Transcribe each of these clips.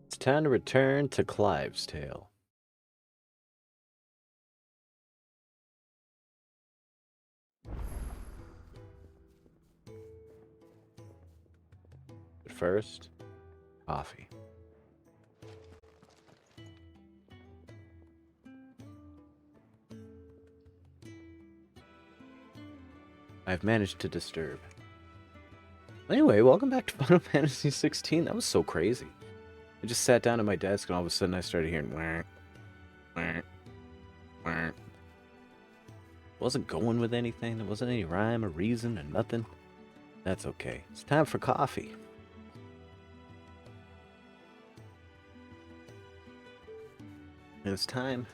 It's time to return to Clive's Tale. But first, coffee. I've managed to disturb. Anyway, welcome back to Final Fantasy 16. That was so crazy. I just sat down at my desk and all of a sudden I started hearing wah, wah, wah. Wasn't going with anything. There wasn't any rhyme or reason or nothing. That's okay. It's time for coffee. And it's time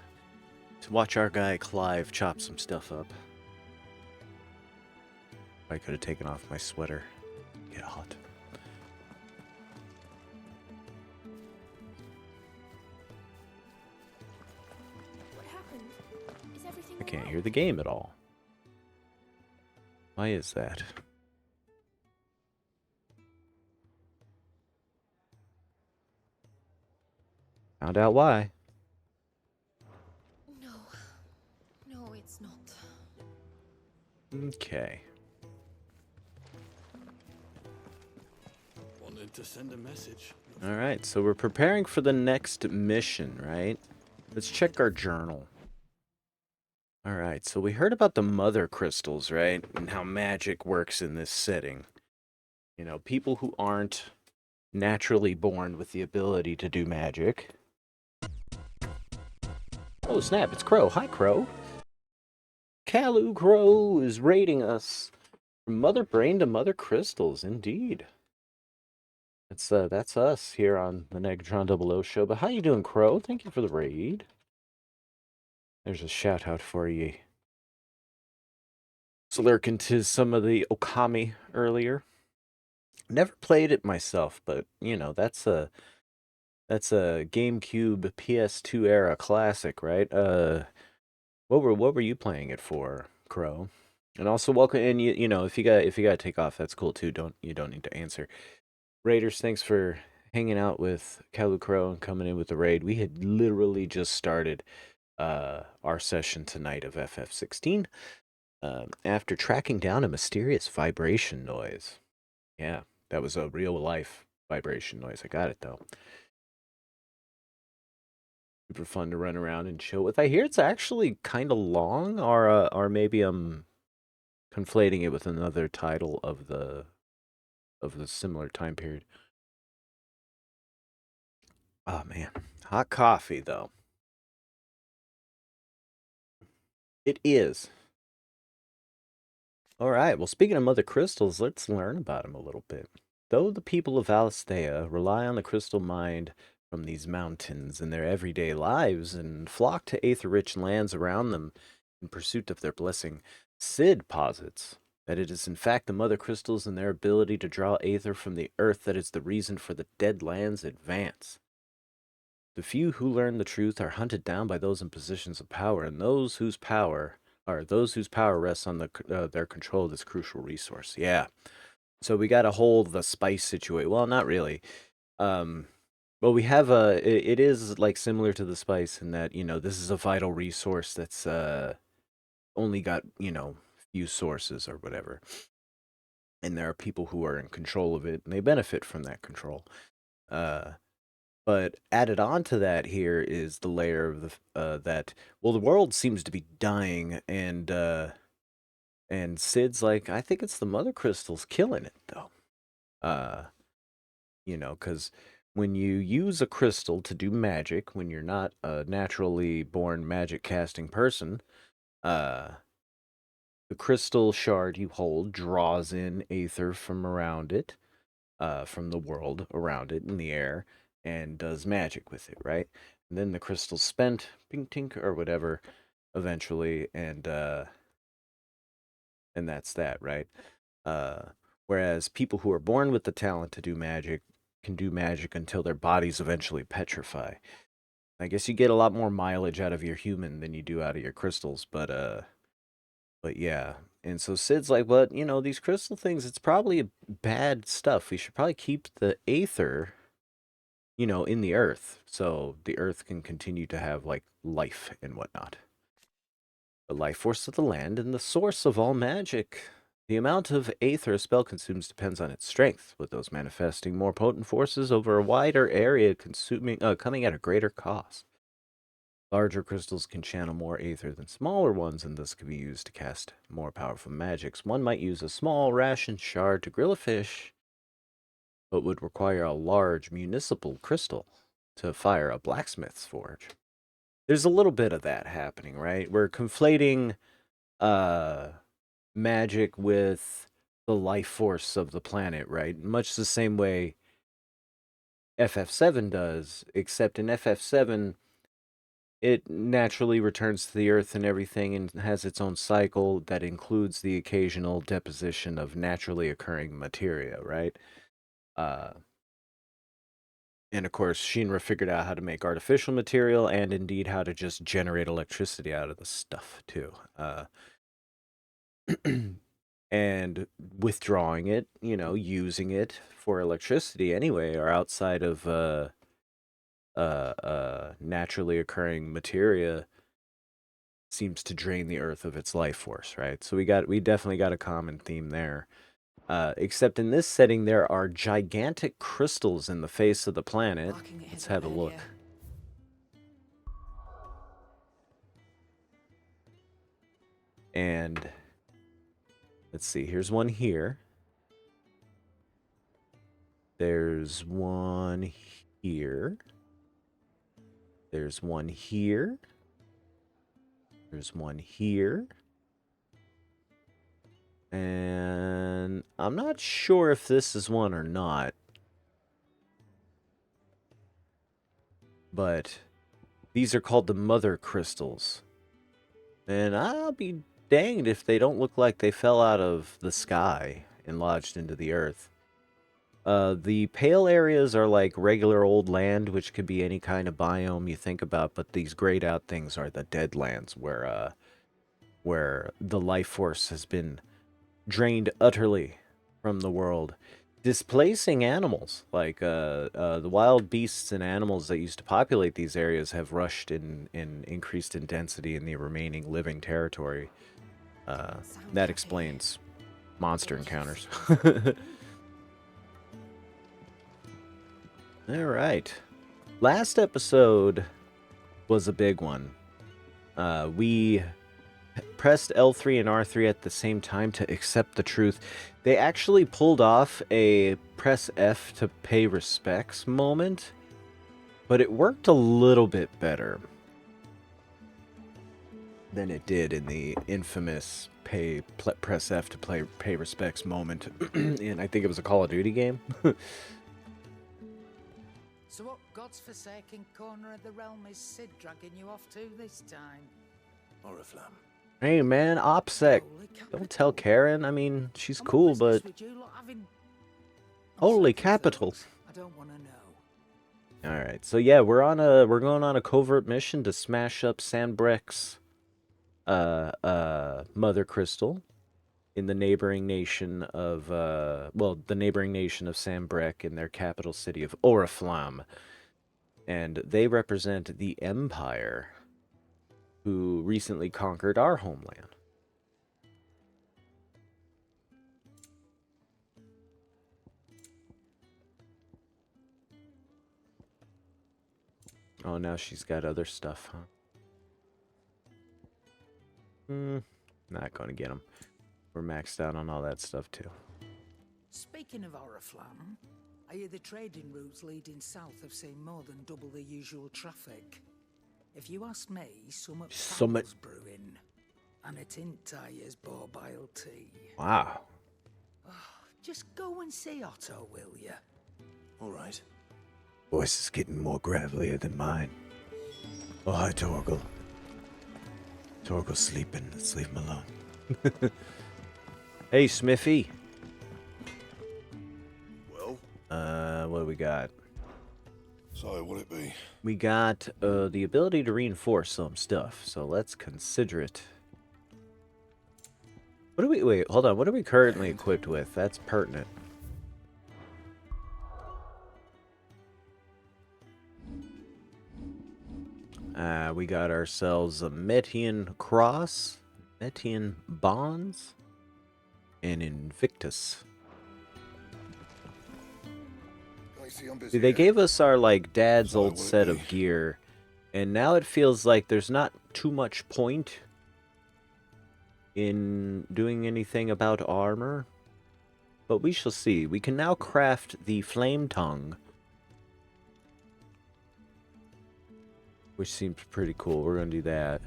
to watch our guy Clive chop some stuff up. I could have taken off my sweater. Get hot. What happened? Is everything I can't alright? hear the game at all. Why is that? Found out why. No. No, it's not. Okay. Wanted to send a message. Alright, so we're preparing for the next mission, right? Let's check our journal. Alright, so we heard about the mother crystals, right? And how magic works in this setting. You know, people who aren't naturally born with the ability to do magic. Oh, snap, it's Crow. Hi, Crow. Kalu Crow is raiding us. From Mother Brain to Mother Crystals, indeed. That's us here on the Negatron 00 show. But how you doing, Crow? Thank you for the raid. There's a shout out for ye. Slurking to some of the Okami earlier. Never played it myself, but you know, that's a GameCube PS2 era classic, right? What were you playing it for, Crow? And also welcome, and you know, if you got to take off, that's cool too. You don't need to answer. Raiders, thanks for hanging out with Kalu Crow and coming in with the raid. We had literally just started our session tonight of FF16 after tracking down a mysterious vibration noise. Yeah, that was a real life vibration noise. I got it though. Super fun to run around and chill with. I hear it's actually kind of long, or maybe I'm conflating it with another title of the similar time period. Oh man, hot coffee though. It is. All right. Well, speaking of mother crystals, let's learn about them a little bit. Though the people of Alistea rely on the crystal mind from these mountains in their everyday lives and flock to aether-rich lands around them in pursuit of their blessing, Sid posits that it is in fact the mother crystals and their ability to draw aether from the earth that is the reason for the dead land's advance. The few who learn the truth are hunted down by those in positions of power, and those whose power rests on their control of this crucial resource. Yeah. So we got to hold the spice situation. Well, not really. Um, well, we have it is like similar to the spice in that this is a vital resource that's only got few sources or whatever, and there are people who are in control of it, and they benefit from that control. Uh, But added on to that here is the layer of that the world seems to be dying, and Sid's like, I think it's the mother crystals killing it though. Uh, because when you use a crystal to do magic, when you're not a naturally born magic casting person, uh, the crystal shard you hold draws in aether from around it, from the world around it in the air, and does magic with it, right? And then the crystal's spent, ping tink or whatever, eventually, and that's that, right? Uh, Whereas people who are born with the talent to do magic can do magic until their bodies eventually petrify. I guess you get a lot more mileage out of your human than you do out of your crystals, but yeah. And so Sid's like, but these crystal things, it's probably bad stuff. We should probably keep the aether you know, in the earth, so the earth can continue to have like life and whatnot. The life force of the land and the source of all magic. The amount of aether a spell consumes depends on its strength, with those manifesting more potent forces over a wider area coming at a greater cost. Larger crystals can channel more aether than smaller ones, and thus can be used to cast more powerful magics. One might use a small ration shard to grill a fish, but would require a large municipal crystal to fire a blacksmith's forge. There's a little bit of that happening, right? We're conflating uh magic with the life force of the planet, right? Much the same way FF7 does, except in FF7 it naturally returns to the earth and everything and has its own cycle that includes the occasional deposition of naturally occurring materia, right? Uh and of course, Shinra figured out how to make artificial material and indeed how to just generate electricity out of the stuff too. And withdrawing it, you know, using it for electricity anyway, or outside of naturally occurring materia seems to drain the earth of its life force, right? So we definitely got a common theme there. Except in this setting, there are gigantic crystals in the face of the planet. Let's have a look. And let's see, here's one here. There's one here. There's one here. There's one here. And I'm not sure if this is one or not. But these are called the mother crystals. And I'll be danged if they don't look like they fell out of the sky and lodged into the earth. The pale areas are like regular old land, which could be any kind of biome you think about, but these grayed out things are the dead lands where the life force has been drained utterly from the world, displacing animals. Like the wild beasts and animals that used to populate these areas have rushed and increased in density in the remaining living territory. That explains monster encounters. All right. Last episode was a big one. We pressed L3 and R3 at the same time to accept the truth. They actually pulled off a press F to pay respects moment, but it worked a little bit better than it did in the infamous press F to pay respects moment. And I think it was a Call of Duty game. So what God's forsaken corner of the realm is Sid dragging you off to this time? Oriflamme. Hey man, OPSEC. Holy Don't tell capital. Karen. I mean, she's And what cool, business but would you lot having- On holy second capitals. thought, I don't want to know. All right, so yeah, we're going on a covert mission to smash up Sanbreque's mother crystal in the neighboring nation of the neighboring nation of Sanbreque in their capital city of Oriflamme, and they represent the Empire, who recently conquered our homeland. Oh, now she's got other stuff, huh? Not going to get them. We're maxed out on all that stuff, too. Speaking of Oriflamme, I hear the trading routes leading south have seen more than double the usual traffic. If you ask me, Summit's brewing, and a Tintyre's borbile tea. Wow. Just go and see Otto, will you? All right. Voice is getting more gravelier than mine. Oh, hi, Torgal. Torgal's sleeping. Let's leave him alone. Hey, Smithy. Well, What do we got? so what'd it be? We got the ability to reinforce some stuff, so let's consider it. What do we... Wait, hold on. What are we currently equipped with? That's pertinent. We got ourselves a Metian Cross, Metian Bonds, and Invictus. I see I'm See, busy they here. gave us our, like, dad's So, old will it set be? of gear, and now it feels like there's not too much point in doing anything about armor. But we shall see. We can now craft the Flame Tongue, which seems pretty cool. We're going to do that.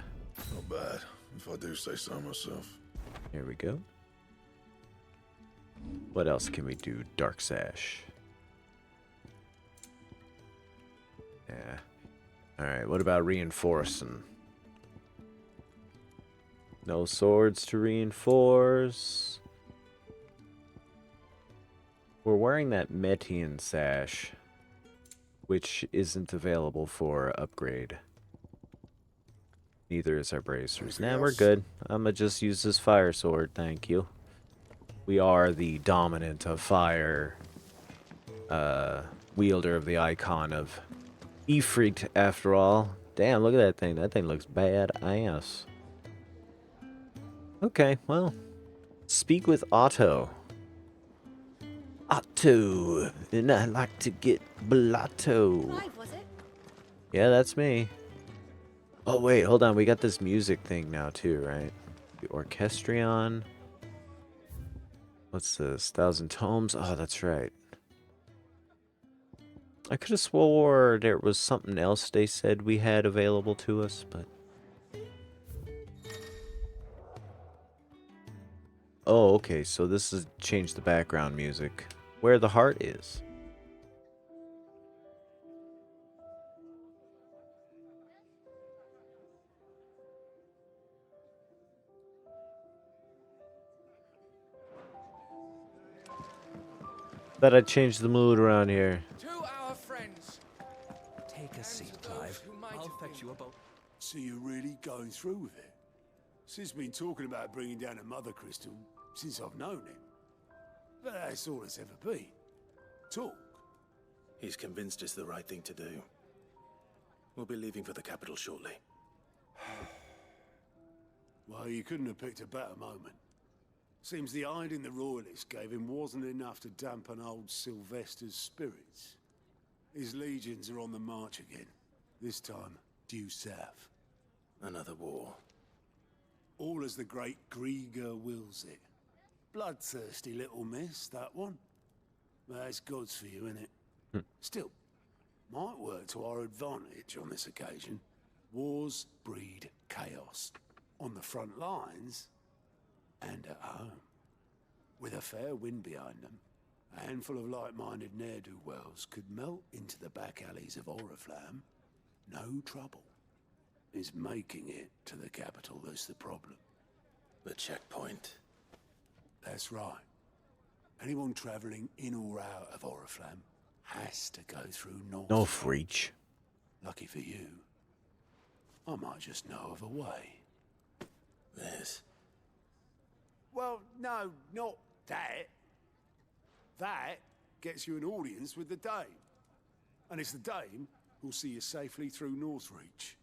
Not bad, if I do say so myself. Here we go. What else can we do? Dark Sash. Yeah. Alright, what about reinforcing? No swords to reinforce. We're wearing that Metian sash, which isn't available for upgrade. Neither is our bracers. Anything Nah, we're else? good. I'ma just use this fire sword, thank you. We are the dominant of fire, wielder of the icon of Ifrit, after all. Damn, look at that thing. That thing looks bad ass. Okay, well, speak with Otto. Otto, and I like to get blotto. Clive, was it? Yeah, that's me. Oh, wait, hold on. We got this music thing now, too, right? The Orchestrion. What's this? 1,000 Tomes? Oh, that's right. I could have swore there was something else they said we had available to us, but... Oh, okay, so this is change the background music. Where the Heart is. Thought I'd change the mood around here. To our friends. Take a seat, those Clive. who might I'll have fetch been. you a boat. So you're really going through with it? Sid's been talking about bringing down a mother crystal since I've known him. But that's all it's ever been. Talk. He's convinced it's the right thing to do. We'll be leaving for the capital shortly. Well, you couldn't have picked a better moment. Seems the hiding the royalists gave him wasn't enough to dampen old Sylvester's spirits. His legions are on the march again. This time, due south. Another war. All as the great Grieger wills it. Bloodthirsty little miss, that one. That's God's for you, innit? Still, might work to our advantage on this occasion. Wars breed chaos. On the front lines, and at home. With a fair wind behind them, a handful of like-minded ne'er-do-wells could melt into the back alleys of Oriflamme. No trouble. Is making it to the capital that's the problem. The checkpoint. That's right. Anyone travelling in or out of Oriflamme has to go through North. No freach. Lucky for you, I might just know of a way. This. Well, no, not that. That gets you an audience with the Dame. And it's the Dame who'll see you safely through Northreach.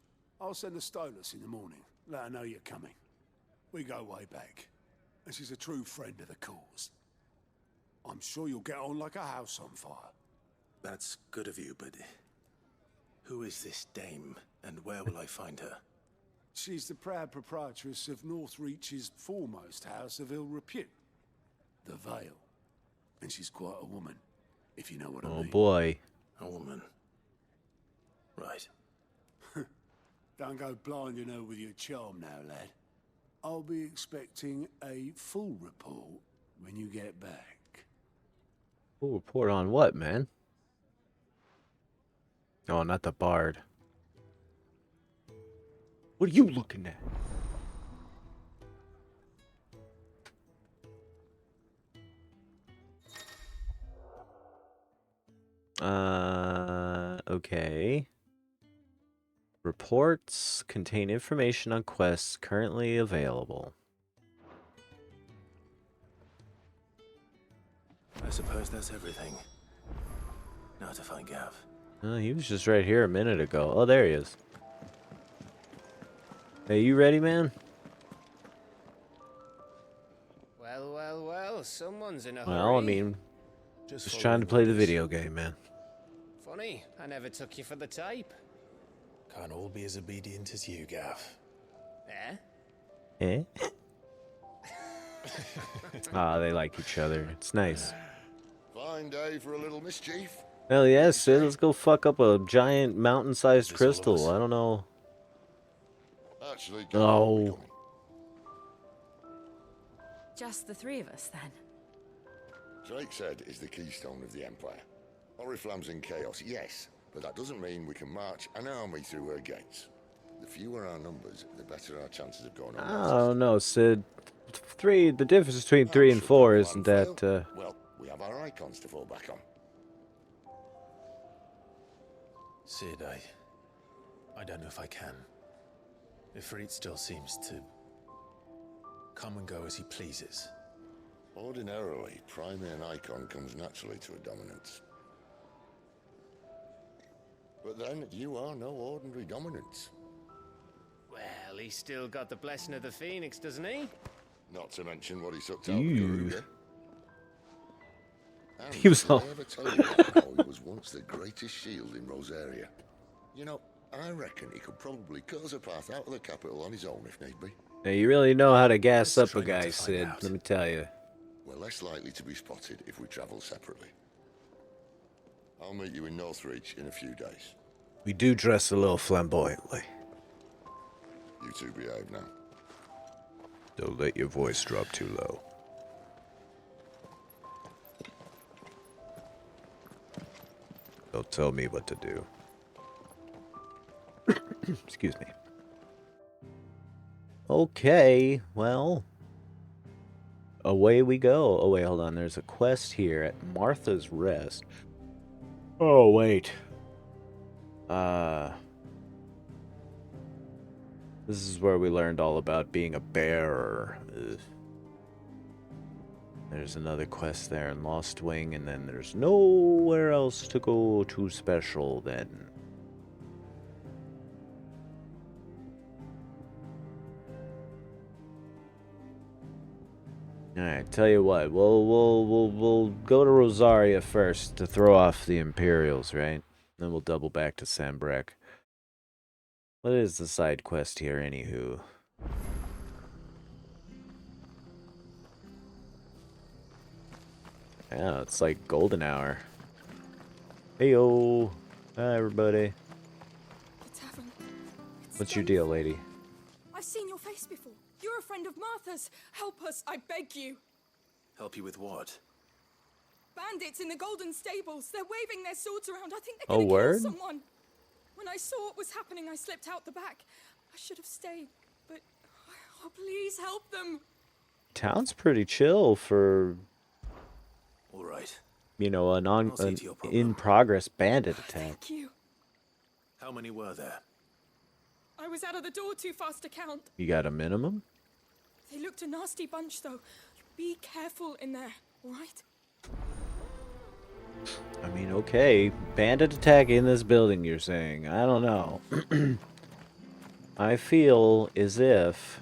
I'll send a Stolas in the morning, let her know you're coming. We go way back, and she's a true friend of the cause. I'm sure you'll get on like a house on fire. That's good of you, but... Who is this dame, and where will I find her? She's the proud proprietress of Northreach's foremost house of ill repute, the Vale. And she's quite a woman, if you know what I Oh mean. boy. A woman. Right. Don't go blinding her with your charm now, lad. I'll be expecting a full report when you get back. Full report on what, man? Oh, not the bard. What are you looking at? Okay. Reports contain information on quests currently available. I suppose that's everything. Now to find Gav. He was just right here a minute ago. Oh, there he is. Hey, you ready, man? Well, well, well, someone's in a Well, I hurry. mean, Just just trying to following play the orders. video game, man. Funny, I never took you for the type. Can't all be as obedient as you, Gav. Eh? Eh? Ah, they like each other. It's nice. Fine day for a little mischief. Hell yeah, Sid. Let's go fuck up a giant mountain-sized Is this all of crystal. us? I don't know. Actually, Gav will be No. coming. Just the three of us, then. Drake's Head is the keystone of the Empire. Oriflamme's in chaos, yes, but that doesn't mean we can march an army through her gates. The fewer our numbers, the better our chances of going I unnoticed. don't know, Sid. The difference between How 3 and should 4 that isn't plan that, fail? Well, we have our icons to fall back on. Sid, I don't know if I can. Ifrit still seems to come and go as he pleases. Ordinarily, priming an icon comes naturally to a dominance. But then, you are no ordinary dominance. Well, he's still got the blessing of the Phoenix, doesn't he? Not to mention what he sucked out of Ew. Garuga. And He was did all- I ever tell you how he was once the greatest shield in Rosaria? You know, I reckon he could probably cut us a path out of the capital on his own if need be. Now, you really know how to gas Let's up a try not guy, to find Sid. out. Let me tell you. We're less likely to be spotted if we travel separately. I'll meet you in Northreach in a few days. We do dress a little flamboyantly. You two behave now. Don't let your voice drop too low. Don't tell me what to do. Excuse me. Okay, well. Away we go. Oh, wait, hold on. There's a quest here at Martha's Rest. Oh, wait. This is where we learned all about being a bearer. Ugh. There's another quest there in Lost Wing, and then there's nowhere else to go too special then. Alright, tell you what, we'll go to Rosaria first to throw off the Imperials, right? Then we'll double back to Sambrek. What is the side quest here, anywho? Yeah, it's like golden hour. Heyo! Hi, everybody. The tavern. It's What's your done deal, for. lady? I've seen your face before. You're a friend of Martha's. Help us, I beg you. Help you with what? Bandits in the Golden Stables. They're waving their swords around. I think they're Oh, gonna word? kill someone. When I saw what was happening, I slipped out the back. I should have stayed, but oh, please help them. Town's pretty chill for, All right. you know, I'll see an to your problem. in-progress bandit attack. Thank you. How many were there? I was out of the door too fast to count. You got a minimum? They looked a nasty bunch, though. Be careful in there, all right? I mean, okay. Bandit attack in this building, you're saying. I don't know. I feel as if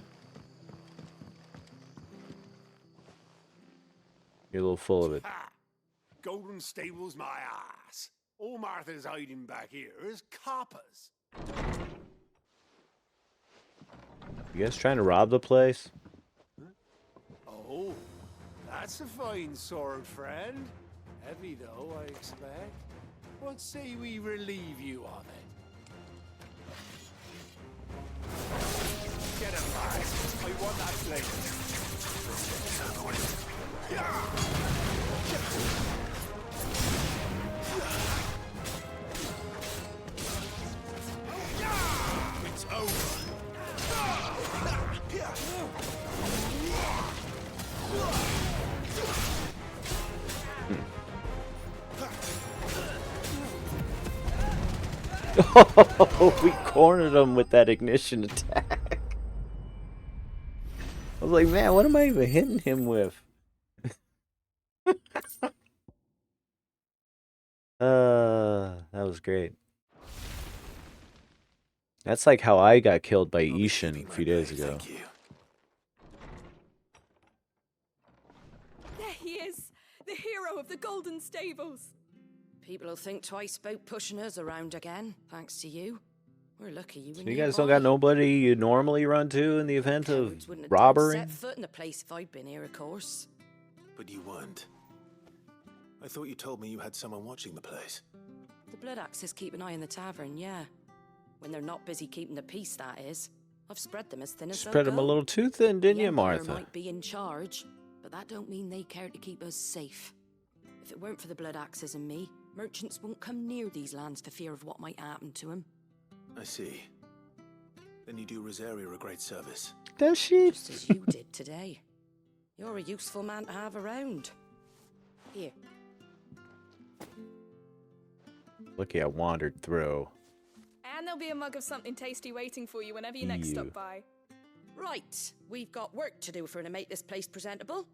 you're a little full of it. Ha! Golden Stables, my ass. All Martha's hiding back here is coppers. You guys trying to rob the place? Oh, that's a fine sword, friend. Heavy, though, I expect. What say we relieve you of it? Get him, lad. I want that blade. It's over. Oh, we cornered him with that ignition attack. I was like, man, what am I even hitting him with? That was great. That's like how I got killed by I'll be Ishin keeping a my few days blade, ago. thank you. There he is, the hero of the Golden Stables. People will think twice about pushing us around again, thanks to you. We're lucky you were So you nearby. guys don't got nobody you normally run to in the event of Cowards wouldn't have dared robbery? set foot in the place if I'd been here, of course. But you weren't. I thought you told me you had someone watching the place. The Blood Axes keep an eye on the tavern, yeah. When they're not busy keeping the peace, that is. I've spread them as thin as Spread they'll them a go. little too thin, didn't The you, Empire Martha? might be in charge, but that don't mean they care to keep us safe. If it weren't for the Blood Axes and me, merchants won't come near these lands for fear of what might happen to them. I see. Then you do Rosaria a great service. Does she? Just as you did today. You're a useful man to have around. Here. Lucky I wandered through. And there'll be a mug of something tasty waiting for you whenever you next You. stop by. Right, we've got work to do for to make this place presentable.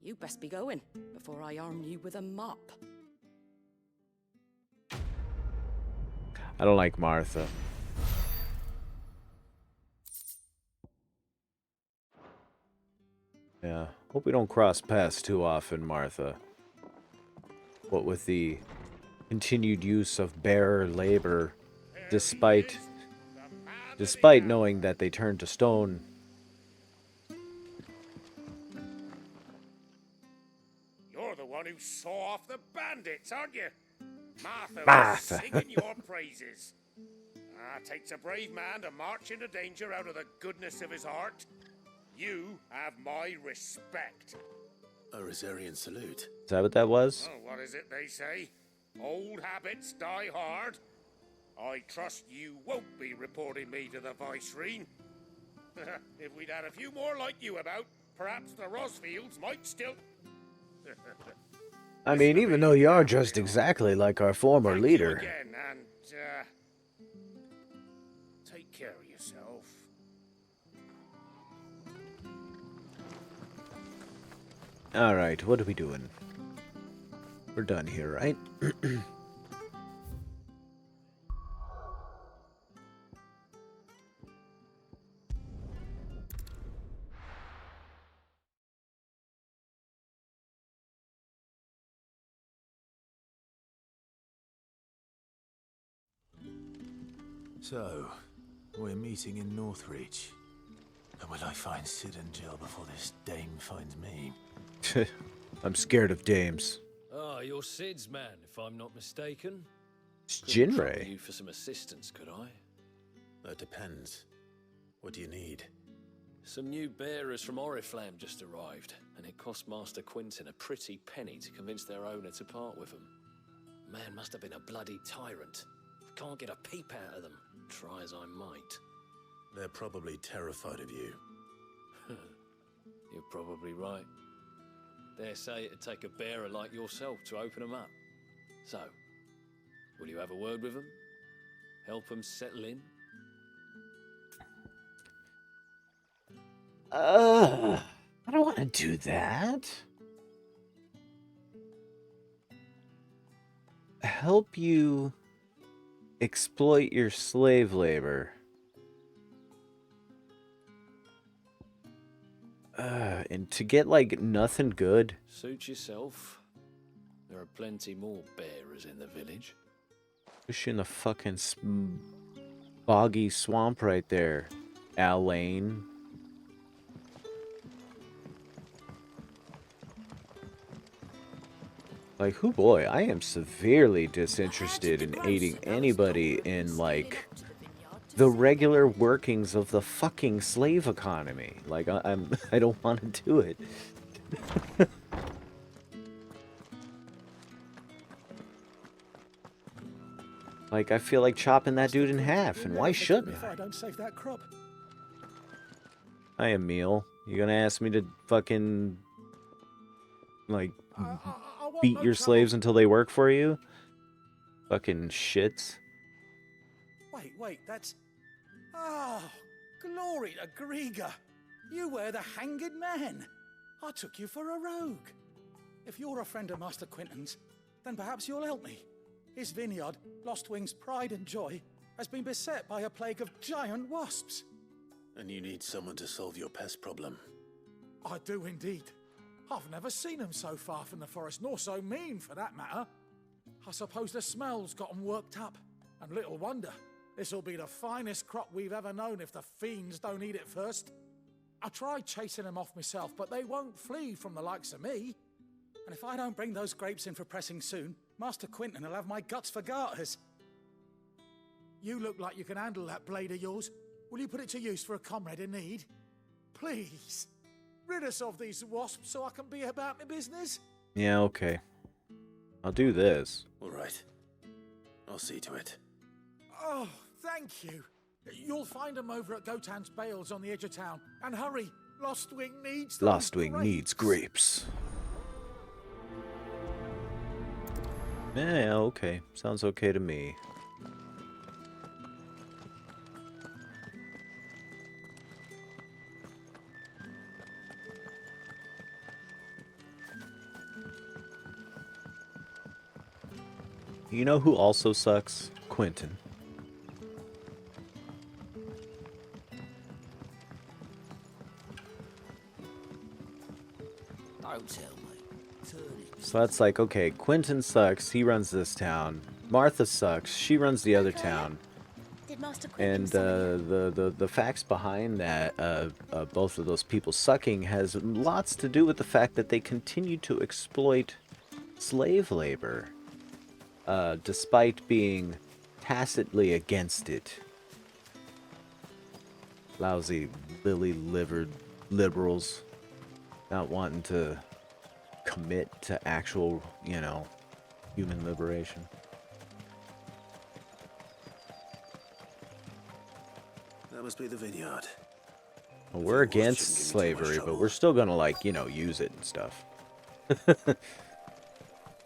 You best be going before I arm you with a mop. I don't like Martha. Yeah, hope we don't cross paths too often, Martha. What with the continued use of bearer labor, despite knowing that they turn to stone. You're the one who saw off the bandits, aren't you? Martha Martha. was singing your praises. Takes a brave man to march into danger out of the goodness of his heart. You have my respect. A Rosarian salute. Is that what that was? Oh, what is it they say? Old habits die hard. I trust you won't be reporting me to the Viceroy. If we'd had a few more like you about, perhaps the Rosfields might still... I mean, even though you are dressed exactly like our former Thank you leader. again, and, take care of yourself. Alright, what are we doing? We're done here, right? So, we're meeting in Northreach. And will I find Sid and Jill before this dame finds me? I'm scared of dames. Ah, you're Sid's man, if I'm not mistaken. It's Couldn't trouble Jinray. you for some assistance, could I? That depends. What do you need? Some new bearers from Oriflamme just arrived, and it cost Master Quinton a pretty penny to convince their owner to part with them. Man must have been a bloody tyrant. Can't get a peep out of them, try as I might. They're probably terrified of you. You're probably right. Dare say it'd take a bearer like yourself to open them up. So, will you have a word with them? Help them settle in? I don't want to do that. Help you exploit your slave labor. And to get, like, nothing good. Suit yourself. There are plenty more bearers in the village. Push in the fucking boggy swamp right there, Alain. Like, who boy, I am severely disinterested in aiding anybody in, like, the regular workings of the fucking slave economy. Like, I don't want to do it. Like, I feel like chopping that dude in half, and why shouldn't If I don't save that crop. I, Emil? You gonna ask me to fucking, like, I want beat no your trouble. slaves until they work for you? Fucking shits. Wait, that's... Oh, glory to Griga. You were the hanged man. I took you for a rogue. If you're a friend of Master Quinton's, then perhaps you'll help me. His vineyard, Lost Wing's pride and joy, has been beset by a plague of giant wasps. And you need someone to solve your pest problem. I do indeed. I've never seen them so far from the forest, nor so mean for that matter. I suppose the smell's got 'em worked up. And little wonder. This'll be the finest crop we've ever known if the fiends don't eat it first. I tried chasing them off myself, but they won't flee from the likes of me. And if I don't bring those grapes in for pressing soon, Master Quinton will have my guts for garters. You look like you can handle that blade of yours. Will you put it to use for a comrade in need? Please, rid us of these wasps so I can be about my business. Yeah, okay. I'll do this. All right. I'll see to it. Oh, thank you. You'll find them over at Gotan's Bales on the edge of town. And hurry, Lostwing needs those Lostwing needs grapes. Yeah, okay. Sounds okay to me. You know who also sucks? Quentin. Don't tell me. So that's like, okay, Quentin sucks, he runs this town. Martha sucks, she runs the other town. Did Master And the facts behind that, both of those people sucking, has lots to do with the fact that they continue to exploit slave labor, despite being tacitly against it. Lousy, lily-livered liberals, not wanting to commit to actual, you know, human liberation. That must be the vineyard. Well, we're against slavery, but we're still gonna, like, you know, use it and stuff.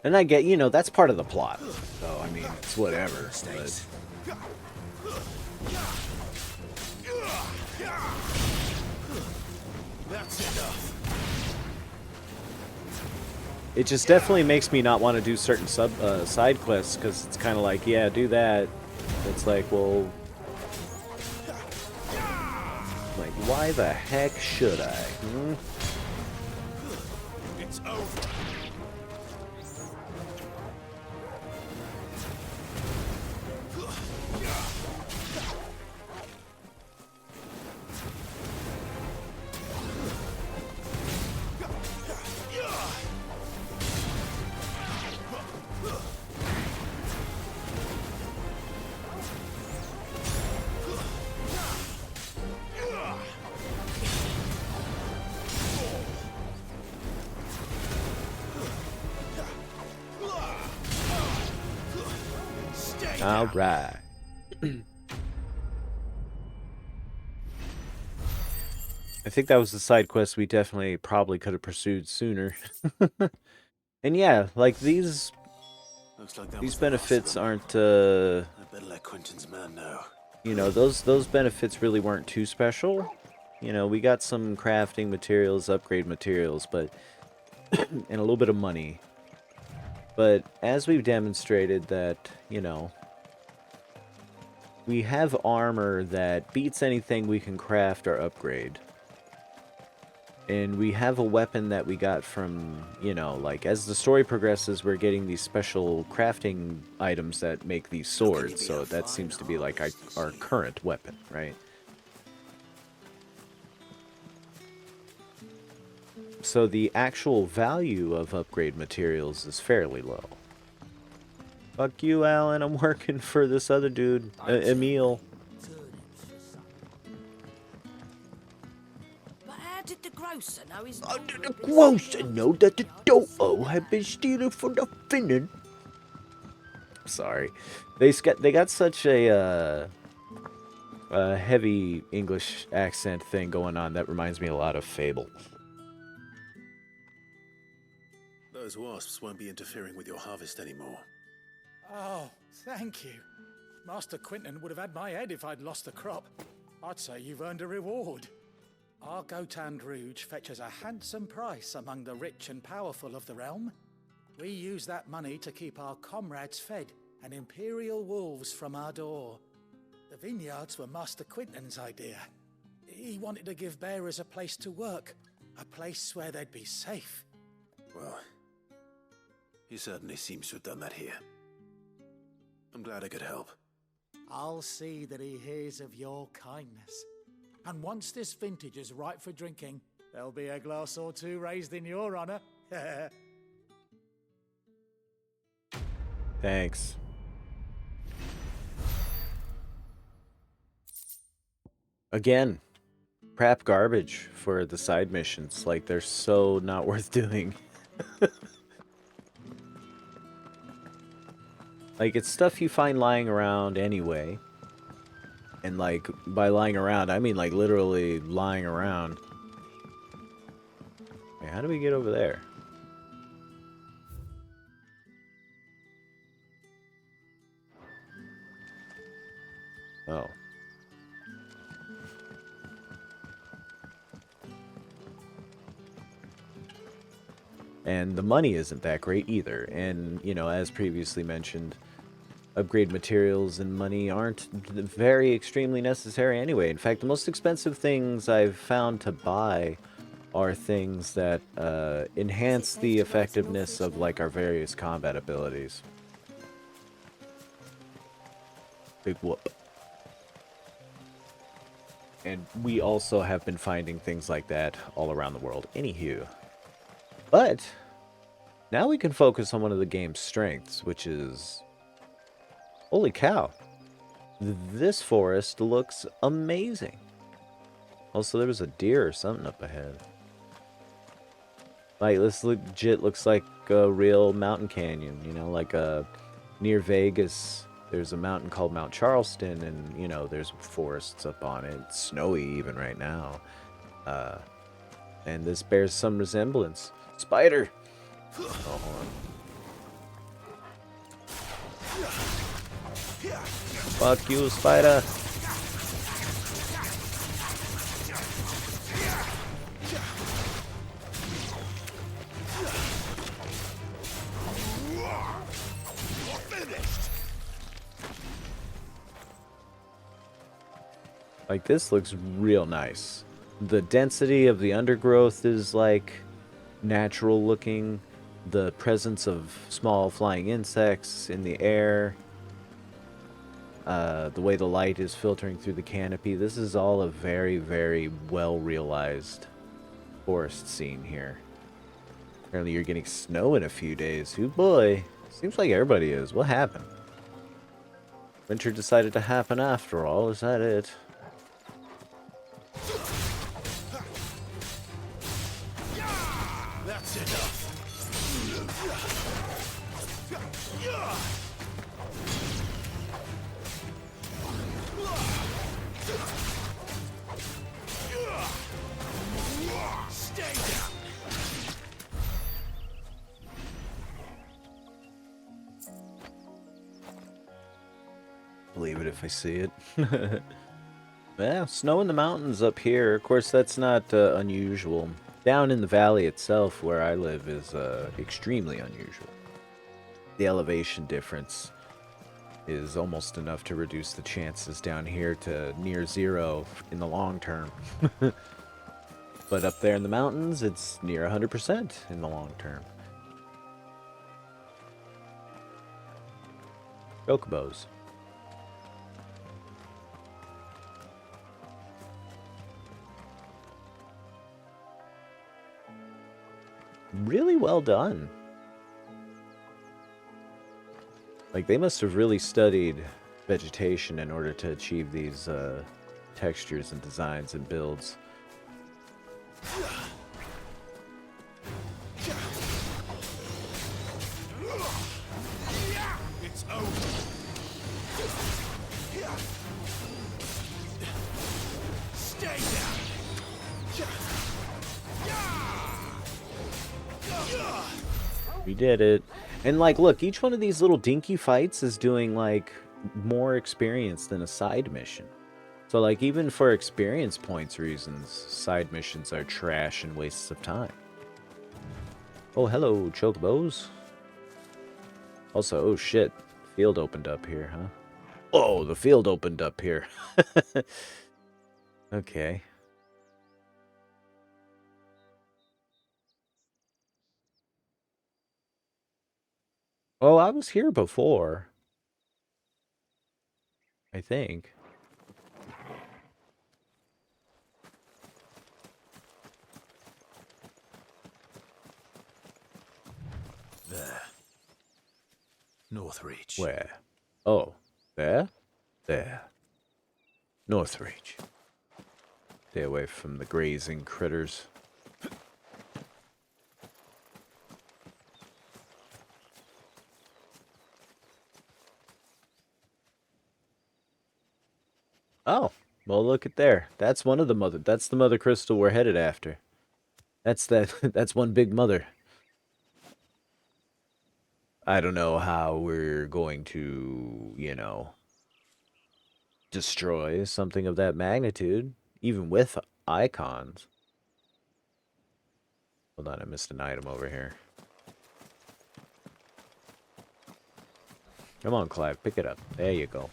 And I get, you know, that's part of the plot. So, I mean, it's whatever. But... That's enough. It just definitely makes me not want to do certain side quests, because it's kind of like, yeah, do that. It's like, well... Like, why the heck should I? Hmm? It's over. All right. I think that was the side quest we definitely probably could have pursued sooner. And yeah, like these benefits aren't I better let Quentin's man know. you know, those benefits really weren't too special. You know, we got some crafting materials, upgrade materials, but and a little bit of money. But as we've demonstrated that, you know, we have armor that beats anything we can craft or upgrade. And we have a weapon that we got from, you know, like, as the story progresses, we're getting these special crafting items that make these swords. So that seems to be, like, our current weapon, right? So the actual value of upgrade materials is fairly low. Fuck you, Alan. I'm working for this other dude, Emil. But how did the grocer know his How did the grocer know that the Doto had been stealing from the Finnan? Sorry. They got such a heavy English accent thing going on that reminds me a lot of Fable. Those wasps won't be interfering with your harvest anymore. Oh, thank you. Master Quinton would have had my head if I'd lost the crop. I'd say you've earned a reward. Our Gotan Rouge fetches a handsome price among the rich and powerful of the realm. We use that money to keep our comrades fed and imperial wolves from our door. The vineyards were Master Quinton's idea. He wanted to give bearers a place to work, a place where they'd be safe. Well, he certainly seems to have done that here. I'm glad I could help. I'll see that he hears of your kindness. And once this vintage is ripe for drinking, there'll be a glass or two raised in your honor. Thanks. Again, crap garbage for the side missions. Like, they're so not worth doing. Like, it's stuff you find lying around anyway. And, like, by lying around, I mean, like, literally lying around. Wait, how do we get over there? Oh. And the money isn't that great either. And, you know, as previously mentioned, upgrade materials and money aren't very extremely necessary anyway. In fact, the most expensive things I've found to buy are things that enhance the effectiveness of, like, our various combat abilities. Big whoop. And we also have been finding things like that all around the world. Anywho. But now we can focus on one of the game's strengths, which is... Holy cow. This forest looks amazing. Also, there was a deer or something up ahead. Like, this legit looks like a real mountain canyon, you know, like near Vegas. There's a mountain called Mount Charleston, and, you know, there's forests up on it. It's snowy even right now. And this bears some resemblance. Spider! Oh, hold on. Fuck you, spider! Like, this looks real nice. The density of the undergrowth is, like, natural looking. The presence of small flying insects in the air. The way the light is filtering through the canopy. This is all a very, very well realized forest scene here. Apparently you're getting snow in a few days. Oh boy. Seems like everybody is. What happened? Winter decided to happen after all. Is that it? That's enough. Stay down. Believe it if I see it. Yeah, snow in the mountains up here. Of course, that's not unusual. Down in the valley itself, where I live, is extremely unusual. The elevation difference is almost enough to reduce the chances down here to near zero in the long term. But up there in the mountains, it's near 100% in the long term. Chocobos. Really well done. Like, they must have really studied vegetation in order to achieve these textures and designs and builds. It's over. Stay down. We did it. And, like, look, each one of these little dinky fights is doing, like, more experience than a side mission. So, like, even for experience points reasons, side missions are trash and wastes of time. Oh, hello, chocobos. Also, oh shit, field opened up here, huh? Oh, the field opened up here. Okay. Oh, I was here before. I think. There. Northreach. Where? Oh, there? There. Northreach. Stay away from the grazing critters. Oh, well, look at there. That's one of the mother. That's the mother crystal we're headed after. That's that. That's one big mother. I don't know how we're going to, you know, destroy something of that magnitude, even with icons. Hold on, I missed an item over here. Come on, Clive, pick it up. There you go.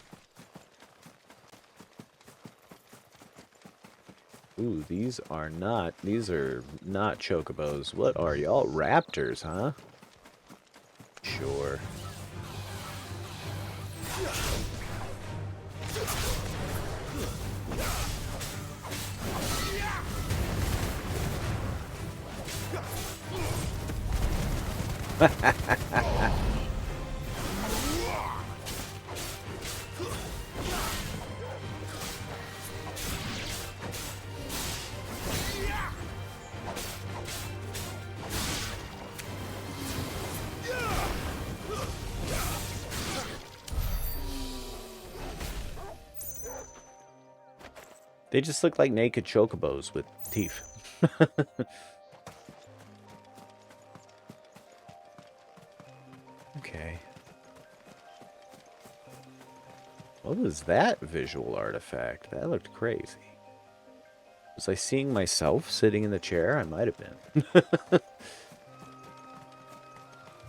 Ooh, these are not chocobos. What are y'all? Raptors, huh? Sure. They just look like naked chocobos with teeth. Okay. What was that visual artifact? That looked crazy. Was I seeing myself sitting in the chair? I might have been.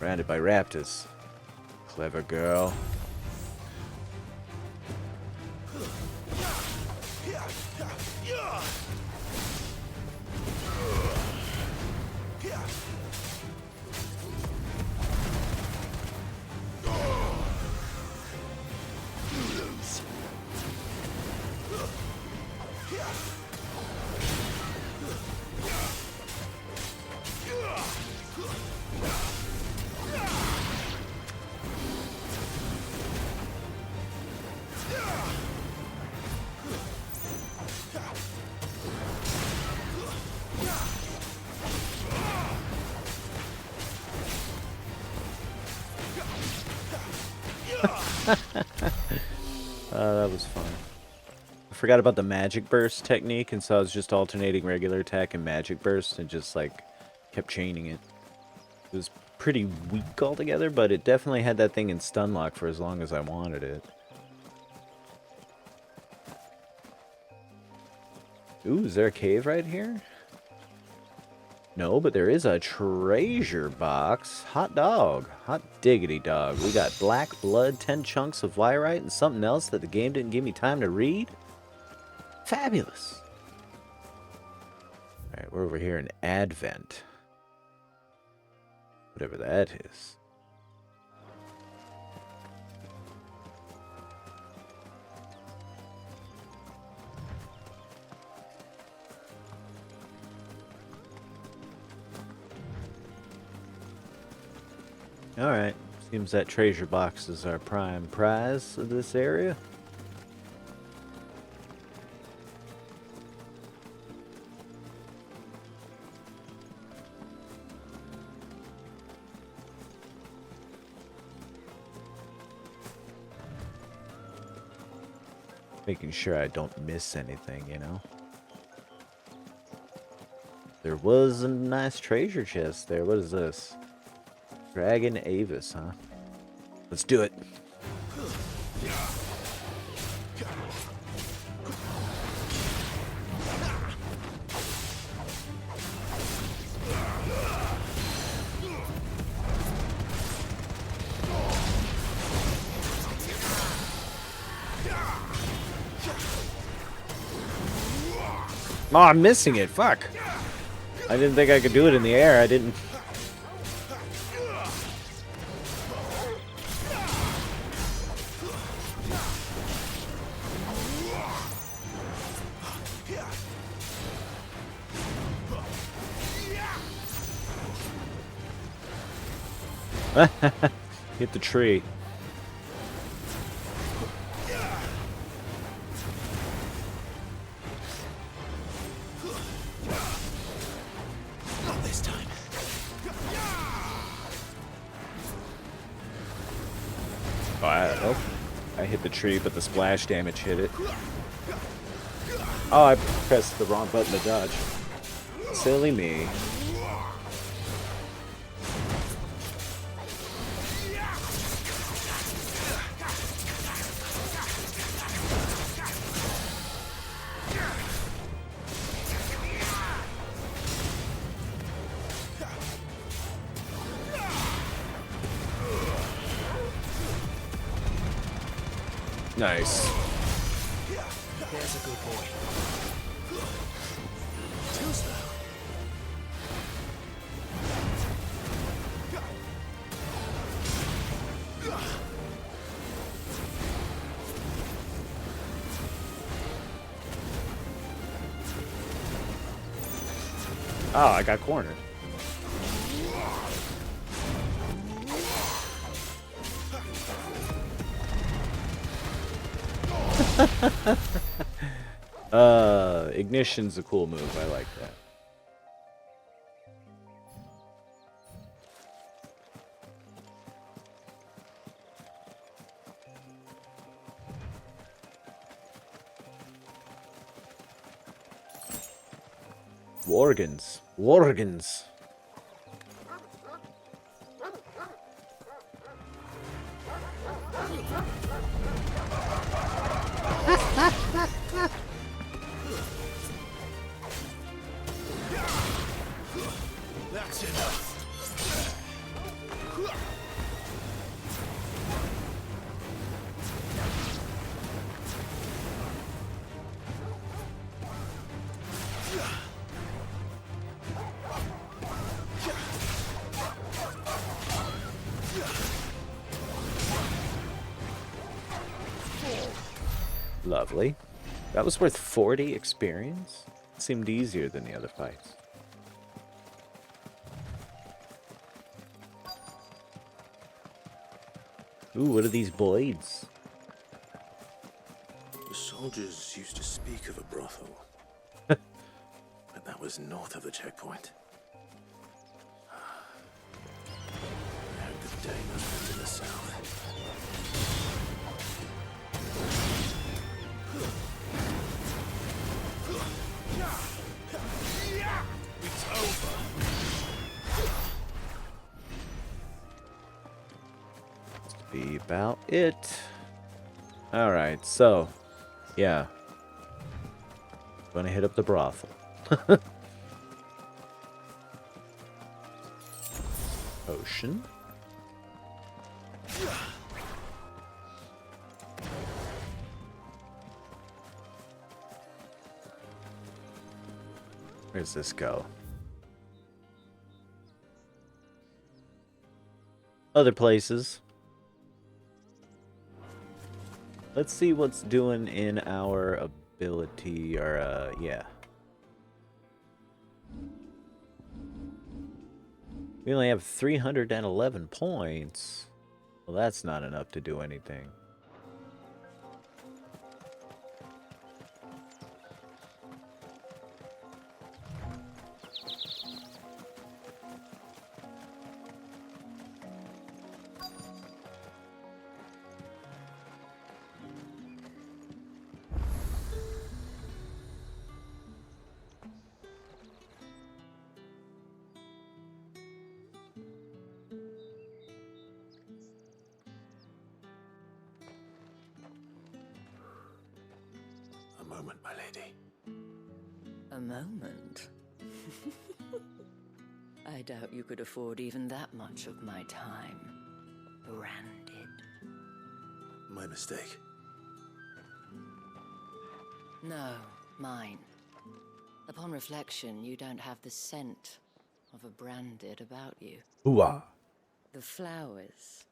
Surrounded by raptors. Clever girl. That was fun. I forgot about the magic burst technique, and so I was just alternating regular attack and magic burst and just like kept chaining it. It was pretty weak altogether, but it definitely had that thing in stun lock for as long as I wanted it. Ooh, is there a cave right here? No, but there is a treasure box. Hot dog. Hot diggity dog. We got black blood, 10 chunks of Wyrite, and something else that the game didn't give me time to read. Fabulous. Alright, we're over here in Advent. Whatever that is. Alright, seems that treasure box is our prime prize of this area. Making sure I don't miss anything, you know? There was a nice treasure chest there. What is this? Dragon Avis, huh? Let's do it. Oh, I'm missing it. Fuck. I didn't think I could do it in the air. I didn't. Hit the tree. Not this time. Oh, I hit the tree, but the splash damage hit it. Oh, I pressed the wrong button to dodge. Silly me. Nice. There's a good boy. Too slow. Oh, I got cornered. Ignition's a cool move. I like that. Worgans. Worgans. That's enough. Lovely. That was worth 40 experience? It seemed easier than the other fights. Ooh, what are these blades? The soldiers used to speak of a brothel. But that was north of the checkpoint. I hope the day must be to the south. It's over. Be about it. Alright, so yeah. Gonna hit up the brothel. Ocean. Where's this go? Other places. Let's see what's doing in our ability, or, yeah. We only have 311 points. Well, that's not enough to do anything. A moment, my lady. A moment? I doubt you could afford even that much of my time. Branded. My mistake. No, mine. Upon reflection, you don't have the scent of a branded about you. Ooh-ah. The flowers.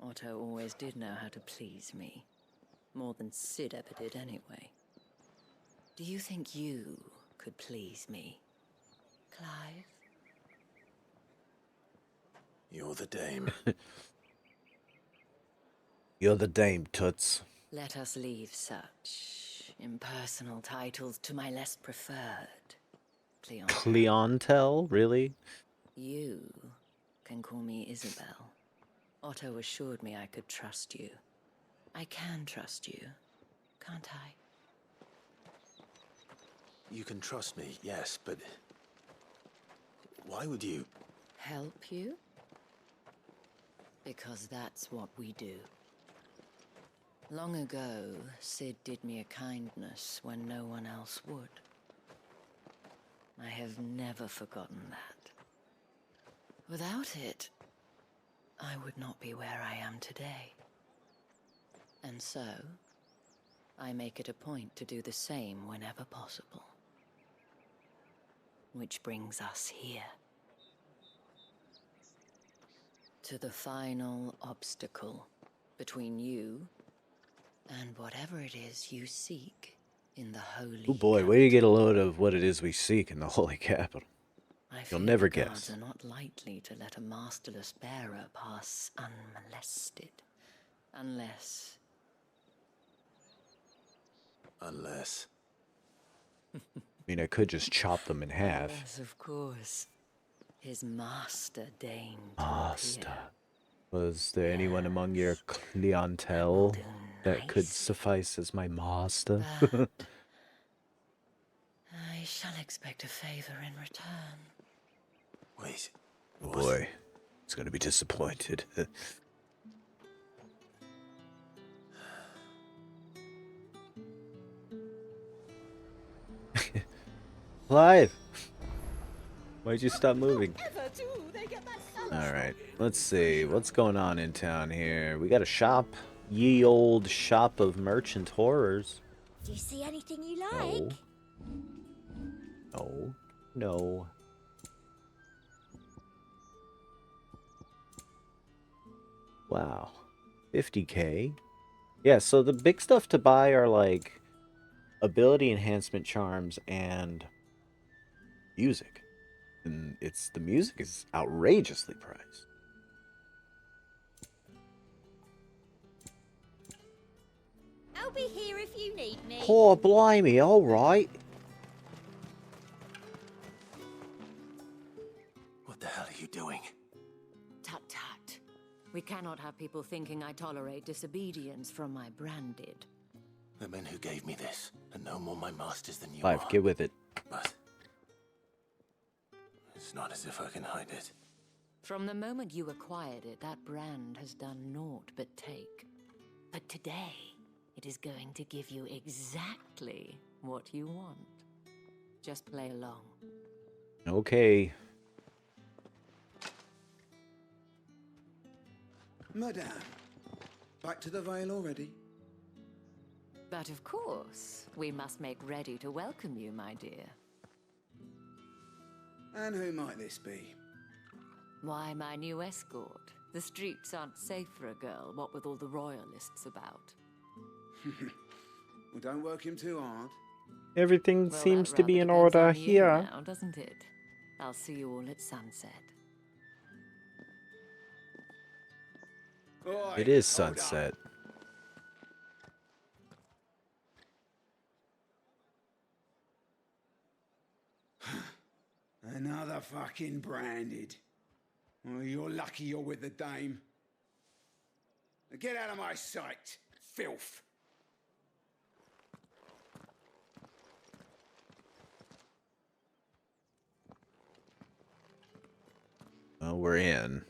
Otto always did know how to please me. More than Sid ever did anyway. Do you think you could please me, Clive? You're the dame. You're the dame, Toots. Let us leave such impersonal titles to my less preferred clientele. Clientele? Really? You can call me Isabel. Otto assured me I could trust you. I can trust you, can't I? You can trust me, yes, but why would you? Help you? Because that's what we do. Long ago, Sid did me a kindness when no one else would. I have never forgotten that. Without it, I would not be where I am today. And so, I make it a point to do the same whenever possible. Which brings us here. To the final obstacle between you and whatever it is you seek in the holy Oh boy, where do you get a load of what it is we seek in the holy capital? You'll never guess. Gods are not likely to let a masterless bearer pass unmolested. Unless... Unless... I mean, I could just chop them in half. Yes, of course. His master deigned to Master. appear. Was there anyone among your clientele that could suffice as my master? But I shall expect a favor in return. Wait. Oh boy, he's gonna be disappointed. Clive! Why'd you stop moving? Alright, let's see. What's going on in town here? We got a shop. Ye old shop of merchant horrors. Do you see anything you like? No. No. Wow. 50K? Yeah, so the big stuff to buy are like ability enhancement charms and music. And the music is outrageously priced. I'll be here if you need me. Poor blimey, alright. What the hell are you doing? Tut tut. We cannot have people thinking I tolerate disobedience from my branded. The men who gave me this are no more my masters than you Clive, are. get with it. But it's not as if I can hide it. From the moment you acquired it, that brand has done naught but take. But today, it is going to give you exactly what you want. Just play along. Okay. Madame, back to the Vale already? But of course, we must make ready to welcome you, my dear. And who might this be? Why, my new escort. The streets aren't safe for a girl, what with all the royalists about. Well, don't work him too hard. Everything Well, seems that to be rather in depends order on you here. now, doesn't it? I'll see you all at sunset. Oi, It is hold up. sunset. Another fucking branded. Well, you're lucky you're with the dame. Now get out of my sight, filth. Well, we're in.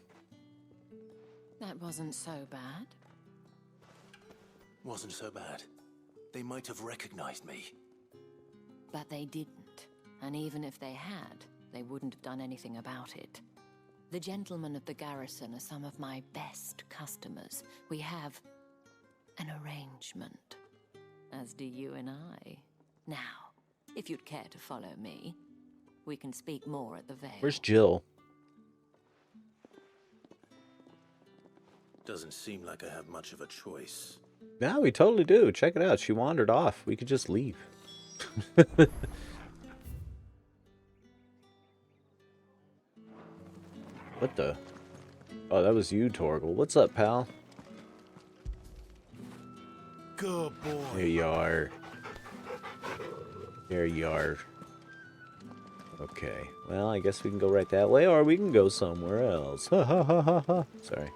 That wasn't so bad. Wasn't so bad. They might have recognized me. But they didn't. And even if they had, they wouldn't have done anything about it. The gentlemen of the garrison are some of my best customers. We have an arrangement. As do you and I. Now, if you'd care to follow me, we can speak more at the Vale. Where's Jill? Doesn't seem like I have much of a choice. Yeah, we totally do. Check it out. She wandered off. We could just leave. What the? Oh, that was you, Torgal. What's up, pal? Good boy. There you are. There you are. Okay. Well, I guess we can go right that way, or we can go somewhere else. Ha ha ha ha ha. Sorry.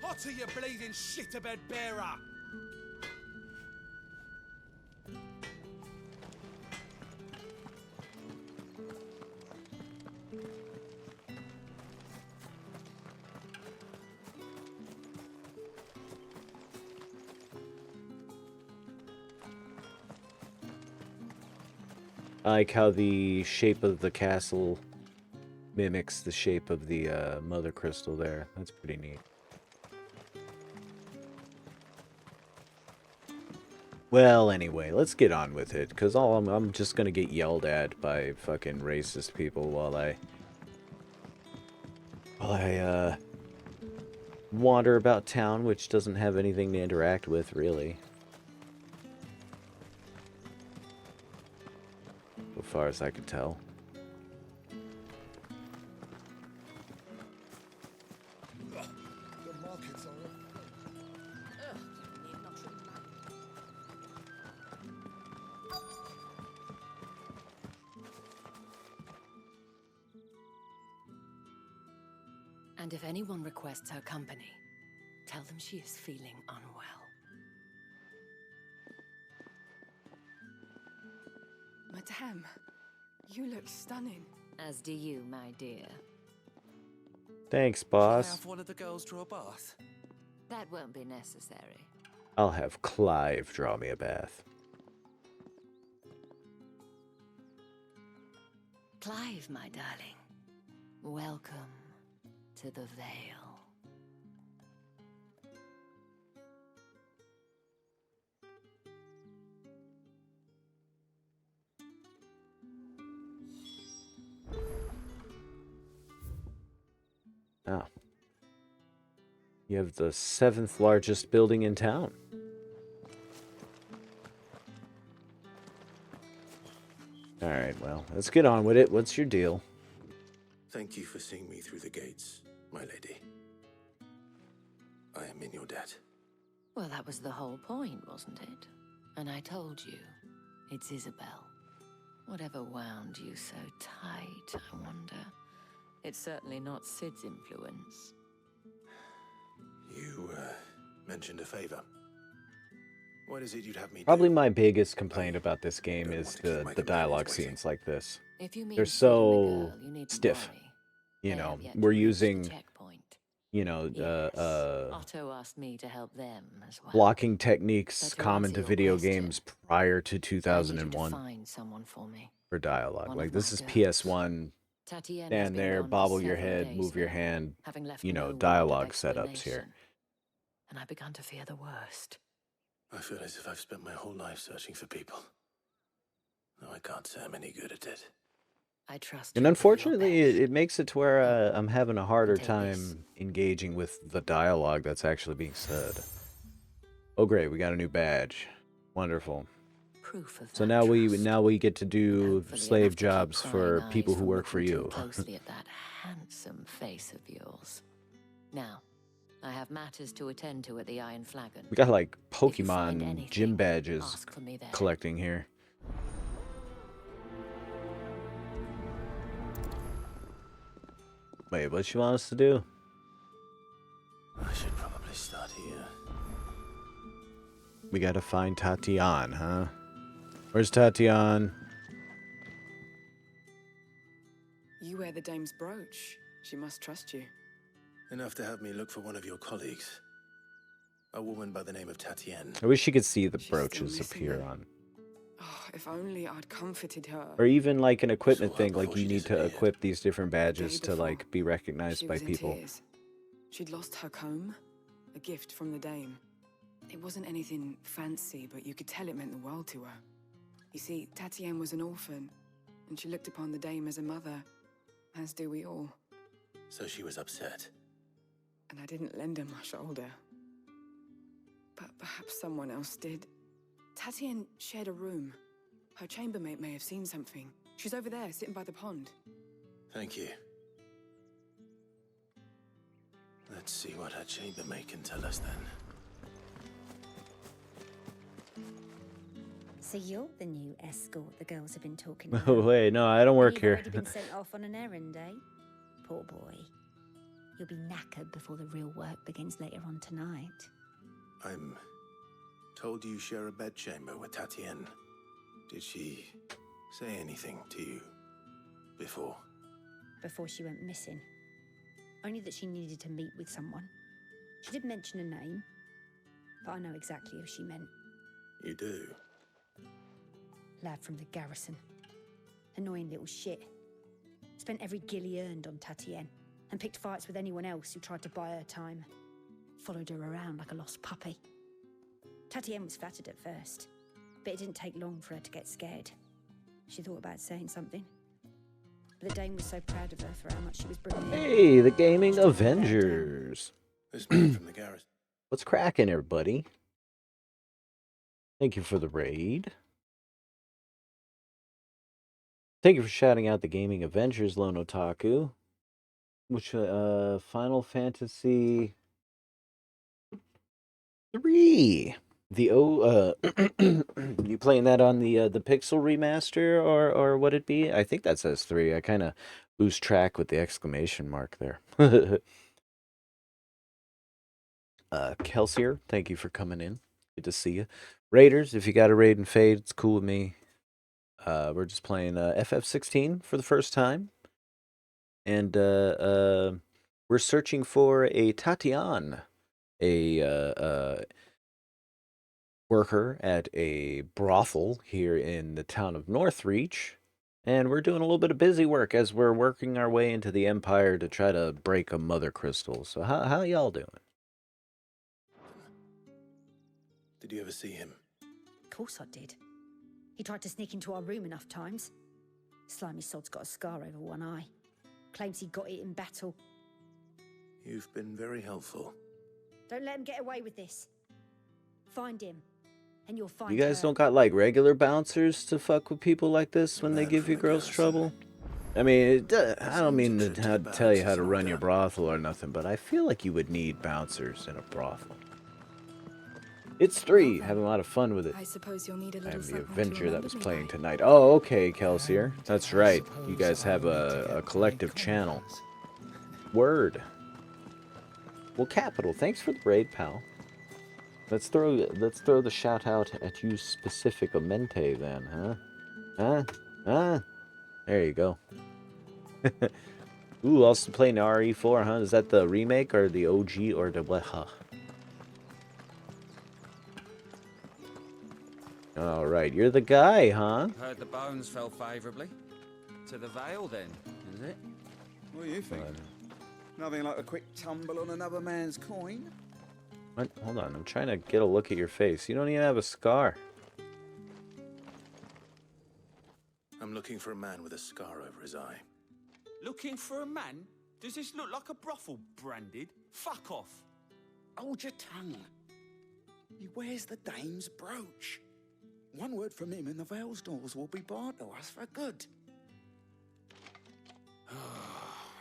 What are you bleeding shit-a-bed bearer? I like how the shape of the castle mimics the shape of the mother crystal there. That's pretty neat. Well, anyway, let's get on with it, because I'm just gonna get yelled at by fucking racist people while I wander about town, which doesn't have anything to interact with, really. As far as I could tell. And if anyone requests her company, tell them she is feeling unwell. Madame, you look stunning. As do you, my dear. Thanks, Can I boss. have one of the girls draw a bath? That won't be necessary. I'll have Clive draw me a bath. Clive, my darling. Welcome to the Vale. Oh. You have the 7th largest building in town. Alright, well, let's get on with it. What's your deal? Thank you for seeing me through the gates, my lady. I am in your debt. Well, that was the whole point, wasn't it? And I told you, it's Isabel. Whatever wound you so tight, I wonder. It's certainly not Sid's influence. You, mentioned a favor. What is it you'd have me do? Probably my biggest complaint about this game is the dialogue scenes like this. They're so stiff. You know, we're using, you know, Otto asked me to help them as well. blocking techniques common to video games prior to 2001 Find someone for me. for dialogue. One Like, of this my is girls. PS1, Tatiana has stand been there, gone for bobble your several head, days move your now, hand, having left you no know, word of dialogue setups here. explanation. And I begun to fear the worst. I feel as if I've spent my whole life searching for people. Though I can't say I'm any good at it. I trust And you. unfortunately, it makes it to where I'm having a harder time engaging with the dialogue that's actually being said. Oh, great, we got a new badge. Wonderful. Proof of So that now we get to do hopefully slave enough to keep jobs for prying people eyes who from work for looking too you. Closely at that handsome face of yours. Now, I have matters to attend to at the Iron Flagon. We got like If you find Pokemon anything, gym badges ask for me there. collecting here. Wait, what you want us to do? I should probably start here. We gotta find Tatian, huh? Where's Tatian? You wear the dame's brooch. She must trust you. Enough to have me look for one of your colleagues. A woman by the name of Tatienne. I wish you could see the She's still brooches missing appear them. on. Oh, if only I'd comforted her. Or even like an equipment Saw her thing, like before you she need to disappeared. equip these different badges to before, like be recognized She by was in people tears. She'd lost her comb, a gift from the dame. It wasn't anything fancy, but you could tell it meant the world to her. You see, Tatienne was an orphan, and she looked upon the dame as a mother, as do we all. So she was upset. And I didn't lend her my shoulder. But perhaps someone else did. Tatienne shared a room. Her chambermaid may have seen something. She's over there, sitting by the pond. Thank you. Let's see what her chambermaid can tell us then. So you're the new escort the girls have been talking Oh, about. wait, no, I don't work You've here. already been sent off on an errand, eh? Poor boy. You'll be knackered before the real work begins later on tonight. I'm told you share a bedchamber with Tatienne. Did she say anything to you before? Before she went missing. Only that she needed to meet with someone. She did mention a name, but I know exactly who she meant. You do? Lad from the garrison. Annoying little shit. Spent every gil he earned on Tatienne, and picked fights with anyone else who tried to buy her time. Followed her around like a lost puppy. Tatienne was flattered at first, but it didn't take long for her to get scared. She thought about saying something. But the dame was so proud of her for how much she was bringing in. Hey, the Gaming Avengers. This man from the garrison. What's cracking, everybody? Thank you for the raid. Thank you for shouting out the Gaming Avengers, Lone Otaku. Which, Final Fantasy 3. The you playing that on the Pixel remaster or what it be? I think that says 3. I kind of lose track with the exclamation mark there. Kelsier, thank you for coming in. Good to see you. Raiders, if you got a raid and fade, it's cool with me. We're just playing FF16 for the first time. And we're searching for a Tatienne, a worker at a brothel here in the town of Northreach. And we're doing a little bit of busy work as we're working our way into the Empire to try to break a mother crystal. So how y'all doing? Did you ever see him? Of course I did. He tried to sneak into our room enough times. Slimy sod's got a scar over one eye. Claims he got it in battle. You've been very helpful. Don't let him get away with this. Find him, and you'll find You guys her. don't got like regular bouncers to fuck with people like this when they give you girls trouble? I mean, I don't mean to tell you how to run your brothel or nothing, but I feel like you would need bouncers in a brothel. It's 3. Having a lot of fun with it. I suppose you'll need a little I'm the something to Avenger that remember was me playing by. tonight. Oh, okay, Kelsier. That's right. You guys have a collective channel. Word. Well, Capital, thanks for the raid, pal. Let's throw the shout out at you specificamente then, huh? There you go. Ooh, also playing RE4, huh? Is that the remake or the OG or the what? Huh? All right, you're the guy, huh? Heard the bones fell favourably. To the Vale, then, is it? What do you think? Nothing like a quick tumble on another man's coin? What? Hold on, I'm trying to get a look at your face. You don't even have a scar. I'm looking for a man with a scar over his eye. Looking for a man? Does this look like a brothel, Branded? Fuck off. Hold your tongue. He wears the dame's brooch. One word from him and the Vale's doors will be barred to us for good.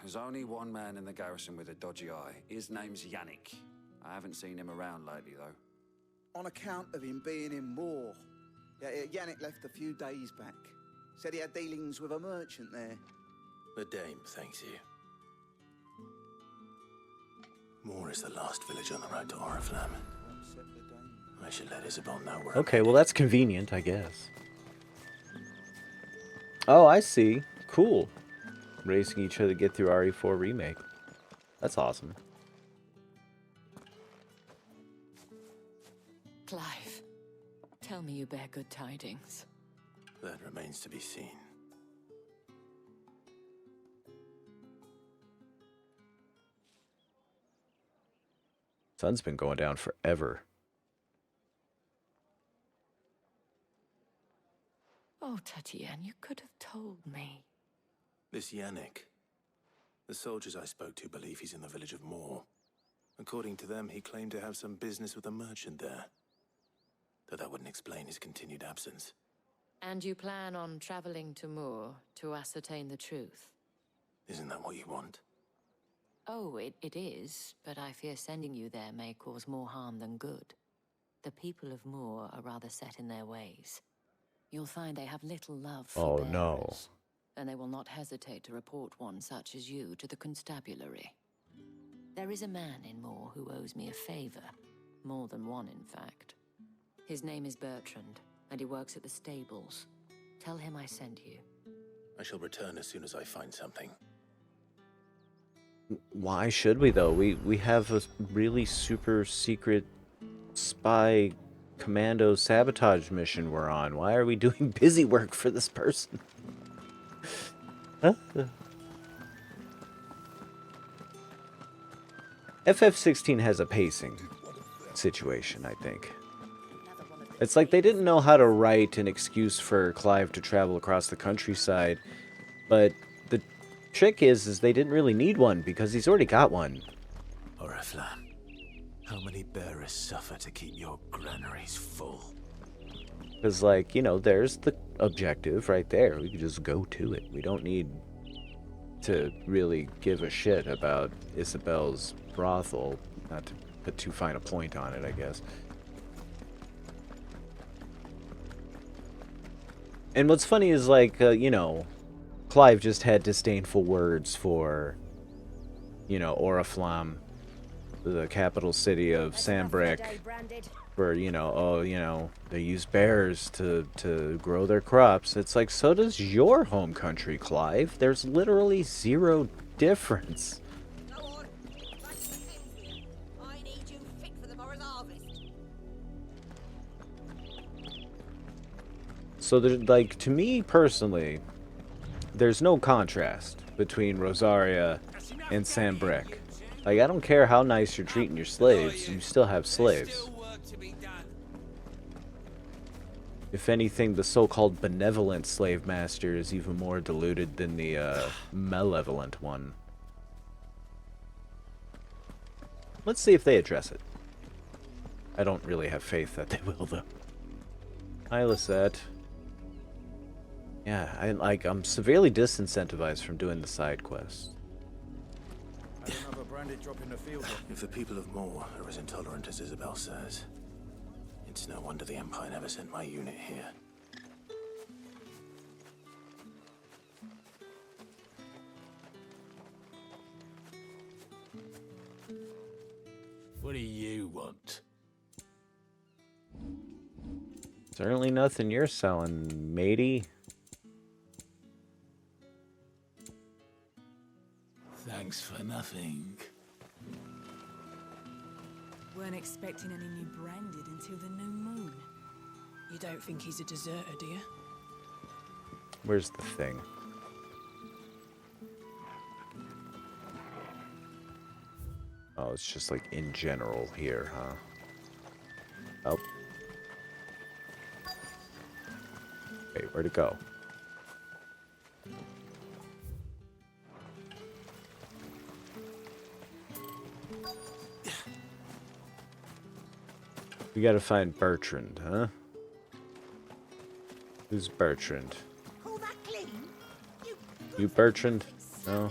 There's only one man in the garrison with a dodgy eye. His name's Yannick. I haven't seen him around lately, though. On account of him being in war. Yeah, Yannick left a few days back. Said he had dealings with a merchant there. The dame thanks you. Moore is the last village on the road to Oriflamme. I should let Isabel know where Okay, well that's convenient, I guess. Oh, I see. Cool. Racing each other to get through RE4 Remake. That's awesome. Clive, tell me you bear good tidings. That remains to be seen. Sun's been going down forever. Oh, Tatienne, you could have told me. This Yannick. The soldiers I spoke to believe he's in the village of Moor. According to them, he claimed to have some business with a merchant there. Though that wouldn't explain his continued absence. And you plan on traveling to Moor to ascertain the truth? Isn't that what you want? Oh, it is, but I fear sending you there may cause more harm than good. The people of Moor are rather set in their ways. You'll find they have little love for bearers, no. and they will not hesitate to report one such as you to the constabulary. There is a man in Moor who owes me a favor. More than one, in fact. His name is Bertrand, and he works at the stables. Tell him I sent you. I shall return as soon as I find something. Why should we, though? We have a really super secret spy commando sabotage mission we're on. Why are we doing busy work for this person? Huh? FF16 has a pacing situation, I think. It's like they didn't know how to write an excuse for Clive to travel across the countryside, but the trick is they didn't really need one because he's already got one. Oriflamme, how many bearers suffer to keep your granaries full? Because, like, you know, there's the objective right there. We can just go to it. We don't need to really give a shit about Isabel's brothel. Not to put too fine a point on it, I guess. And what's funny is, like, you know, Clive just had disdainful words for, you know, Oriflamme, the capital city of Sambrick, where, you know, oh, you know, they use bears to grow their crops. It's like, so does your home country, Clive. There's literally zero difference. Go on. Back to the Kingsmere. I need you fit for the morrow's harvest. So, there's, like, to me personally, there's no contrast between Rosaria and Sambrick. Like, I don't care how nice you're treating your slaves, you still have slaves. If anything, the so-called benevolent slave master is even more deluded than the malevolent one. Let's see if they address it. I don't really have faith that they will, though. Hi, Lisette. Yeah, I'm severely disincentivized from doing the side quests. If the people of Moor are as intolerant as Isabel says, it's no wonder the Empire never sent my unit here. What do you want? Certainly nothing you're selling, matey. Thanks for nothing. Weren't expecting any new branded until the new moon. You don't think he's a deserter, do you? Where's the thing? Oh, it's just like in general here, huh? Oh. Wait, where'd it go? We gotta find Bertrand, huh? Who's Bertrand? Call that clean? You Bertrand? No?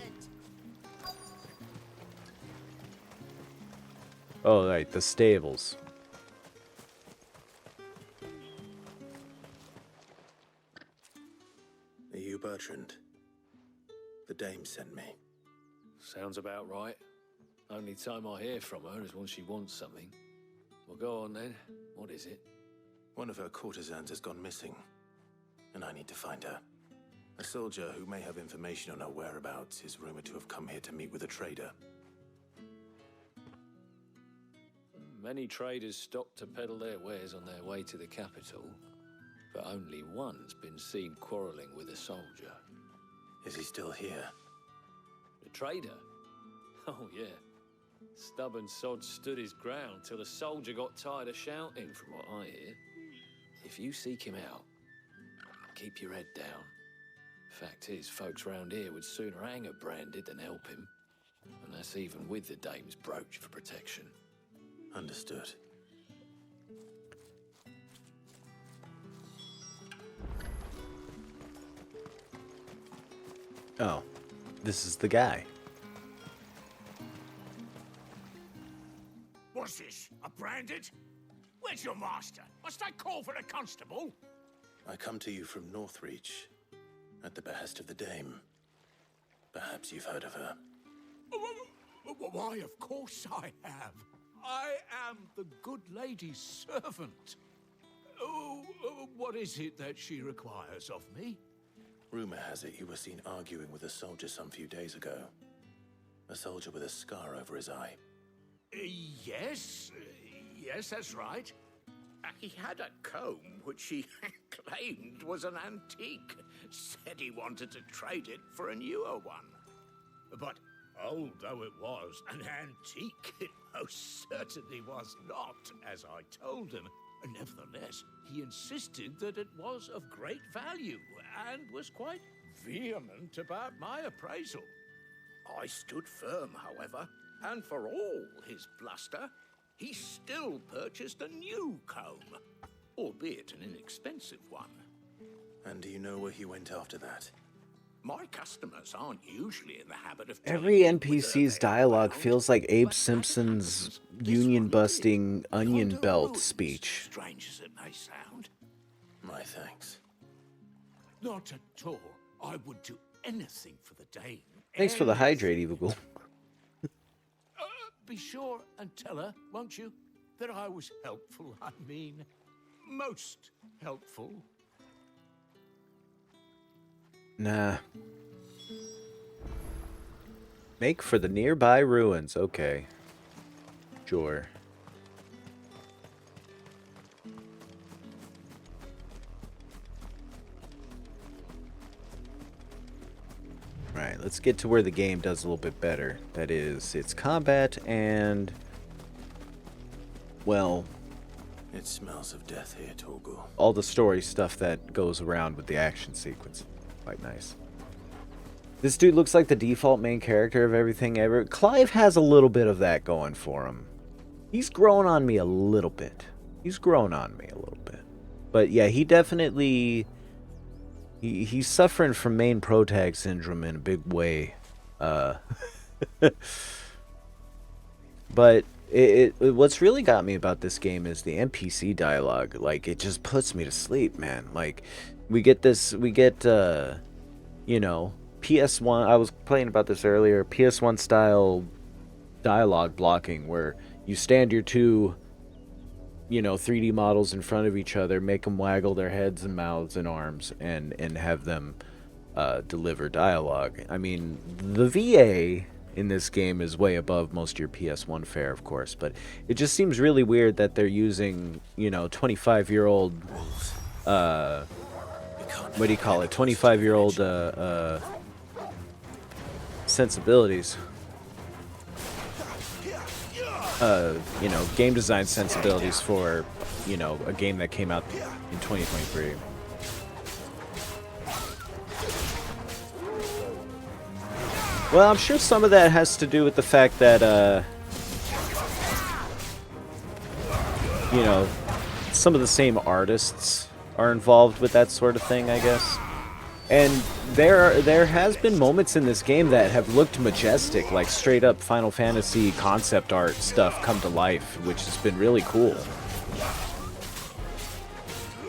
Oh, right, the stables. Are you Bertrand? The dame sent me. Sounds about right. Only time I hear from her is when she wants something. Well, go on then. What is it? One of her courtesans has gone missing, and I need to find her. A soldier who may have information on her whereabouts is rumored to have come here to meet with a trader. Many traders stop to peddle their wares on their way to the capital, but only one's been seen quarreling with a soldier. Is he still here? The trader? Oh, yeah. Stubborn sod stood his ground till the soldier got tired of shouting, from what I hear. If you seek him out, keep your head down. Fact is, folks round here would sooner hang a branded than help him. And that's even with the dame's brooch for protection. Understood. Oh, this is the guy. What's this? A branded? Where's your master? Must I call for a constable? I come to you from Northreach, at the behest of the Dame. Perhaps you've heard of her. Why, of course I have. I am the good lady's servant. What is it that she requires of me? Rumor has it you were seen arguing with a soldier some few days ago. A soldier with a scar over his eye. Yes, that's right. He had a comb which he claimed was an antique. Said he wanted to trade it for a newer one. But old though it was, an antique it most certainly was not, as I told him. Nevertheless, he insisted that it was of great value and was quite vehement about my appraisal. I stood firm, however, and for all his bluster, he still purchased a new comb, albeit an inexpensive one. And do you know where he went after that? My customers aren't usually in the habit of Every NPC's dialogue feels like Abe Simpson's union-busting onion belt speech. Strange as it may sound. My thanks. Not at all. I would do anything for the Dame. Thanks for the hydrate, Evil Ghoul. Be sure and tell her, won't you, that I was helpful. I mean, most helpful. Nah. Make for the nearby ruins. Okay. Sure. Alright, let's get to where the game does a little bit better. That is, its combat and... well... it smells of death here, Torgal. all the story stuff that goes around with the action sequence. Quite nice. This dude looks like the default main character of everything ever. Clive has a little bit of that going for him. He's grown on me a little bit. He's grown on me a little bit. But yeah, he definitely... He's suffering from main protag syndrome in a big way. But what's really got me about this game is the NPC dialogue. Like, it just puts me to sleep, man. Like, you know, PS1, I was playing about this earlier, PS1 style dialogue blocking where you stand your two, you know, 3D models in front of each other, make them waggle their heads and mouths and arms, and have them deliver dialogue. I mean, the VA in this game is way above most of your PS1 fare, of course, but it just seems really weird that they're using, you know, 25-year-old, what do you call it, 25-year-old sensibilities. You know, game design sensibilities for, you know, a game that came out in 2023. Well, I'm sure some of that has to do with the fact that, you know, some of the same artists are involved with that sort of thing, I guess. And there has been moments in this game that have looked majestic, like straight up Final Fantasy concept art stuff come to life, which has been really cool.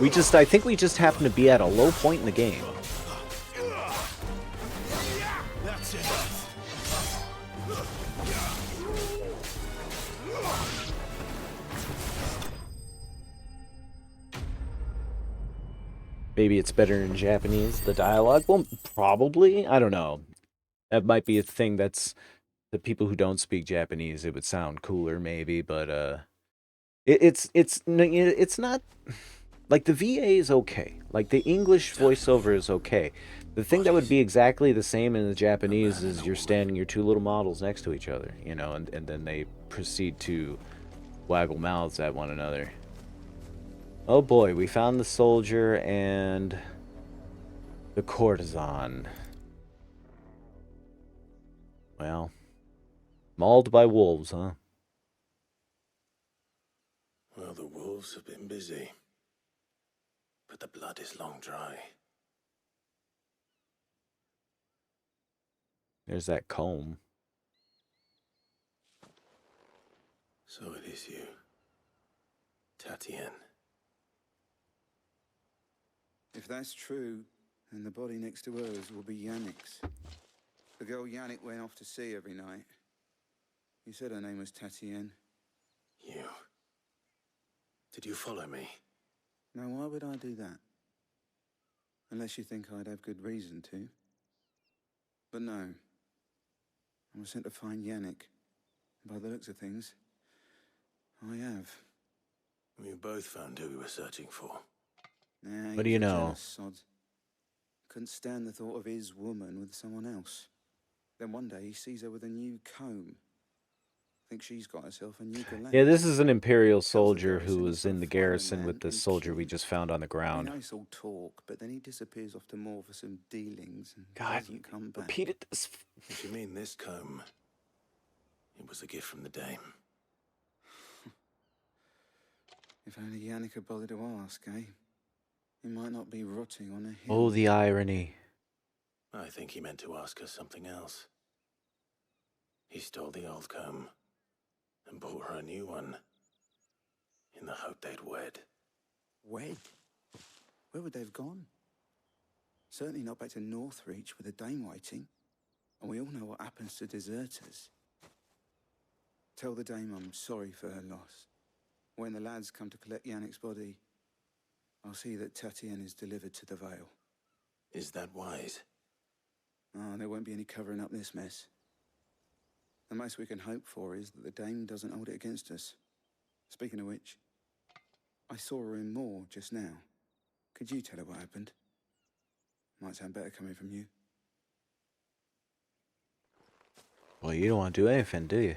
I think we just happen to be at a low point in the game. Maybe it's better in Japanese, the dialogue? Well, probably. I don't know. That might be a thing that's... the people who don't speak Japanese, it would sound cooler, maybe, but, it's not... Like, the VA is okay. Like, the English voiceover is okay. The thing that would be exactly the same in the Japanese is you're standing your two little models next to each other, you know, and then they proceed to waggle mouths at one another. Oh boy, we found the soldier and the courtesan. Well, mauled by wolves, huh? Well, the wolves have been busy. But the blood is long dry. There's that comb. So it is you, Tatienne. If that's true, then the body next to hers will be Yannick's. The girl Yannick went off to sea every night. You said her name was Tatienne. You. Did you follow me? Now, why would I do that? Unless you think I'd have good reason to. But no. I was sent to find Yannick. By the looks of things, I have. We both found who we were searching for. Nah, What do you he's a know? jealous sod. Couldn't stand the thought of his woman with someone else. Then one day he sees her with a new comb. Thinks she's got herself a new galette. Yeah, this is an Imperial soldier who was in the garrison with this soldier we just found on the I ground. know it's all talk, but then he disappears off to more for some dealings and God, doesn't come back. repeated this. If you mean this comb, it was a gift from the Dame. If only Yannick had bothered to ask, eh? He might not be rotting on a hill. Oh, the irony. I think he meant to ask her something else. He stole the old comb and bought her a new one in the hope they'd wed. Wed? Where would they have gone? Certainly not back to Northreach with a Dame waiting. And we all know what happens to deserters. Tell the Dame I'm sorry for her loss. When the lads come to collect Yannick's body, I'll see that Tatienne is delivered to the Vale. Is that wise? Oh, there won't be any covering up this mess. The most we can hope for is that the Dame doesn't hold it against us. Speaking of which, I saw her in Moor just now. Could you tell her what happened? Might sound better coming from you. Well, you don't want to do anything, do you?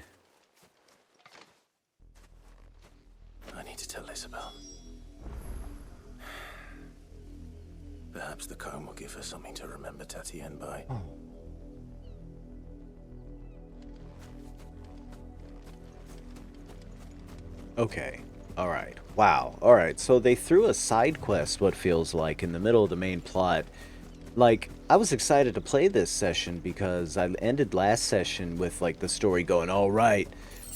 I need to tell Isabel. Perhaps the comb will give her something to remember Tatienne by. Okay. Alright. Wow. Alright, so they threw a side quest, what feels like, in the middle of the main plot. Like, I was excited to play this session because I ended last session with, like, the story going, alright,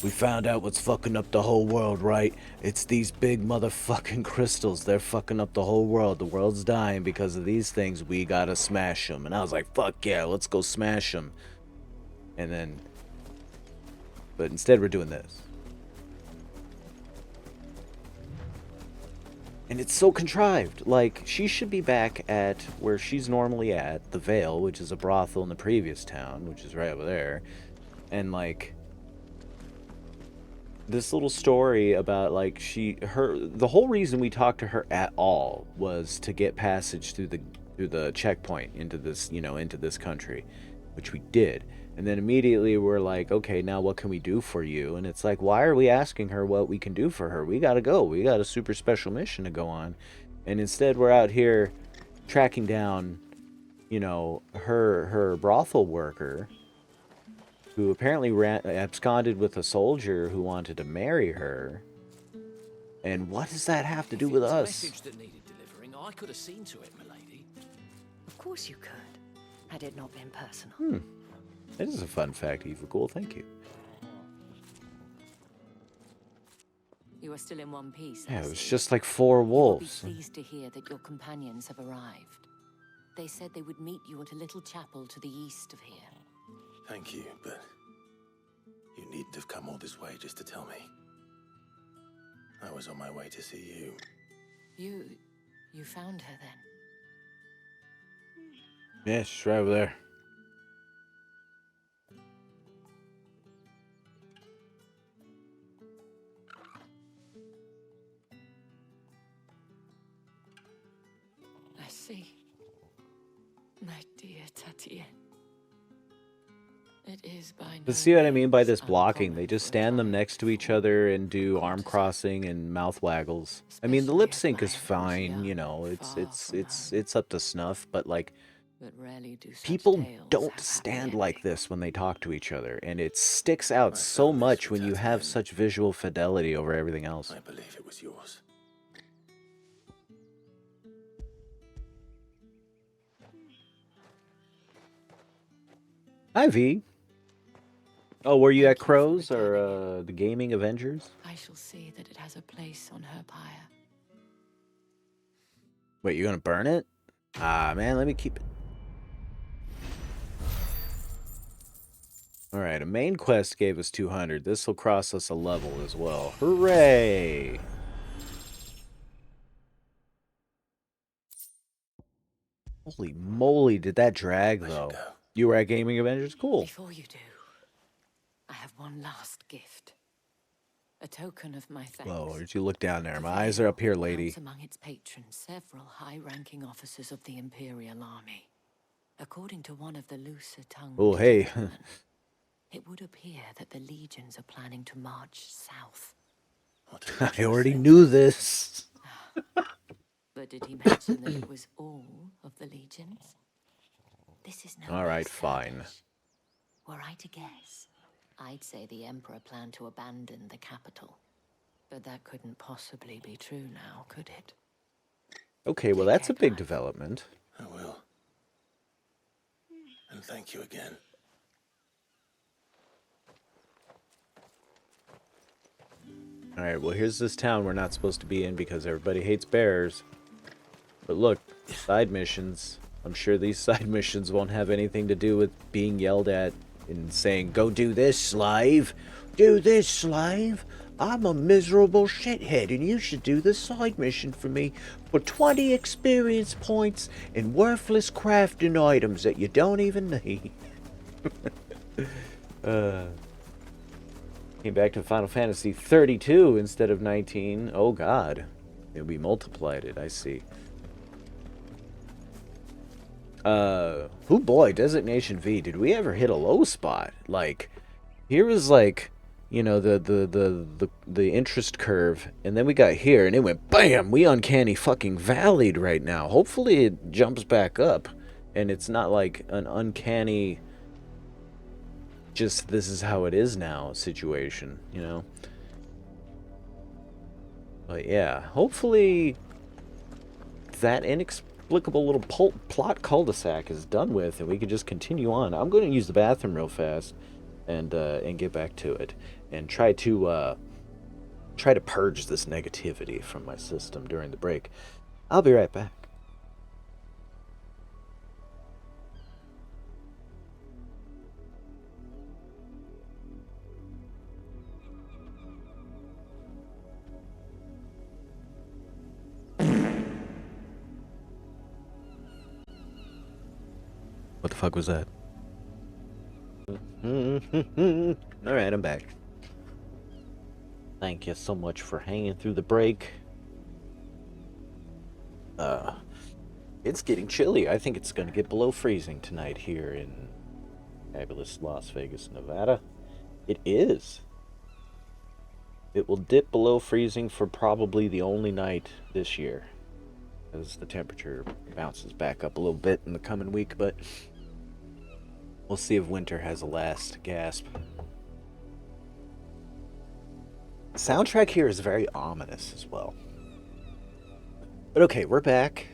we found out what's fucking up the whole world, right? It's these big motherfucking crystals. They're fucking up the whole world. The world's dying because of these things. We gotta smash them. And I was like, fuck yeah, let's go smash them. And then... But instead we're doing this. And it's so contrived. Like, she should be back at where she's normally at, the Vale, which is a brothel in the previous town, which is right over there. And, like... this little story about, like, the whole reason we talked to her at all was to get passage through the checkpoint into this, you know, into this country, which we did. And then immediately we're like, okay, now what can we do for you? And it's like, why are we asking her what we can do for her? We gotta go. We got a super special mission to go on. And instead we're out here tracking down, you know, her brothel worker, who apparently absconded with a soldier who wanted to marry her. And what does that have to do with us? A message that needed delivering, I could have seen to it, milady. Of course you could, had it not been personal. That is a fun fact, Eva. Cool, thank you. You are still in one piece. Yeah, it was just like 4 wolves. You will be pleased to hear that your companions have arrived. They said they would meet you at a little chapel to the east of here. Thank you, but you needn't have come all this way just to tell me. I was on my way to see you. You found her then? Yeah, she's right over there. see. My dear Tatienne. It is by no But see what I mean by means this blocking? They uncommon just for a stand them client next to to each fall other and do arm crossing and mouth waggles. I mean, the Especially lip a sync is client who's fine, you young know, and it's far it's from it's home. it's up to snuff, but like But rarely do such people tales don't have stand happy like this when they talk to each other, and it sticks out so much when you have such visual fidelity over everything else. I believe it was yours. Hi, V. Oh, were you at Crow's or the Gaming Avengers? I shall see that it has a place on her pyre. Wait, you're gonna burn it? Ah, man, let me keep it. Alright, a main quest gave us 200. This will cross us a level as well. Hooray! Holy moly, did that drag, though. You were at Gaming Avengers? Cool. Before you do, I have one last gift. A token of my thanks. Whoa, as you look down there, my eyes are up here, lady. Counts among its patrons several high-ranking officers of the Imperial Army. According to one of the looser-tongued Oh, hey. gentlemen, it would appear that the legions are planning to march south. I already knew this. But did he mention that it was all of the legions? This is no Alright, mere fine. skirmish. Were I to guess, I'd say the Emperor planned to abandon the capital. But that couldn't possibly be true now, could it? Okay, well, that's a big development. I will. And thank you again. Alright, well, here's this town we're not supposed to be in because everybody hates bears. But look, side missions. I'm sure these side missions won't have anything to do with being yelled at and saying, go do this, slave. Do this, slave. I'm a miserable shithead and you should do the side mission for me for 20 experience points and worthless crafting items that you don't even need. Came back to Final Fantasy 32 instead of 19. Oh god. We multiplied it, I see. Oh boy, Designation V. Did we ever hit a low spot? Like, here was like, you know, the interest curve, and then we got here, and it went BAM! We uncanny fucking valleyed right now. Hopefully it jumps back up, and it's not like an uncanny, just this is how it is now situation, you know? But yeah, hopefully that inexplicable little plot cul-de-sac is done with, and we can just continue on. I'm going to use the bathroom real fast and get back to it, and try to purge this negativity from my system during the break. I'll be right back. What the fuck was that? Alright, I'm back. Thank you so much for hanging through the break. It's getting chilly. I think it's going to get below freezing tonight here in fabulous Las Vegas, Nevada. It is. It will dip below freezing for probably the only night this year, as the temperature bounces back up a little bit in the coming week, but we'll see if winter has a last gasp. The soundtrack here is very ominous as well. But okay, we're back.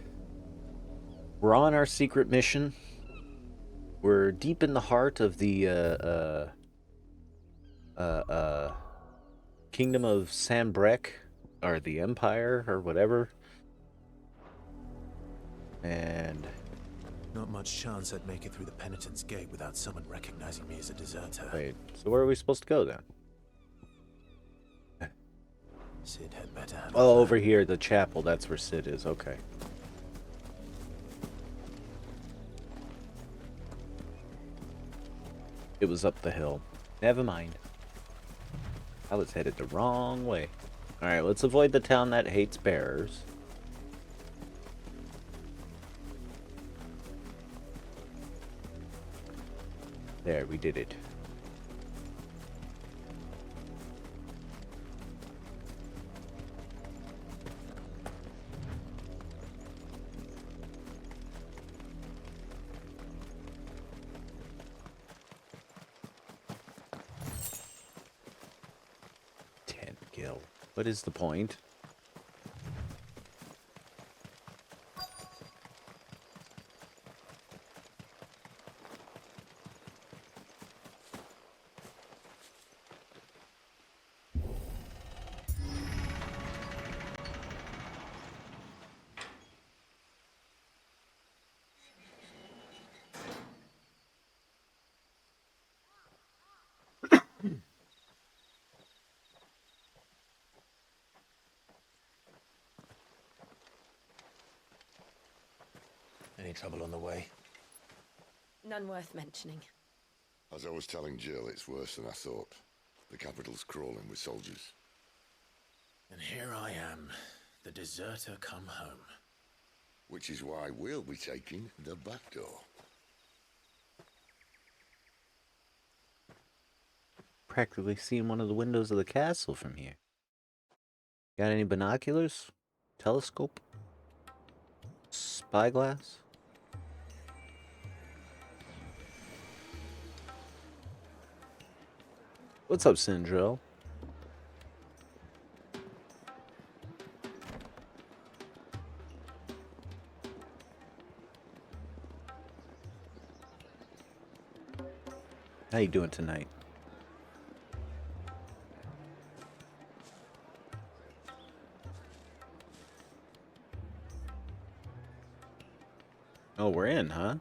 We're on our secret mission. We're deep in the heart of the Kingdom of Sanbreque, or the Empire, or whatever. And not much chance I'd make it through the Penitent's Gate without someone recognizing me as a deserter. Wait, so where are we supposed to go then? Sid had better have Oh, over here, the chapel. That's where Sid is. Okay. It was up the hill. Never mind. I was headed the wrong way. Alright, let's avoid the town that hates bears. There, we did it. Gil. What is the point? Any trouble on the way? None worth mentioning. As I was telling Jill, it's worse than I thought. The capital's crawling with soldiers. And here I am, the deserter come home. Which is why we'll be taking the back door. Practically seen one of the windows of the castle from here. Got any binoculars? Telescope? Spyglass? What's up, Sindril? How you doing tonight? Oh, we're in, huh?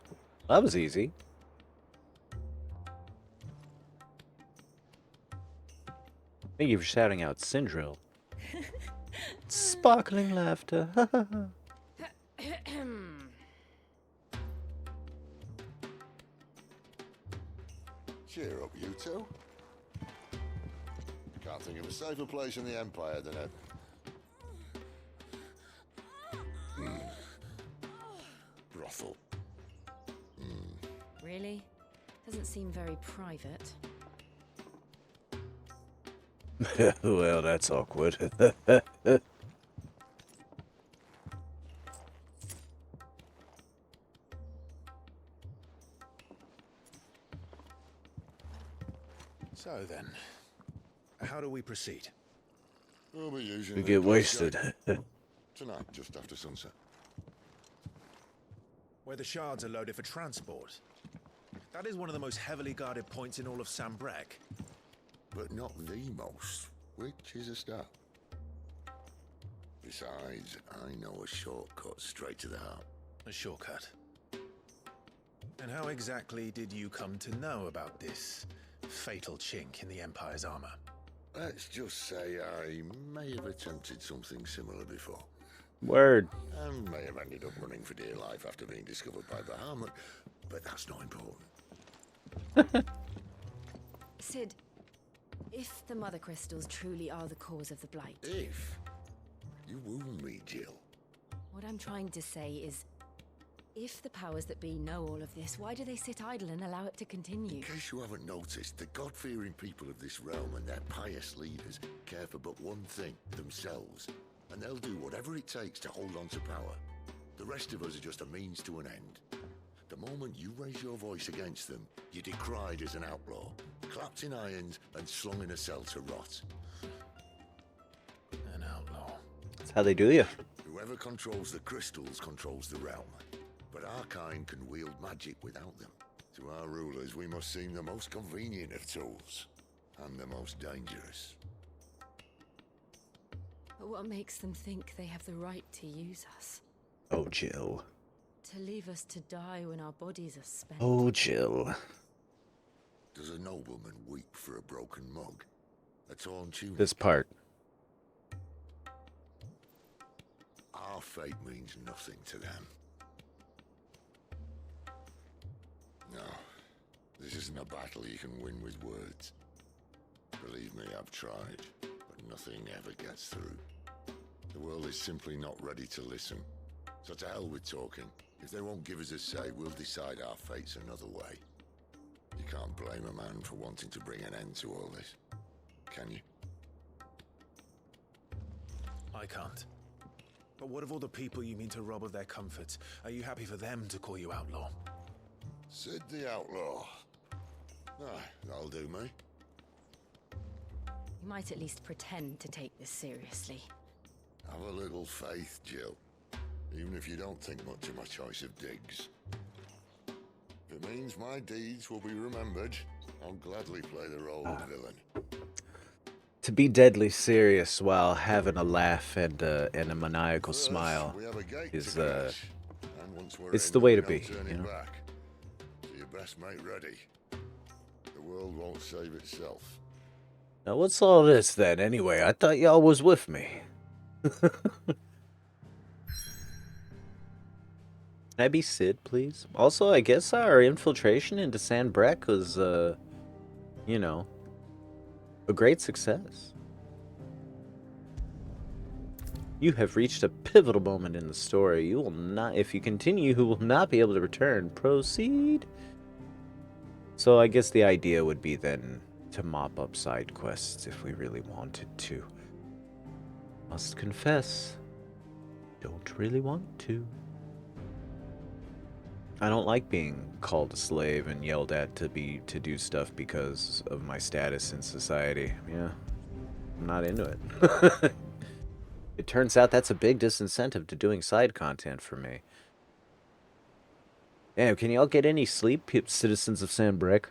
That was easy. Thank you for shouting out Sindril. Sparkling laughter. Cheer up, you two. Can't think of a safer place in the Empire than a... brothel. Really? Doesn't seem very private. Well, that's awkward. So then, how do we proceed? We'll be using We the get close wasted. gate. Tonight, just after sunset. Where the shards are loaded for transport. That is one of the most heavily guarded points in all of Sambrek. But not the most, which is a start. Besides, I know a shortcut straight to the heart. A shortcut. And how exactly did you come to know about this fatal chink in the Empire's armor? Let's just say I may have attempted something similar before. Word. And may have ended up running for dear life after being discovered by Bahamut, but that's not important. Sid, if the Mother Crystals truly are the cause of the Blight... If? You wound me, Jill. What I'm trying to say is, if the powers that be know all of this, why do they sit idle and allow it to continue? In case you haven't noticed, the God-fearing people of this realm and their pious leaders care for but one thing, themselves. And they'll do whatever it takes to hold on to power. The rest of us are just a means to an end. The moment you raise your voice against them, you're decried as an outlaw, clapped in irons and slung in a cell to rot. An outlaw. That's how they do you. Whoever controls the crystals controls the realm. But our kind can wield magic without them. To our rulers, we must seem the most convenient of tools. And the most dangerous. But what makes them think they have the right to use us? Oh, Jill. To leave us to die when our bodies are spent? Oh, Jill. Does a nobleman weep for a broken mug? A torn tunic? This part. Our fate means nothing to them. No, this isn't a battle you can win with words. Believe me, I've tried, but nothing ever gets through. The world is simply not ready to listen. So to hell with talking. If they won't give us a say, we'll decide our fates another way. You can't blame a man for wanting to bring an end to all this, can you? I can't. But what of all the people you mean to rob of their comforts? Are you happy for them to call you outlaw? Sid the Outlaw. Ah, that'll do me. You might at least pretend to take this seriously. Have a little faith, Jill. Even if you don't think much of my choice of digs. If it means my deeds will be remembered, I'll gladly play the role of villain. To be deadly serious while having a laugh and a maniacal First, smile we have a gate is to cross, and once we're it's in, the way to no be, turning you know. back. So you best make ready. The world won't save itself. Now what's all this then anyway? I thought y'all was with me. Can I be Sid, please? Also, I guess our infiltration into San Brec was, you know, a great success. You have reached a pivotal moment in the story. You will not, if you continue, you will not be able to return. Proceed. So I guess the idea would be then to mop up side quests if we really wanted to. Must confess, don't really want to. I don't like being called a slave and yelled at to do stuff because of my status in society. Yeah, I'm not into it. It turns out that's a big disincentive to doing side content for me. Damn, can y'all get any sleep, citizens of San Brec?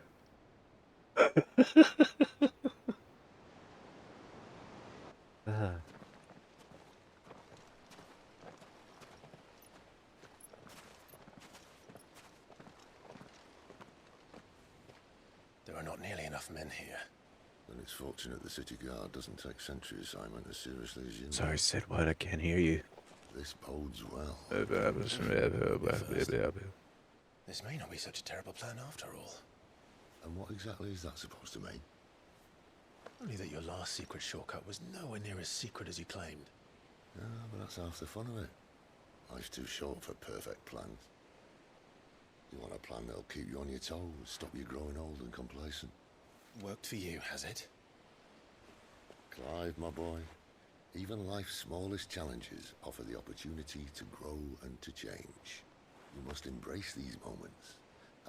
There are not nearly enough men here. Then it's fortunate the city guard doesn't take sentry assignment as seriously as you. Sorry, Sid, what? I can't hear you. This bodes well. This may not be such a terrible plan after all. And what exactly is that supposed to mean? Only that your last secret shortcut was nowhere near as secret as you claimed. Yeah, but that's half the fun of it. Life's too short for perfect plans. You want a plan that'll keep you on your toes, stop you growing old and complacent. Worked for you, has it? Clive, my boy, even life's smallest challenges offer the opportunity to grow and to change. You must embrace these moments.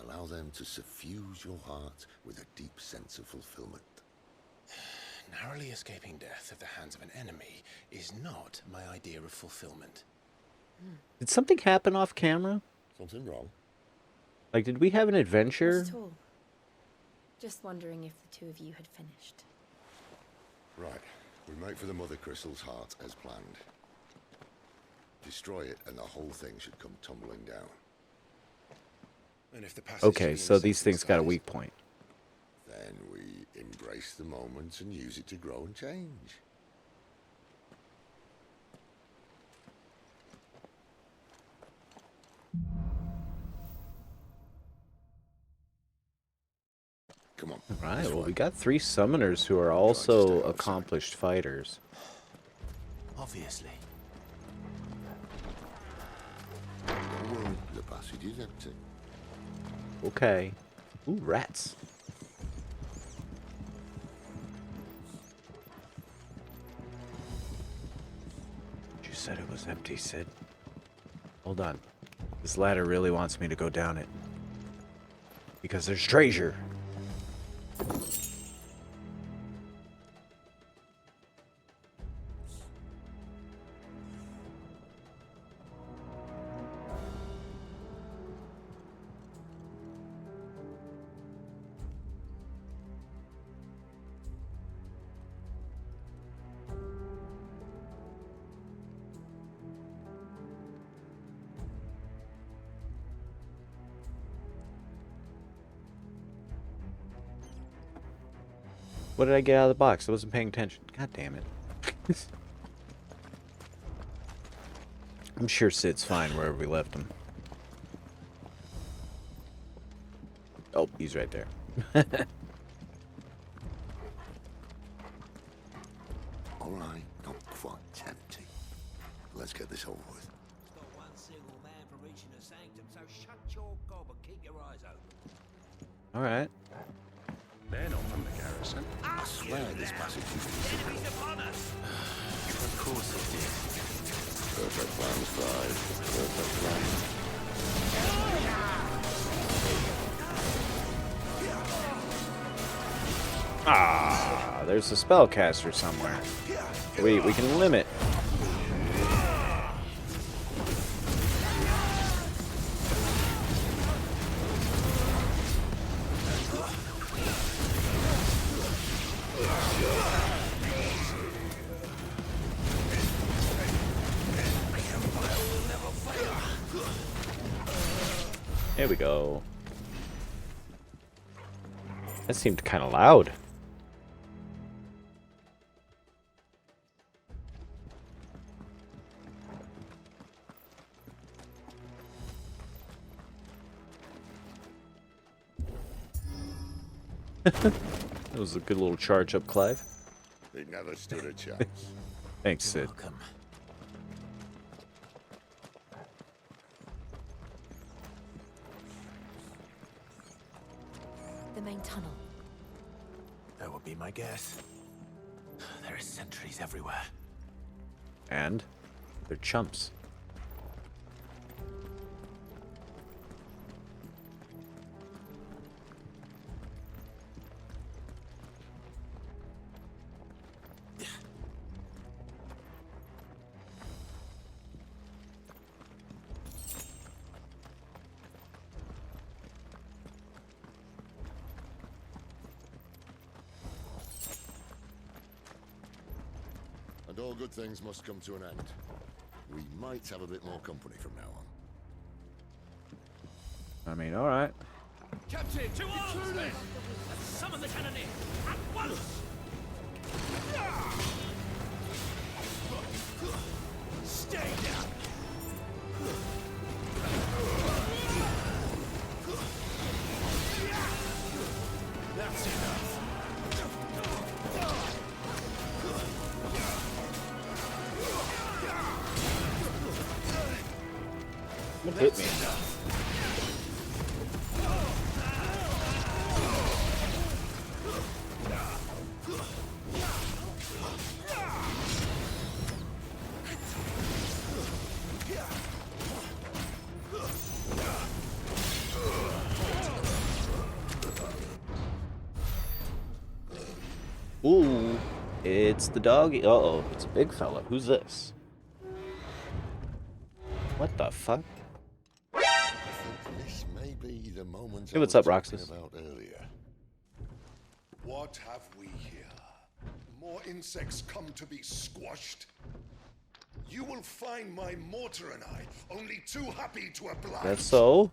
Allow them to suffuse your heart with a deep sense of fulfillment. Narrowly escaping death at the hands of an enemy is not my idea of fulfillment. Did something happen off camera? Something wrong? Like, did we have an adventure? Not at all. Just wondering if the two of you had finished. Right. We make for the Mother Crystal's heart as planned. Destroy it and the whole thing should come tumbling down. And if the passage Okay, so these things got a weak point. Then we embrace the moment and use it to grow and change. Come on. Alright, well, we got 3 summoners who are also accomplished fighters. Obviously. Don't worry, the passage is empty. Okay. Ooh, rats. You said it was empty, Sid. Hold on. This ladder really wants me to go down it. Because there's treasure. What did I get out of the box? I wasn't paying attention. God damn it. I'm sure Sid's fine wherever we left him. Oh, he's right there. All right, not quite empty. Let's get this over with. Stop one single man from reaching the sanctum, so shut your gob and keep your eyes open. Alright. from the garrison. I swear this passage used to be secret. Of course it did. Perfect plans, Clive. Perfect plans. Ah, there's a spellcaster somewhere. We can limit. There we go. That seemed kind of loud. That was a good little charge up, Clive. They never stood a chance. Thanks, Sid. Welcome. The main tunnel. That would be my guess. There are sentries everywhere. And they're chumps. And all good things must come to an end. We might have a bit more company from now on. I mean, all right. Captain, to arms, men! Let's summon the cannoneer at once! Stay down! That's enough. Hit me. Ooh, it's the doggy. Uh-oh, it's a big fella. Who's this? What the fuck? This may be the moment Hey, what's I up, was talking Roxas? about earlier. What have we here? More insects come to be squashed? You will find my mortar and I only too happy to oblige. That's so?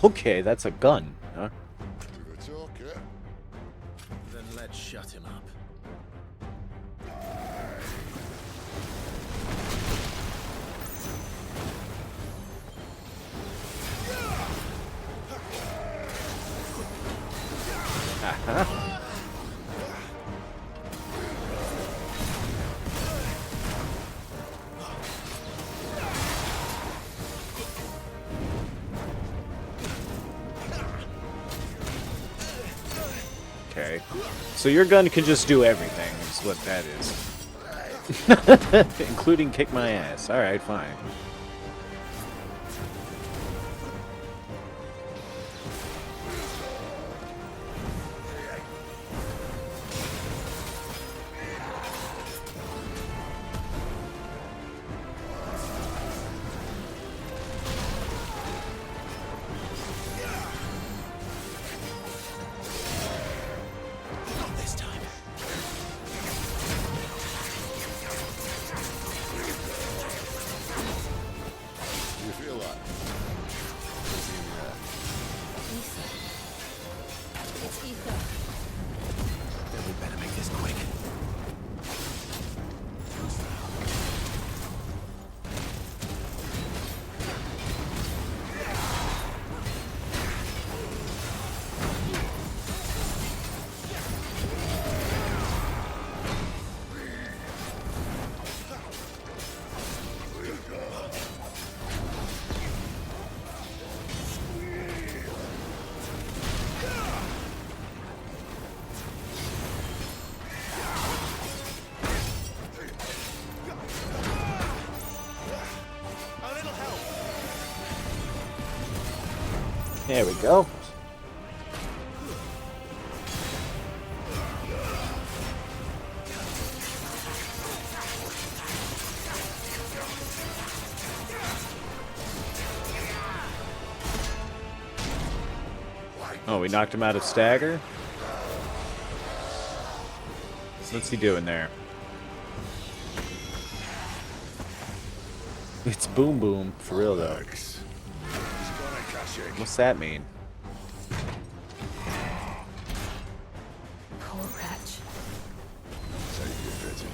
Okay, that's a gun, huh? Give a talk, eh? Then let's shut him up. Uh-huh. Okay. So your gun can just do everything, is what that is. Including kick my ass. Alright, fine. Not this time. There we go. Oh, we knocked him out of stagger? What's he doing there? It's boom boom, for real though. What's that mean? Poor wretch. Save your pity.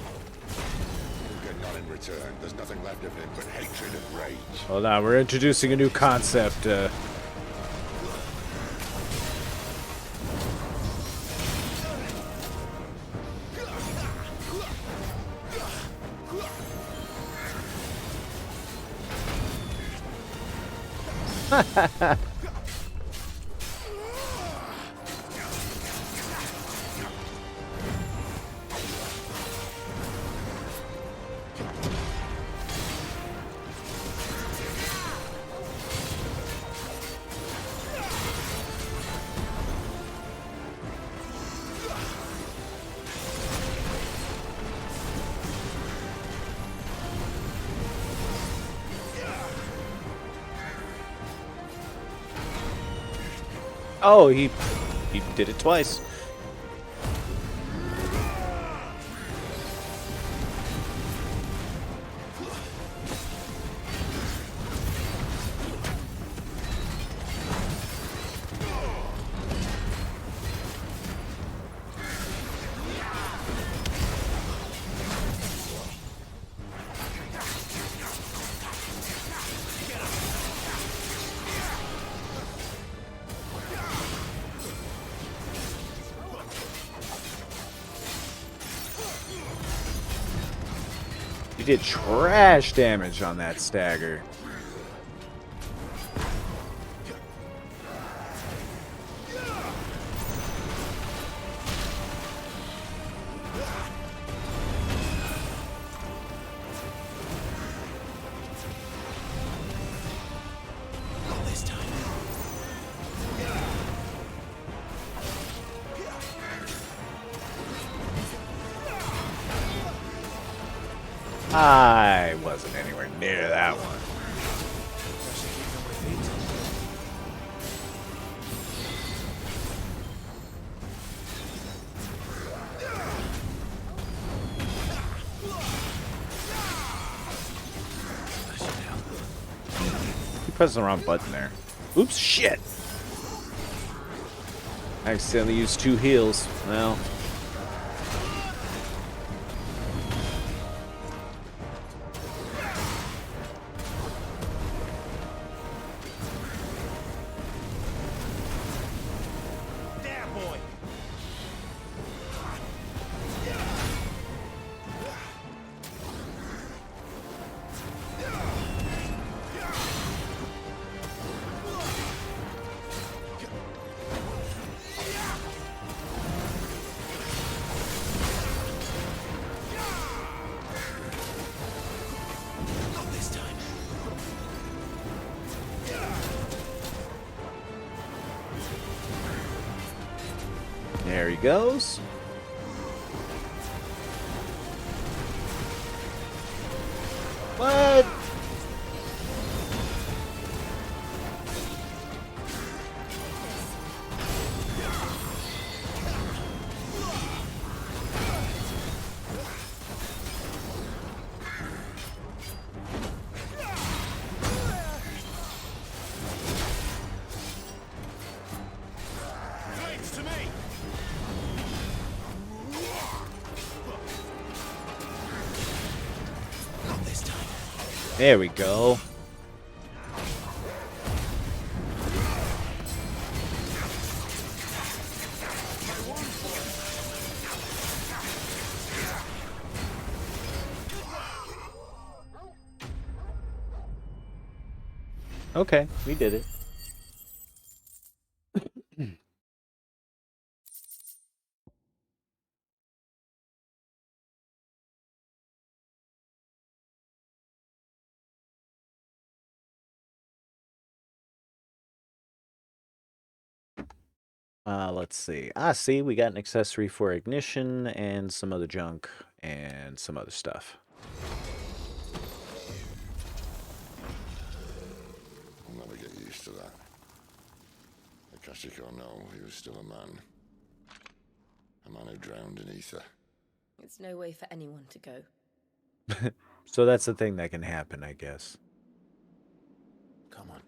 You'll get none in return. There's nothing left of him but hatred and rage. Hold on, we're introducing a new concept. Oh, he did it twice. He did trash damage on that stagger. I wasn't anywhere near that one. You pressed the wrong button there. Oops, shit! I accidentally used 2 heals. Well... There he goes. What? There we go. Okay, we did it. Let's see. See, we got an accessory for ignition and some other junk and some other stuff. I'll never get used to that. Akashic or no, he was still a man. A man who drowned in ether. It's no way for anyone to go. So that's the thing that can happen, I guess. Come on.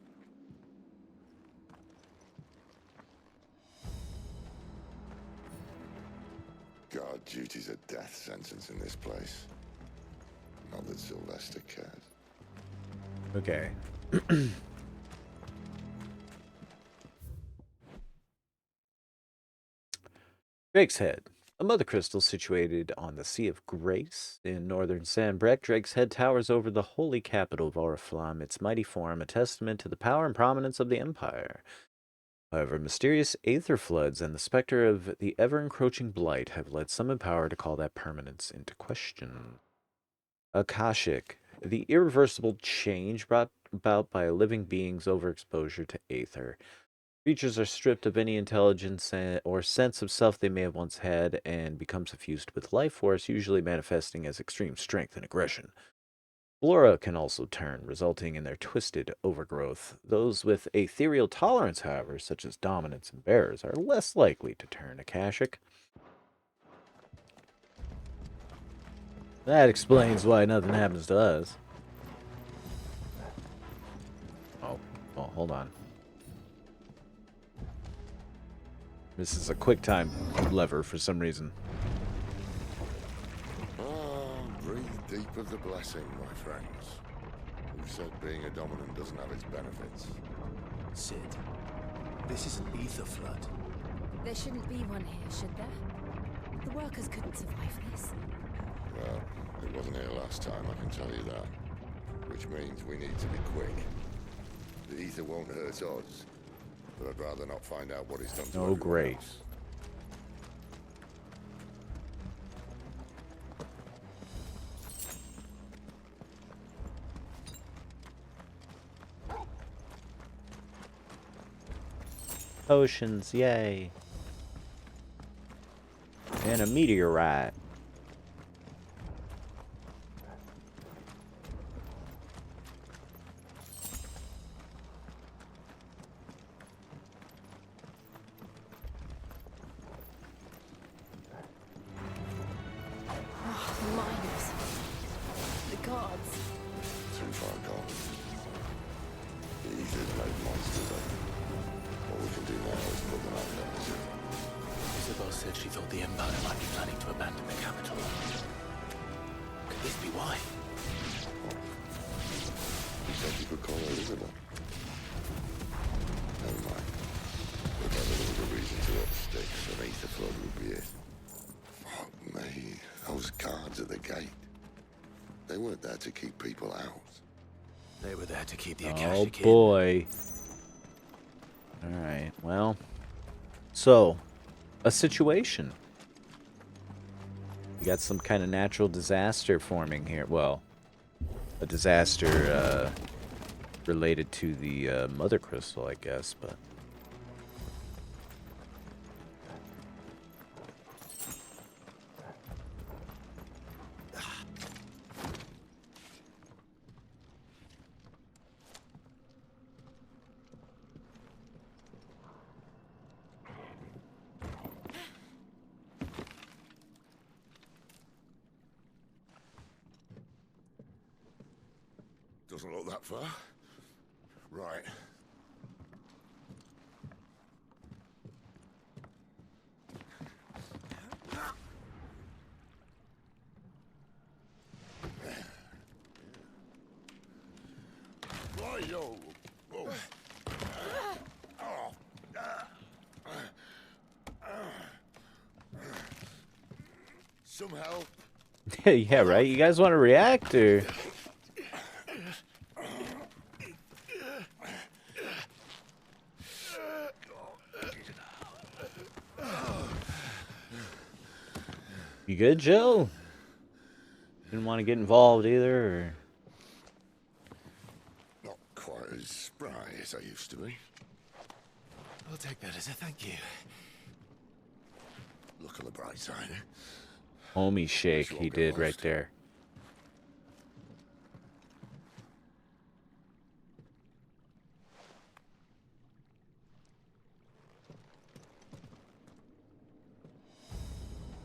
Guard duty's a death sentence in this place. Not that Sylvester cares. Okay. Drake's Head. A mother crystal situated on the Sea of Grace in northern Sanbreque, Drake's Head towers over the holy capital of Oriflamme, its mighty form a testament to the power and prominence of the Empire. However, mysterious aether floods and the specter of the ever-encroaching blight have led some in power to call that permanence into question. Akashic. The irreversible change brought about by a living being's overexposure to aether. Creatures are stripped of any intelligence or sense of self they may have once had and become suffused with life force, usually manifesting as extreme strength and aggression. Flora can also turn, resulting in their twisted overgrowth. Those with ethereal tolerance, however, such as dominants and bears, are less likely to turn Akashic. That explains why nothing happens to us. Oh, hold on. This is a quick time lever for some reason. Breathe deep of the blessing, my friends. Who said being a dominant doesn't have its benefits? Sid, this is an ether flood. There shouldn't be one here, should there? The workers couldn't survive this. Well, it wasn't here last time, I can tell you that. Which means we need to be quick. The ether won't hurt us, but I'd rather not find out what it's done to everyone great. else. Potions, yay. And a meteorite. The miners. The gods. Too far gone. The ether's made monsters of them. What we can do now is put them out of misery. Isabel said she thought the Empire might be planning to abandon the capital. Could this be why? You said you could call her Isabel. Never mind. If ever there was a reason to up sticks, an ether flood would be it. Fuck me. Those guards at the gate. They weren't there to keep people out. They were there to keep the Oh Akashic in. boy. Alright, well. So, a situation. We got some kind of natural disaster forming here. Well, a disaster related to the mother crystal, I guess, but... Doesn't look that far. Right. Yo. Whoa. Some help. Yeah, right? You guys want to react, or...? You good, Jill? Didn't want to get involved either, or... Not quite as spry as I used to be. I'll take that as a thank you. Look on the bright side. Homie shake he did right there.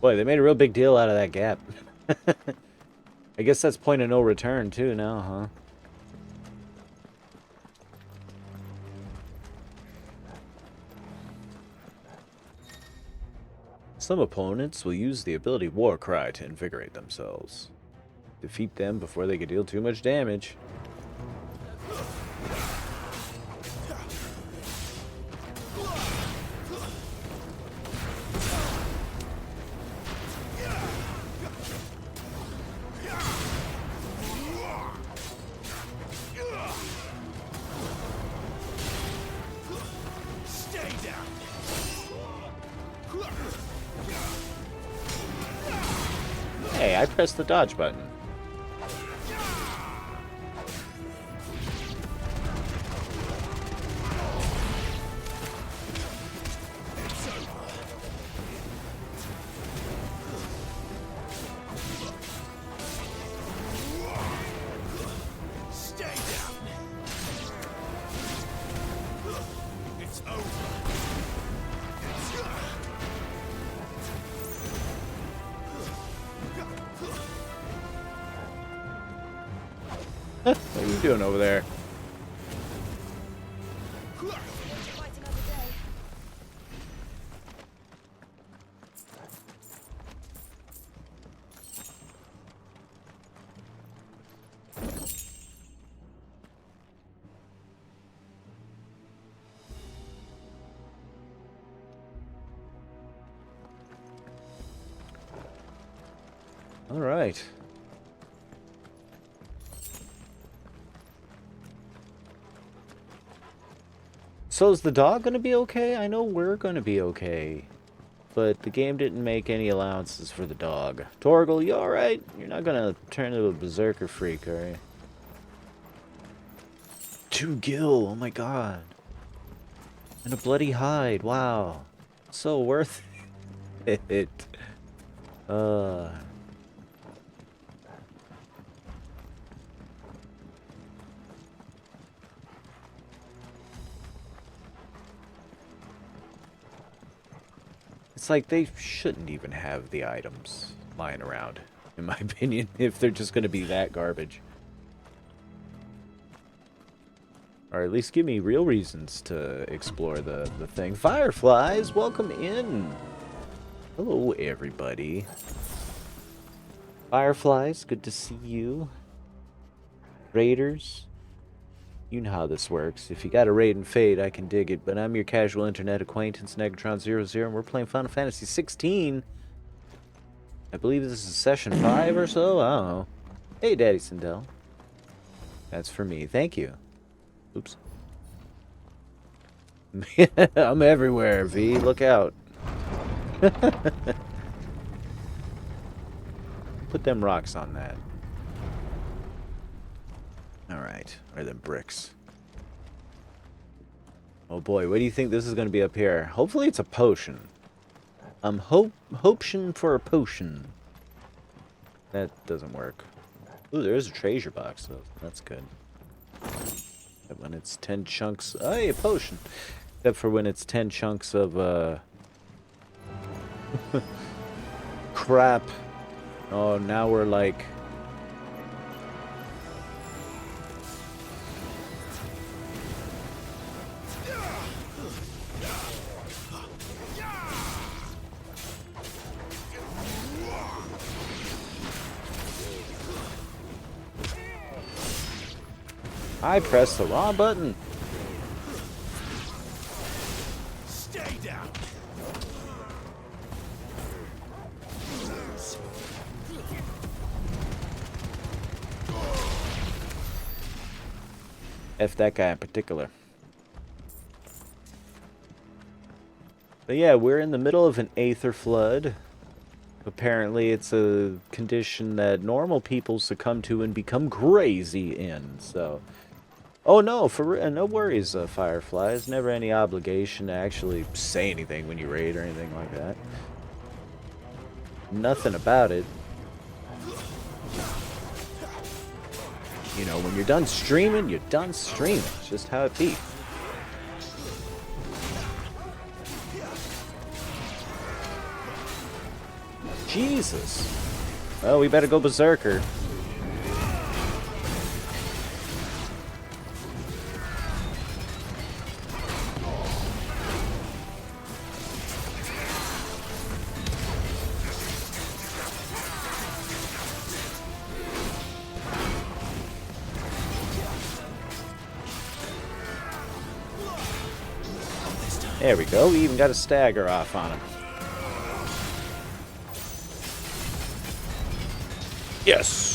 Boy, they made a real big deal out of that gap. I guess that's point of no return too now, huh? Some opponents will use the ability War Cry to invigorate themselves. Defeat them before they can deal too much damage. Hey, I pressed the dodge button. Stay down. It's over. What are you doing over there? All right. So is the dog going to be okay? I know we're going to be okay. But the game didn't make any allowances for the dog. Torgal, you alright? You're not going to turn into a berserker freak, are you? 2 gil, oh my god. And a bloody hide, wow. So worth it. It's like they shouldn't even have the items lying around, in my opinion, if they're just going to be that garbage. Or at least give me real reasons to explore the thing. Fireflies, welcome in. Hello, everybody. Fireflies, good to see you. Raiders, you know how this works. If you got a raid and fade, I can dig it. But I'm your casual internet acquaintance, Negatron00, and we're playing Final Fantasy 16. I believe this is session 5 or so. I don't know. Hey, Daddy Sindel. That's for me. Thank you. Oops. I'm everywhere, V. Look out. Put them rocks on that. Alright. Or them bricks. Oh boy, what do you think this is going to be up here? Hopefully it's a potion. I'm hoping for a potion. That doesn't work. Ooh, there is a treasure box, though. That's good. But when it's 10 chunks... Hey, a potion! Except for when it's 10 chunks of, crap. Oh, now we're like... I pressed the wrong button. Stay down. F that guy in particular. But yeah, we're in the middle of an aether flood. Apparently it's a condition that normal people succumb to and become crazy in, so... Oh no, no worries, Fireflies. Never any obligation to actually say anything when you raid or anything like that. nothing about it. You know, when you're done streaming, you're done streaming. It's just how it be. Jesus. Well, we better go berserker. There we go. We even got a stagger off on him. Yes.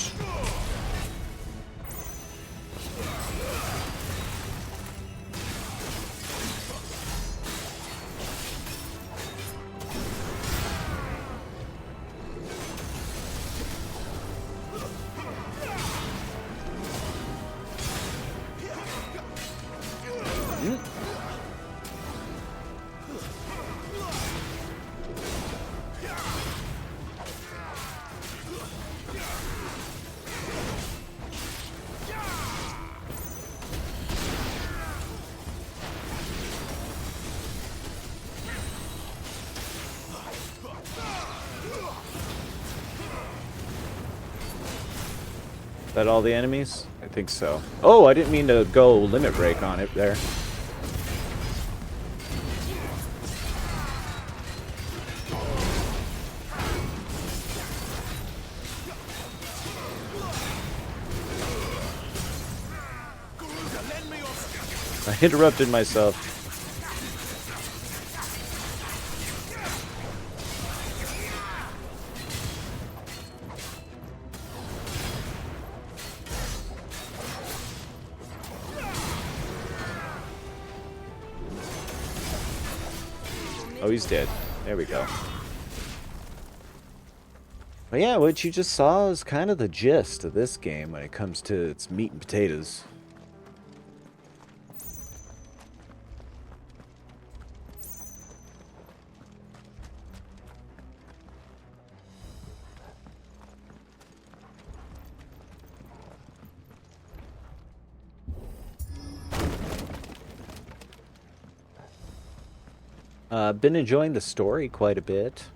Is that all the enemies? I think so. Oh, I didn't mean to go limit break on it there. I interrupted myself. Oh, he's dead. There we go. But yeah, what you just saw is kind of the gist of this game when it comes to its meat and potatoes. Been enjoying the story quite a bit.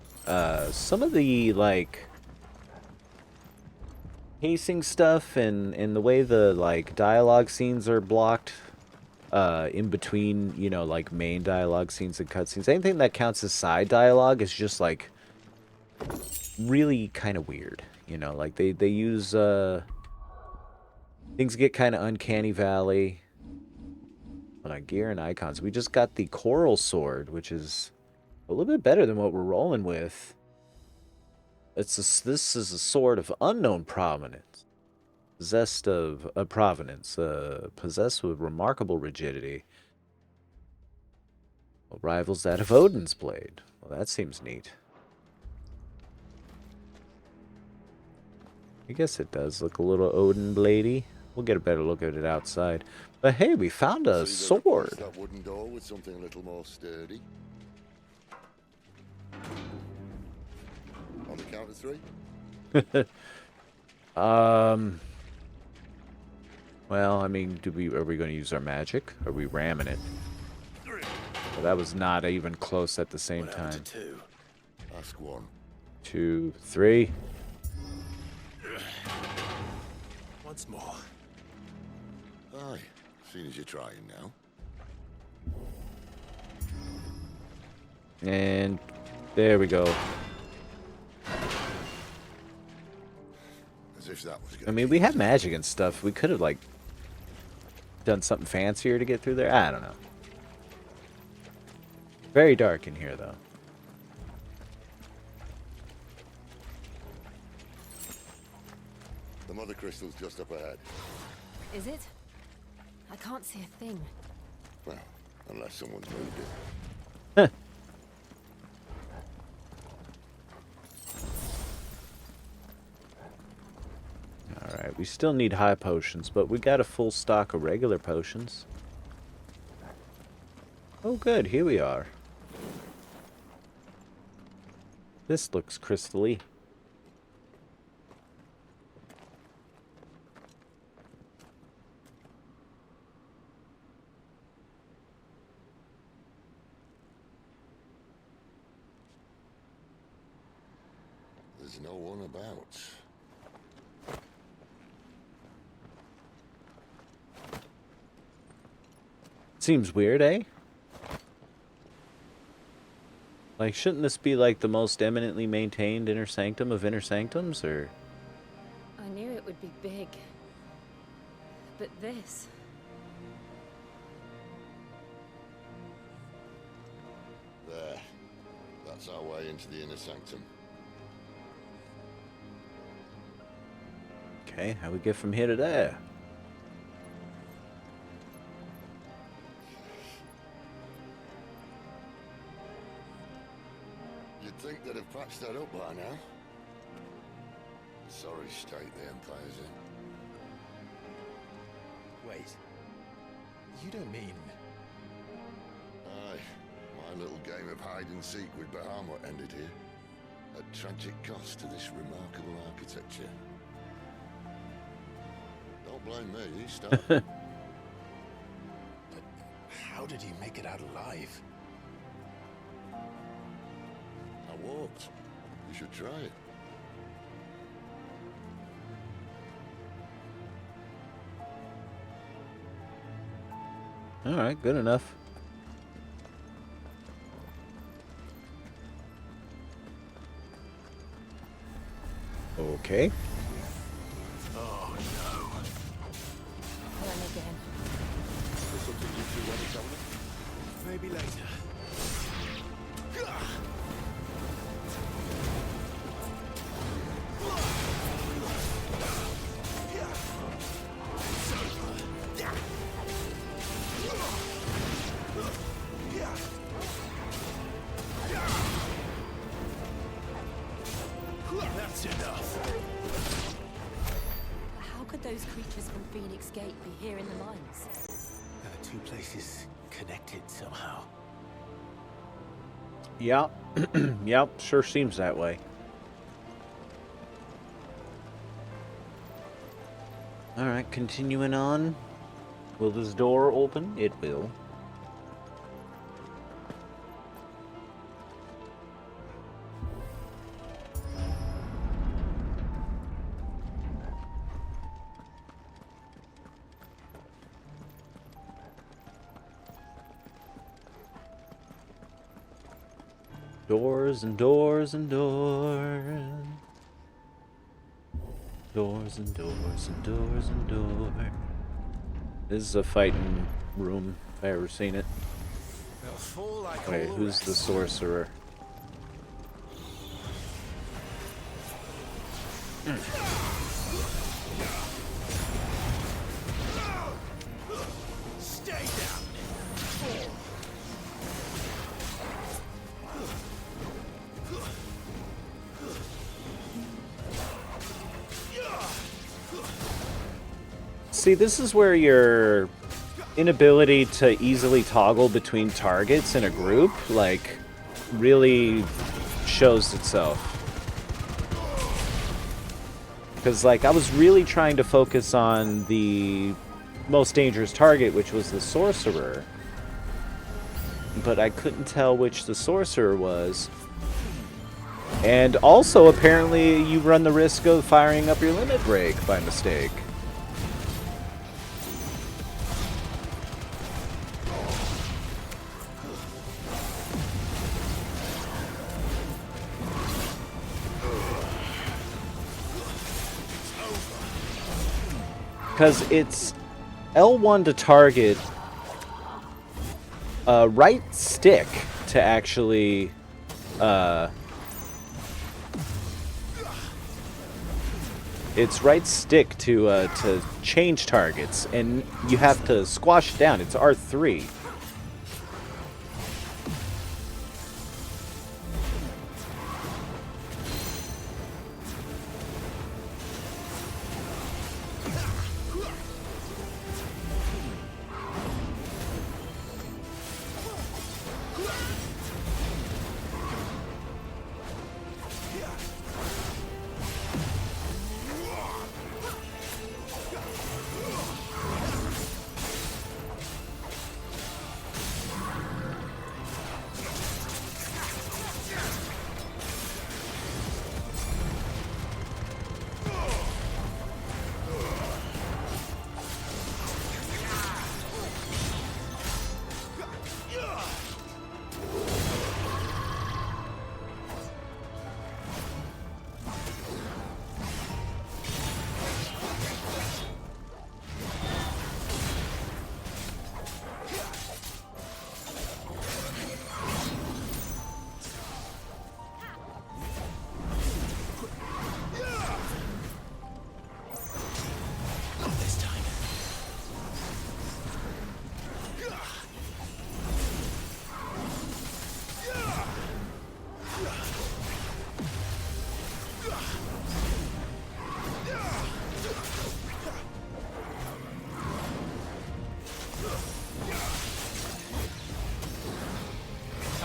Some of the, like, pacing stuff and the way the, like, dialogue scenes are blocked in between, you know, like, main dialogue scenes and cutscenes. Anything that counts as side dialogue is just, like, really kind of weird. You know, like, they use, things get kind of uncanny valley. On gear and icons. We just got the coral sword, which is a little bit better than what we're rolling with. This is a sword of unknown provenance, possessed with remarkable rigidity. Well, rivals that of Odin's blade. Well, that seems neat. I guess it does look a little Odin bladey. We'll get a better look at it outside. But hey, we found a sword. That wooden door with something a little more sturdy. On the count of 3. Well, I mean, are we going to use our magic? Are we ramming it? Well, that was not even close at the same time. 2. Ask 1. 2, 3. Once more. Aye, seeing as you're trying now. And there we go. As if that was good. I mean, we have magic and stuff. We could have, like, done something fancier to get through there. I don't know. Very dark in here, though. The mother crystal's just up ahead. Is it? I can't see a thing. Well, unless someone's moved it. Huh. Alright, we still need high potions, but we got a full stock of regular potions. Oh good, here we are. This looks crystally. There's no one about. Seems weird, eh? Like, shouldn't this be like the most eminently maintained inner sanctum of inner sanctums, or? I knew it would be big. But this... There. That's our way into the inner sanctum. Okay, how we get from here to there? You'd think they'd have patched that up by now. Sorry state the Empire's in. Wait. You don't mean... Aye. My little game of hide-and-seek with Bahamut ended here. At tragic cost to this remarkable architecture. Don't blame me, you started. But how did he make it out alive? I walked. You should try it. Alright, good enough. Okay. Oh no. Then again. Is there something you two want to tell me? Maybe later. That's enough. How could those creatures from Phoenix Gate be here in the mines? Two places connected somehow. Yep. Yep, sure seems that way. Alright, continuing on. Will this door open? It will. Doors and doors and doors. Doors and doors and doors and doors. This is a fighting room, if I ever seen it. They'll fall like Wait, all who's the rest. sorcerer? Stay down. See, this is where your inability to easily toggle between targets in a group, like, really shows itself. Because, like, I was really trying to focus on the most dangerous target, which was the sorcerer. But I couldn't tell which the sorcerer was. And also, apparently, you run the risk of firing up your limit break by mistake. Because it's L1 to target right stick to actually it's right stick to change targets, and you have to squash it down. It's R3.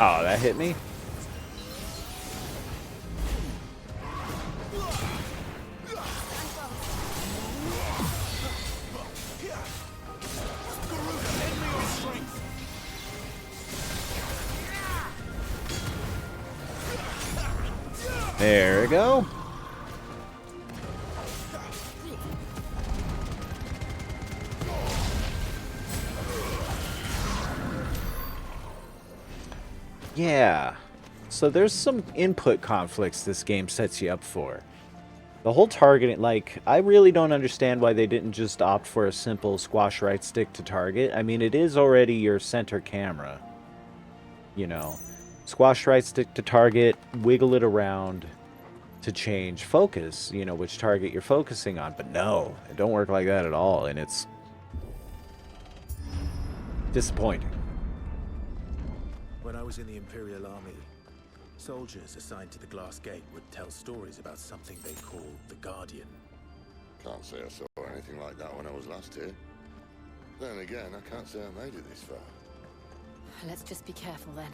Oh, that hit me? There we go. Yeah. So there's some input conflicts this game sets you up for. The whole targeting, like, I really don't understand why they didn't just opt for a simple squash right stick to target. I mean, it is already your center camera. You know, squash right stick to target, wiggle it around to change focus, you know, which target you're focusing on. But no, it don't work like that at all, and it's disappointing. When I was in the Imperial Army, soldiers assigned to the Glass Gate would tell stories about something they called the Guardian. Can't say I saw anything like that when I was last here. Then again, I can't say I made it this far. Let's just be careful then.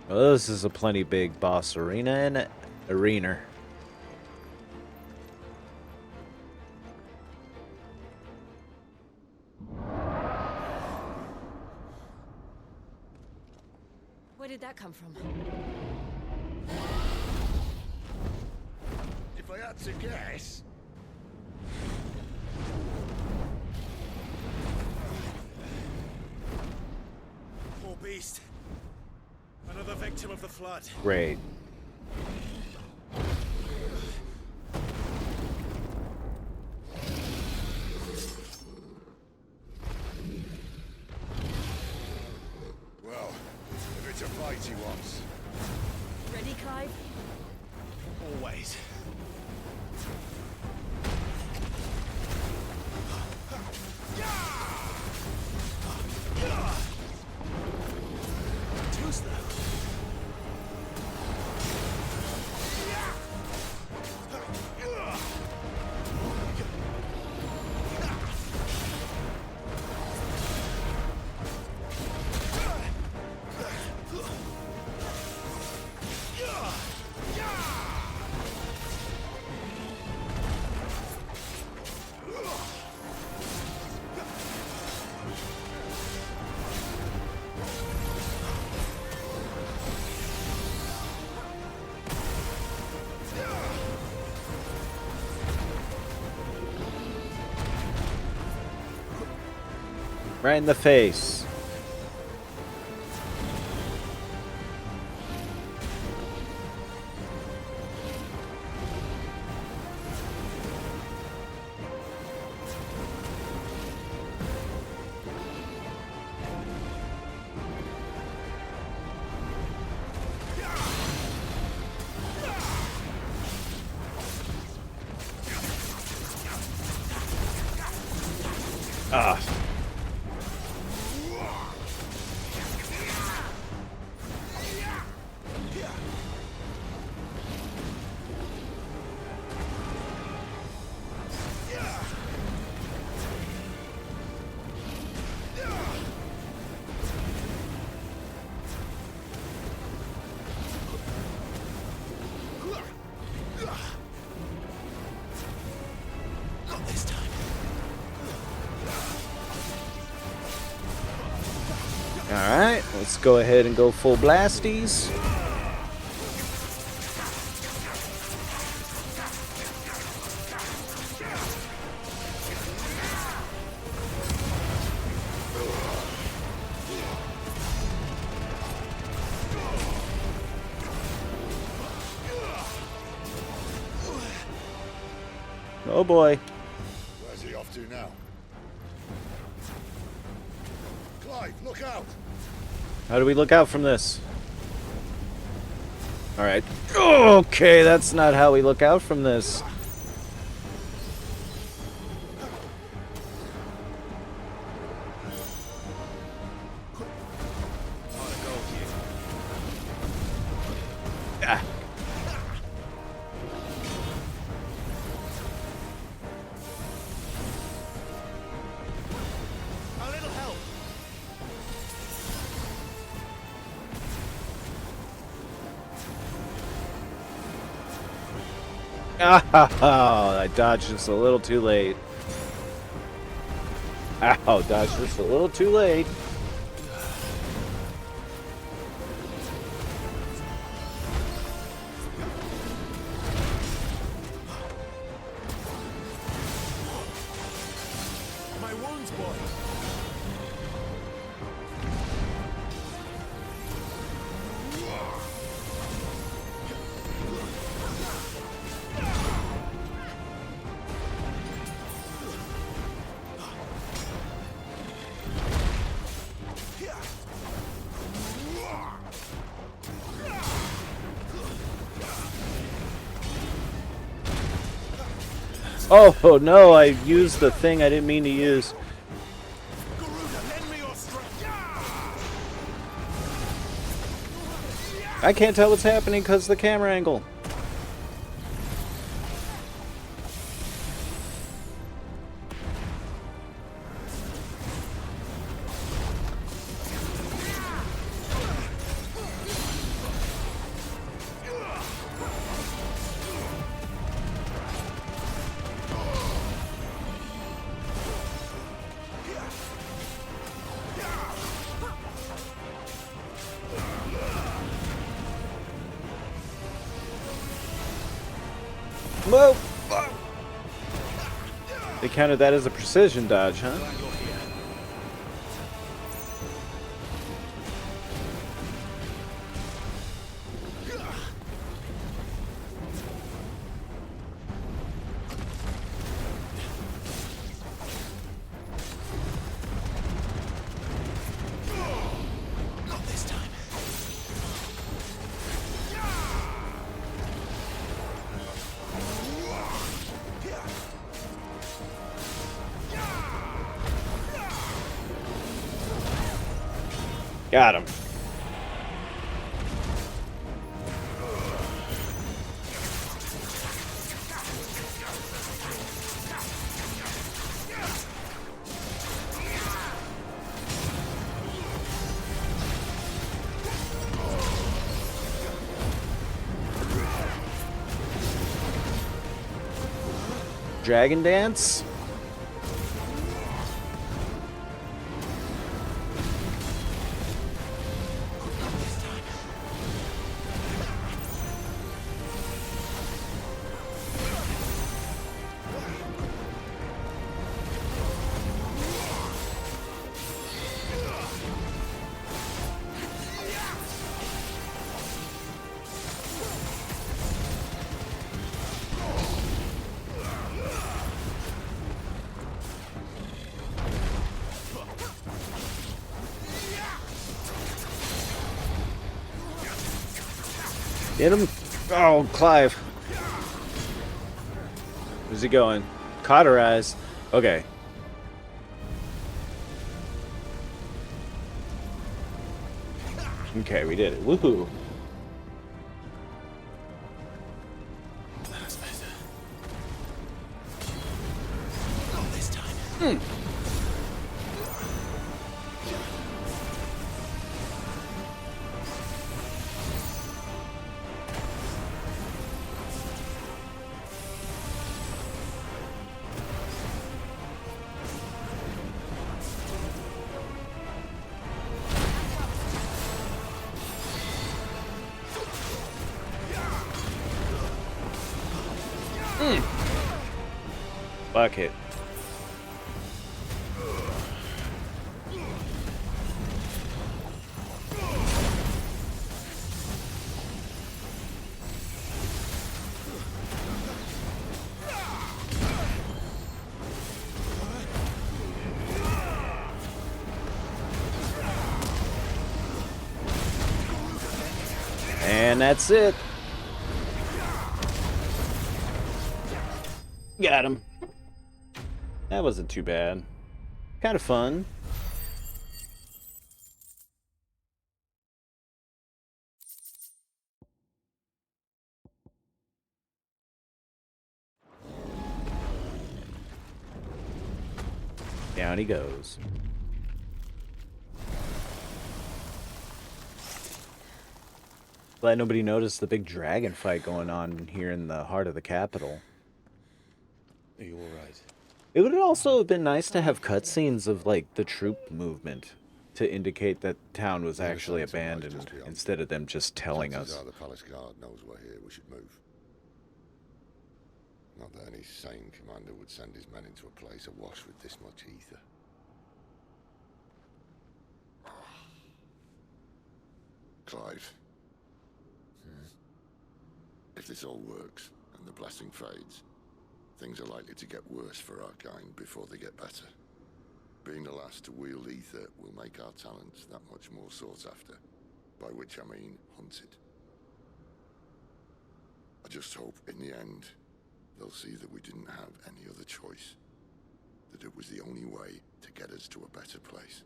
Well, this is a plenty big boss arena and arena. Where did that come from? If I had to guess... Poor beast. Another victim of the flood. Great. Well, if it's a fight he wants. Ready, Clive? Always. Who's that? Right in the face. Ah. Not this time. Alright, let's go ahead and go full blasties. Oh boy. Where's he off to now? Clive, look out! How do we look out from this? Alright. Okay, that's not how we look out from this. Ah. Oh, I dodged just a little too late. Ow, dodged just a little too late. My wounds, boy. Oh no, I used the thing I didn't mean to use. I can't tell what's happening because of the camera angle. Whoa! They counted that as a precision dodge, huh? Not this time. Got him. Dragon Dance? Get him. Oh, Clive. Where's he going? Cauterize. Okay. Okay, we did it. Woohoo. That's better. Not this time. Bucket. And that's it. Got him. That wasn't too bad. Kind of fun. Down he goes. Glad nobody noticed the big dragon fight going on here in the heart of the capital. Are you alright? It would also have been nice to have cutscenes of, like, the troop movement to indicate that town was actually abandoned, instead of them just telling us. The palace guard knows we're here. We should move. Not that any sane commander would send his men into a place awash with this much ether. Clive. If this all works, and the blessing fades, things are likely to get worse for our kind before they get better. Being the last to wield ether will make our talents that much more sought after, by which I mean hunted. I just hope, in the end, they'll see that we didn't have any other choice. That it was the only way to get us to a better place.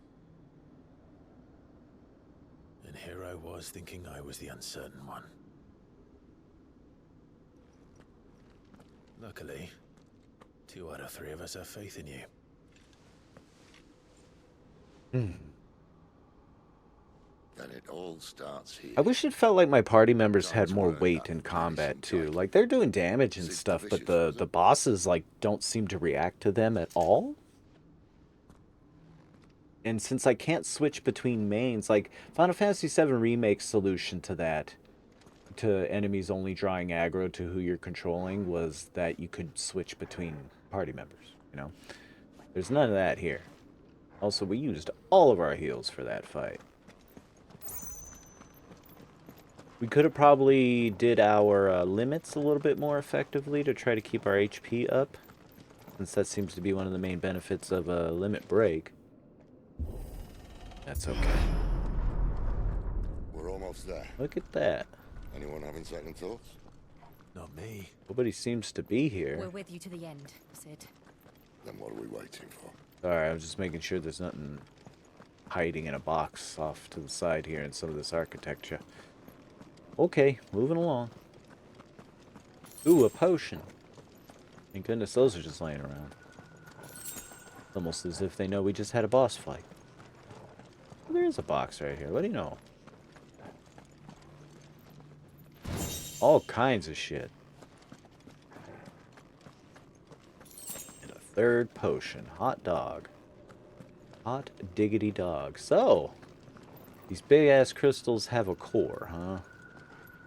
And here I was thinking I was the uncertain one. Luckily, 2 out of 3 of us have faith in you. Then it all starts here. I wish it felt like my party members had more weight in combat too. Like, they're doing damage and stuff, but the bosses, like, don't seem to react to them at all. And since I can't switch between mains, like, Final Fantasy VII Remake's solution to that, to enemies only drawing aggro to who you're controlling, was that you could switch between party members, you know? There's none of that here. Also, we used all of our heals for that fight. We could have probably did our limits a little bit more effectively to try to keep our HP up, since that seems to be one of the main benefits of a limit break. That's okay. We're almost there. Look at that. Anyone having second thoughts? Not me. Nobody seems to be here. We're with you to the end, Sid. Then what are we waiting for? Sorry, I'm just making sure there's nothing hiding in a box off to the side here in some of this architecture. Okay, moving along. Ooh, a potion. Thank goodness those are just laying around. Almost as if they know we just had a boss fight. There is a box right here. What do you know? All kinds of shit. And a third potion. Hot dog. Hot diggity dog. So, these big-ass crystals have a core, huh?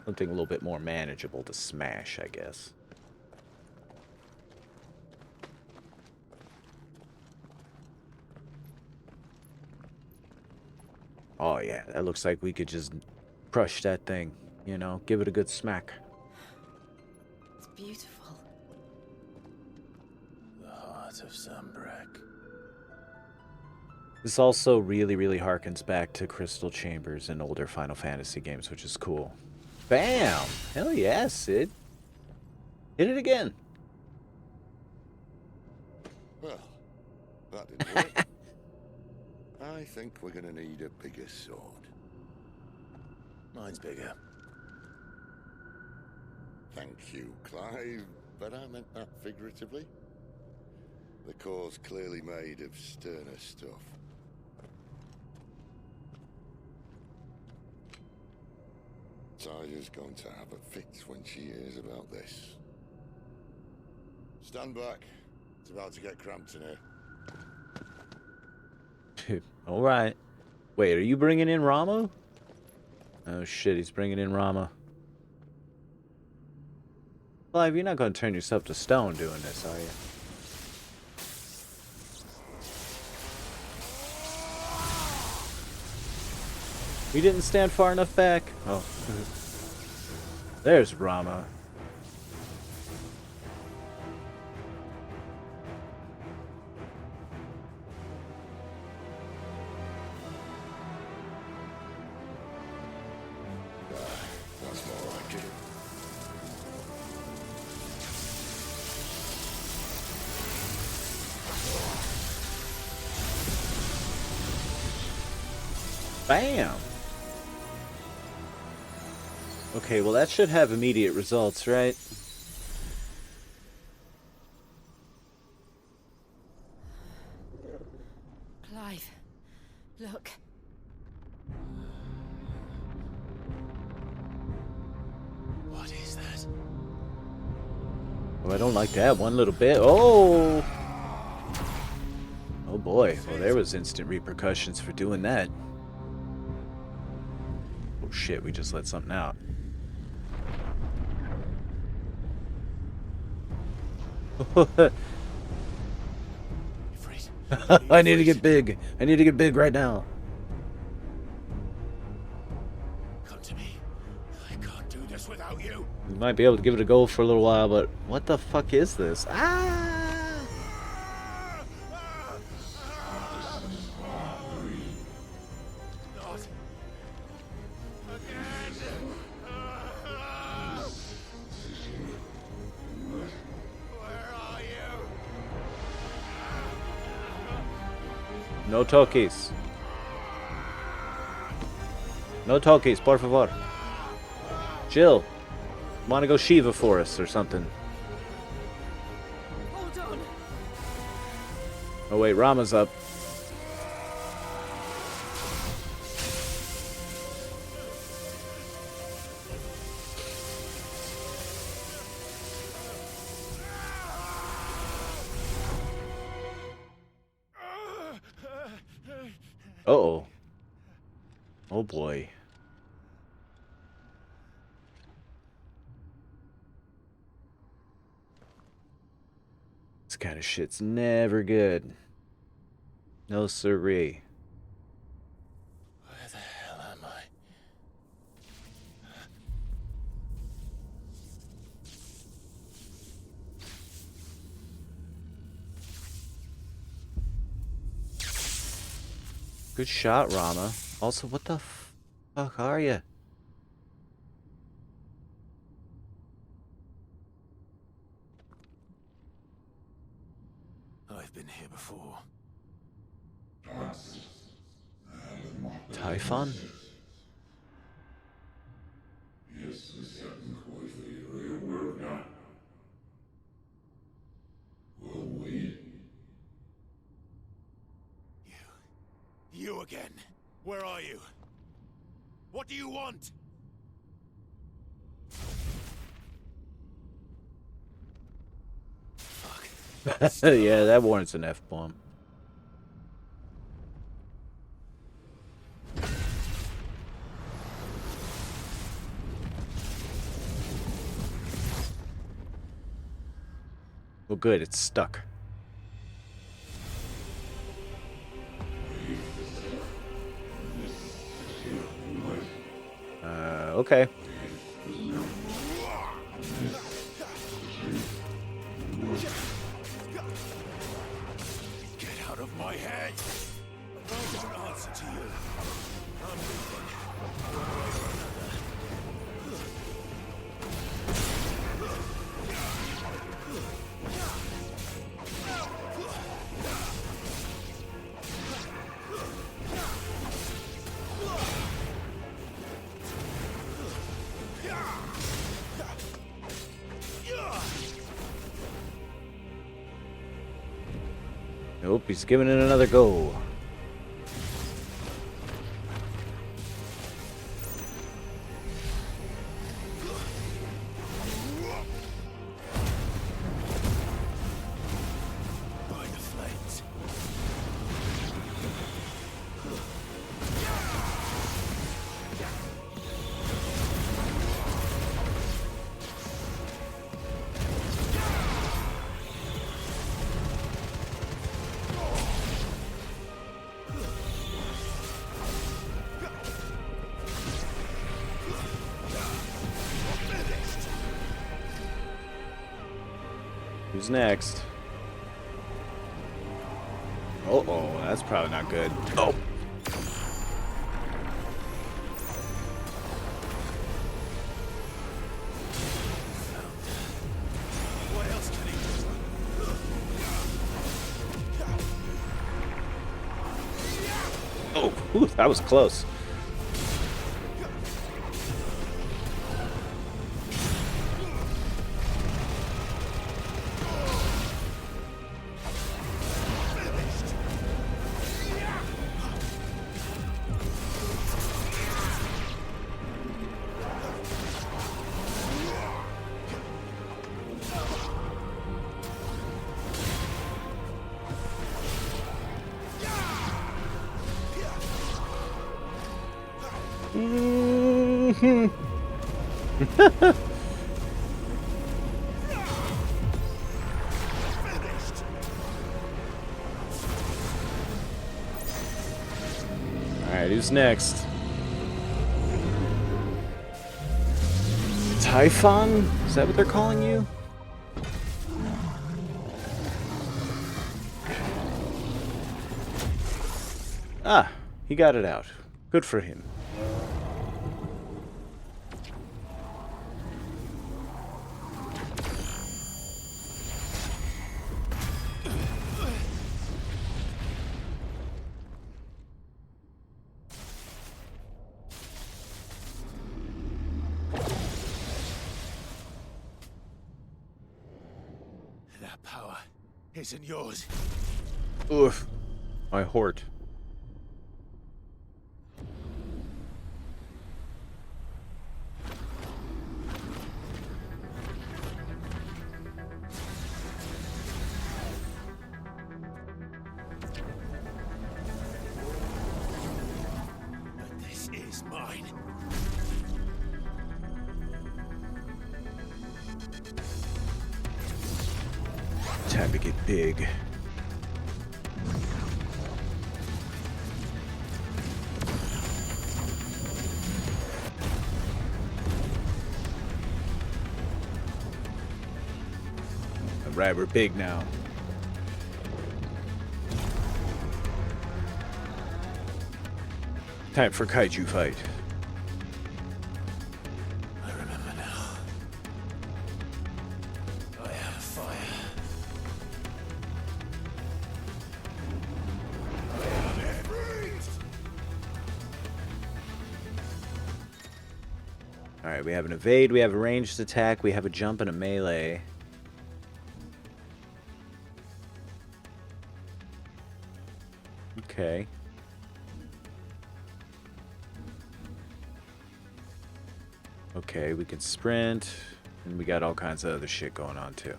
Something a little bit more manageable to smash, I guess. Oh yeah, that looks like we could just crush that thing, you know, give it a good smack. It's beautiful. The heart of Sunbreak. This also really, really harkens back to crystal chambers in older Final Fantasy games, which is cool. Bam! Hell yeah, Sid. Hit it again. Well, that didn't work. I think we're gonna need a bigger sword. Mine's bigger. Thank you, Clive, but I meant that figuratively. The core's clearly made of sterner stuff. Taya's going to have a fit when she hears about this. Stand back. It's about to get cramped in here. Alright. Wait, are you bringing in Rama? Oh shit, he's bringing in Rama. Clive, you're not going to turn yourself to stone doing this, are you? You didn't stand far enough back. Oh. There's Rama. That's more like it. Bam! Okay, well that should have immediate results, right? Clive, look. Oh, I don't like that one little bit. Oh! Oh boy. Well, there was instant repercussions for doing that. Oh shit, we just let something out. I need to get big. I need to get big right now. Come to me. I can't do this without you. We might be able to give it a go for a little while, but what the fuck is this? Ah! No talkies. No talkies, por favor. Jill, want to go Shiva for us or something? Hold on. Oh wait, Rama's up. Uh-oh. Oh boy. This kind of shit's never good. No siree. Where the hell am I? Good shot, Rama. Also, what the fuck are you? I've been here before. Typhon? You again. Where are you? What do you want? Yeah, that warrants an F-bomb. Well, good, it's stuck. Okay. Get out of my head! I don't answer to you. I'm leaving. One way or another. Nope, he's giving it another go. By the flames. Who's next? Uh-oh, that's probably not good. Oh! What else can he Oh, whew, that was close. Mm-hmm. Alright, who's next? Typhon? Is that what they're calling you? Ah, he got it out. Good for him. That power isn't yours. Oof. My hort. But this is mine. Time to get big. Alright, we're big now. Time for kaiju fight. I remember now. I had a fire. Alright, we have an evade, we have a ranged attack, we have a jump and a melee. Okay. Okay, we can sprint, and we got all kinds of other shit going on too.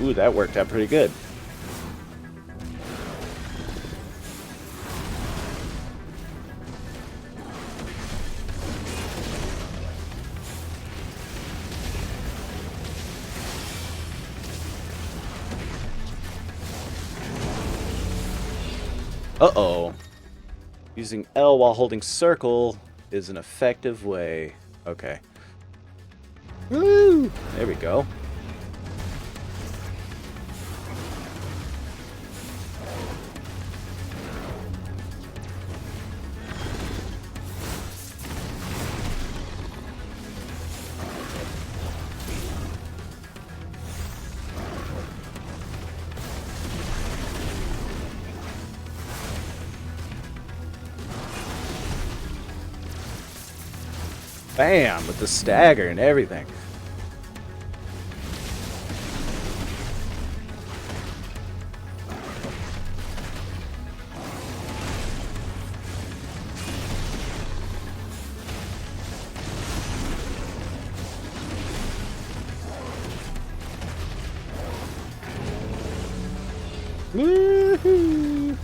Ooh, that worked out pretty good. Uh-oh. Using L while holding circle is an effective way. Okay. Woo! There we go. Bam! With the stagger and everything. Woohoo!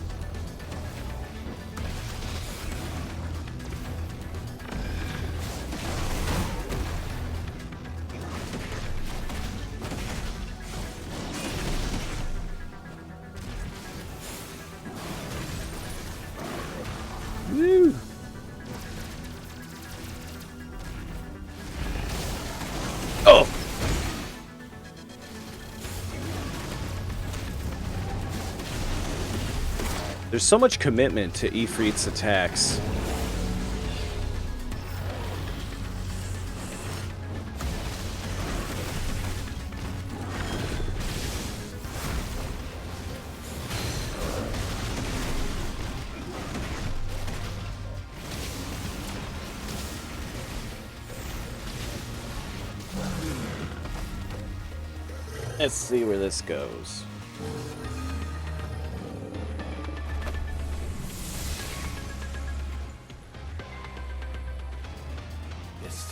Woo! Oh! There's so much commitment to Ifrit's attacks. Let's see where this goes.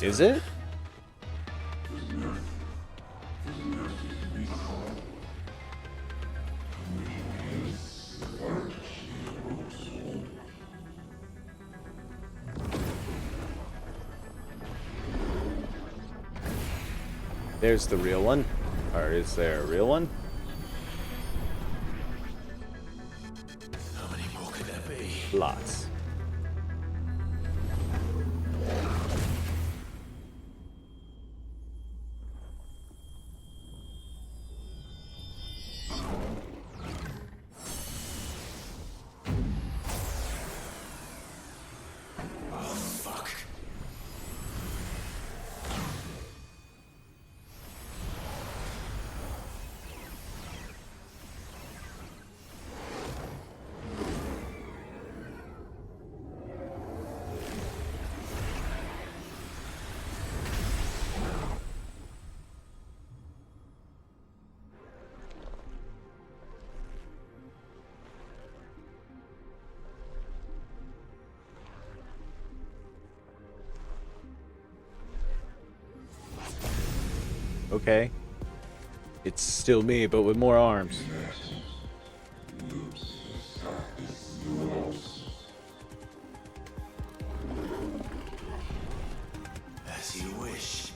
Is it? There's the real one. Or is there a real one? How many more could there be? Lots. Okay. It's still me, but with more arms. As you wish.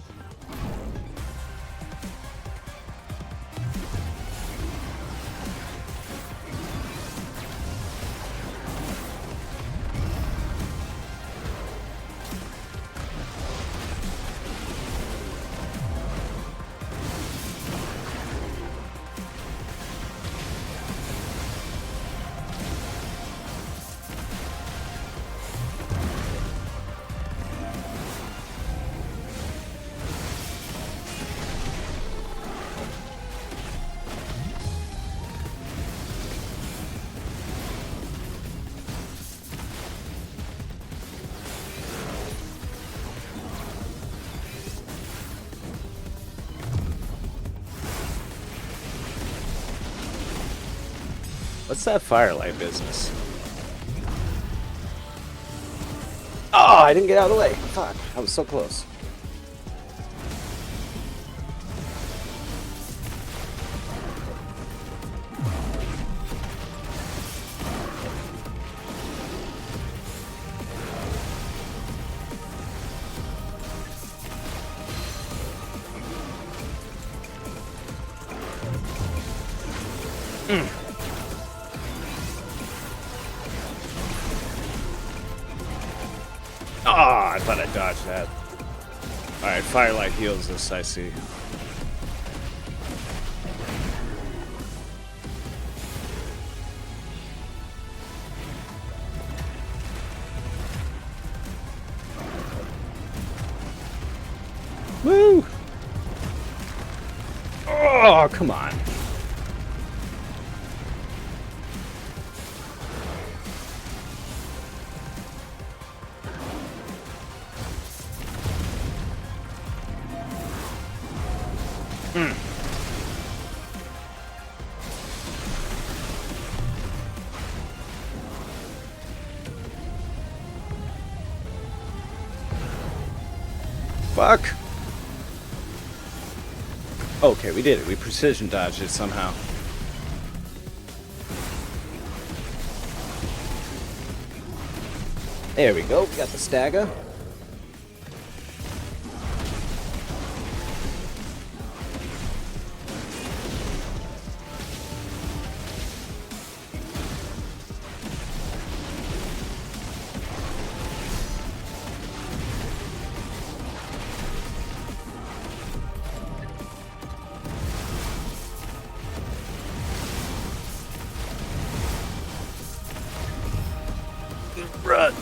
What's that firelight business? Oh, I didn't get out of the way. Fuck, I was so close. Ah, I thought I dodged that. Alright, firelight heals this, I see. Woo! Oh, come on. Fuck. Okay, we did it. We precision dodged it somehow. There we go. We got the stagger. Run!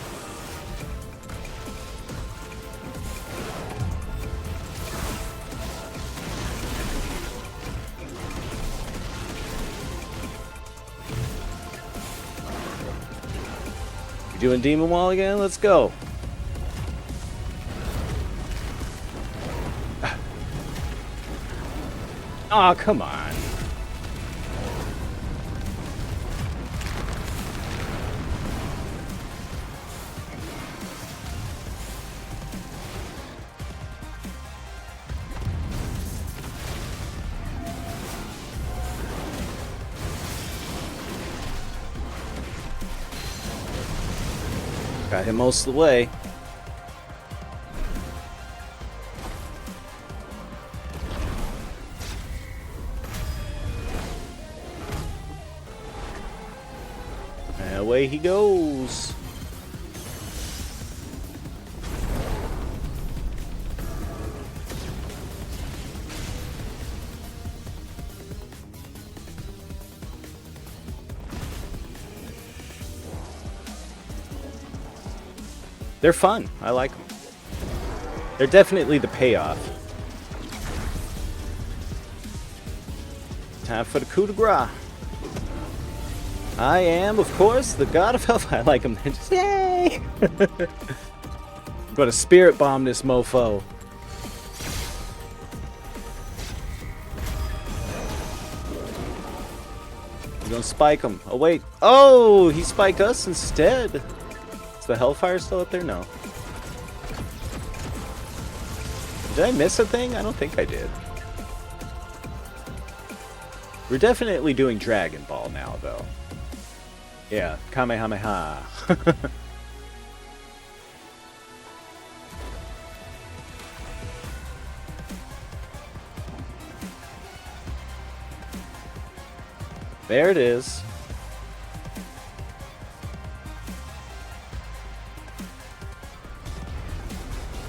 You doing Demon Wall again? Let's go. Aw, oh, come on. Got him most of the way. And away he goes. They're fun. I like them. They're definitely the payoff. Time for the coup de grace. I am, of course, the god of health. I like them. Just, yay! I'm gonna spirit bomb this mofo. I'm gonna spike him. Oh, wait. Oh, he spiked us instead. Is the Hellfire still up there? No. Did I miss a thing? I don't think I did. We're definitely doing Dragon Ball now, though. Yeah, Kamehameha. There it is.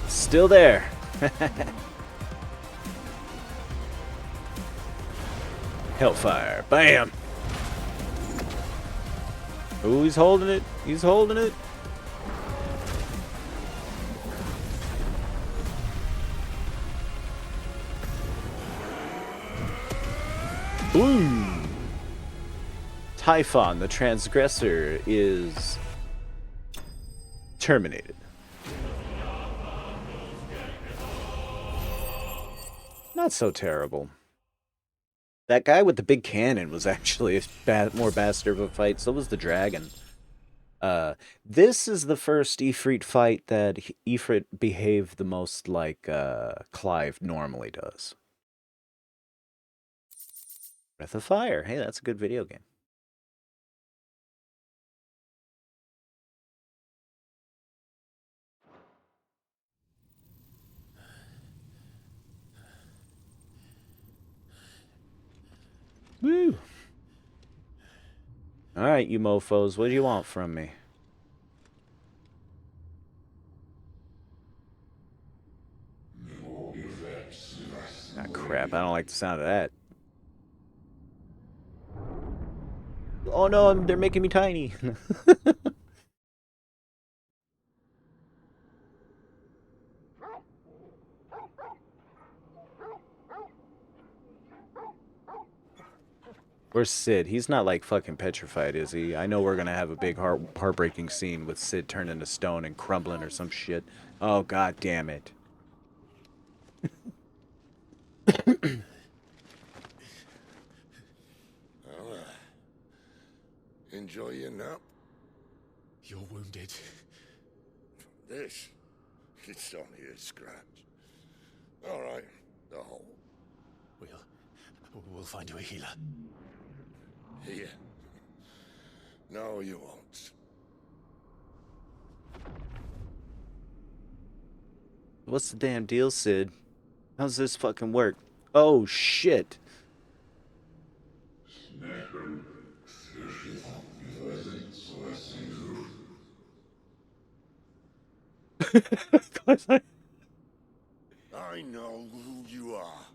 Still there. Hellfire. Bam! Ooh, he's holding it. He's holding it. Ooh! Typhon, the transgressor, is terminated. Not so terrible. That guy with the big cannon was actually a more bastard of a fight. So was the dragon. This is the first Ifrit fight that Ifrit behaved the most like Clive normally does. Breath of Fire. Hey, that's a good video game. Woo! Alright, you mofos, what do you want from me? Ah, crap, I don't like the sound of that. Oh no, they're making me tiny. Where's Sid? He's not like fucking petrified, is he? I know we're gonna have a big heartbreaking scene with Sid turning to stone and crumbling or some shit. Oh, god damn it. Well, enjoy your nap. You're wounded. This? It's only a scratch. All right, the hole. We'll find you a healer. Here. No, you won't. What's the damn deal, Sid? How's this fucking work? Oh, shit. I know who you are.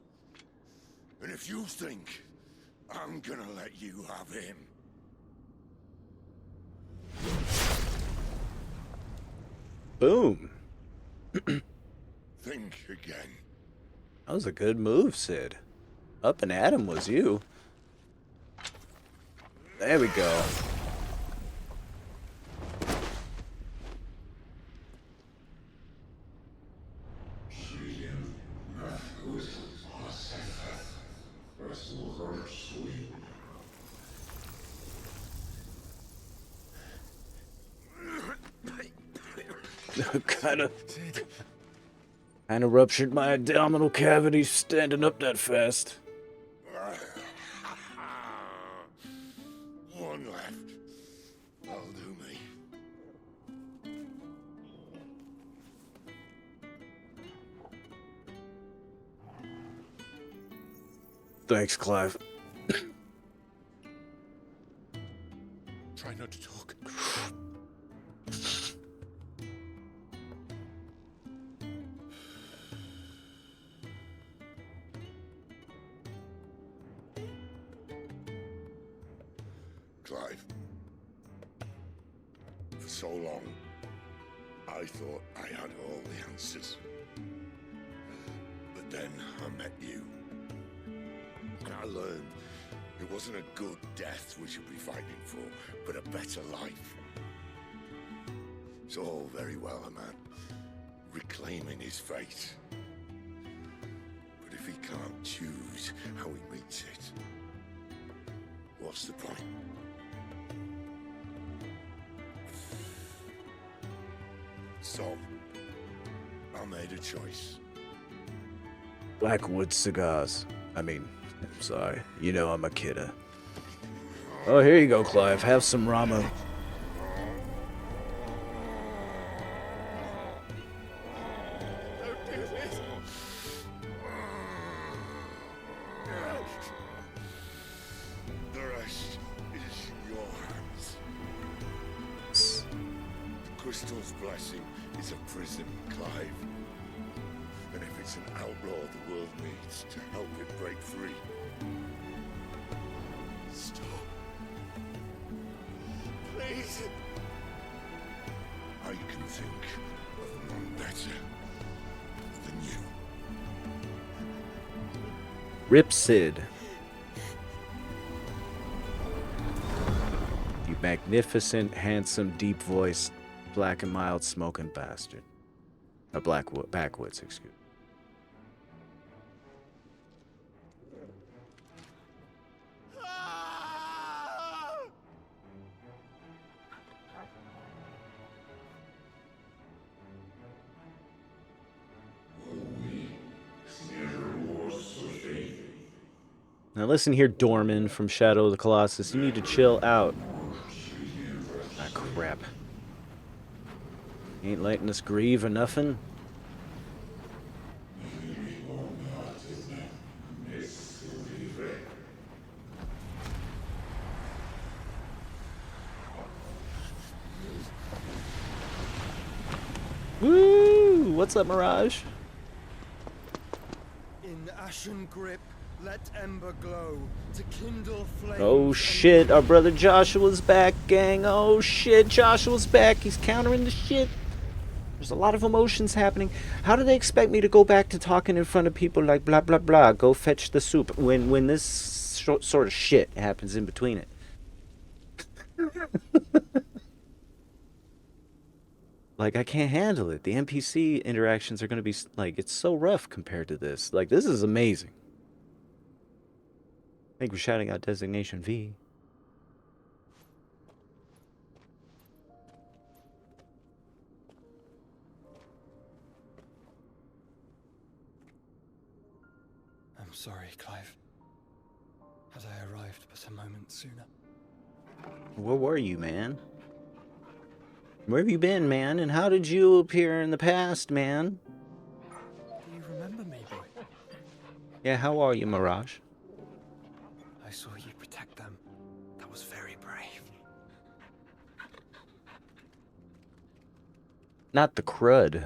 And if you think I'm gonna let you have him... Boom. Think again. That was a good move, Sid. Up and at him was you. There we go. kind of ruptured my abdominal cavity standing up that fast. One left. That'll do me. Thanks, Clive. Try not to talk. Clive. For so long, I thought I had all the answers. But then I met you. And I learned it wasn't a good death we should be fighting for, but a better life. It's all very well, a man reclaiming his fate. But if he can't choose how he meets it, what's the point? So, I made a choice. Blackwood cigars. I mean, I'm sorry. You know I'm a kidder. Oh, here you go, Clive. Have some Rama. Don't do this. The rest is in your hands. The crystal's blessing is a prison, Clive. And if it's an outlaw the world needs to help it break free. Stop. Please. I can think of none better than you. Rip Sid. You magnificent, handsome, deep-voiced, black and mild smoking bastard. A backwoods, excuse me. Now listen here, Dorman from Shadow of the Colossus. You need to chill out. Ah, crap. Ain't letting us grieve or nothing? Woo! What's up, Mirage? In ashen grip, let ember glow to kindle flames. Oh shit, our brother Joshua's back, gang. Oh shit, Joshua's back. He's countering the shit. There's a lot of emotions happening. How do they expect me to go back to talking in front of people like blah blah blah, go fetch the soup, when this sort of shit happens in between it? Like, I can't handle it. The NPC interactions are going to be, like, it's so rough compared to this. Like, this is amazing. Thank you for shouting out Designation V. I'm sorry, Clive. Had I arrived but a moment sooner. Where were you, man? Where have you been, man? And how did you appear in the past, man? Do you remember me, boy? Yeah, how are you, Mirage? I saw you protect them. That was very brave. Not the crud.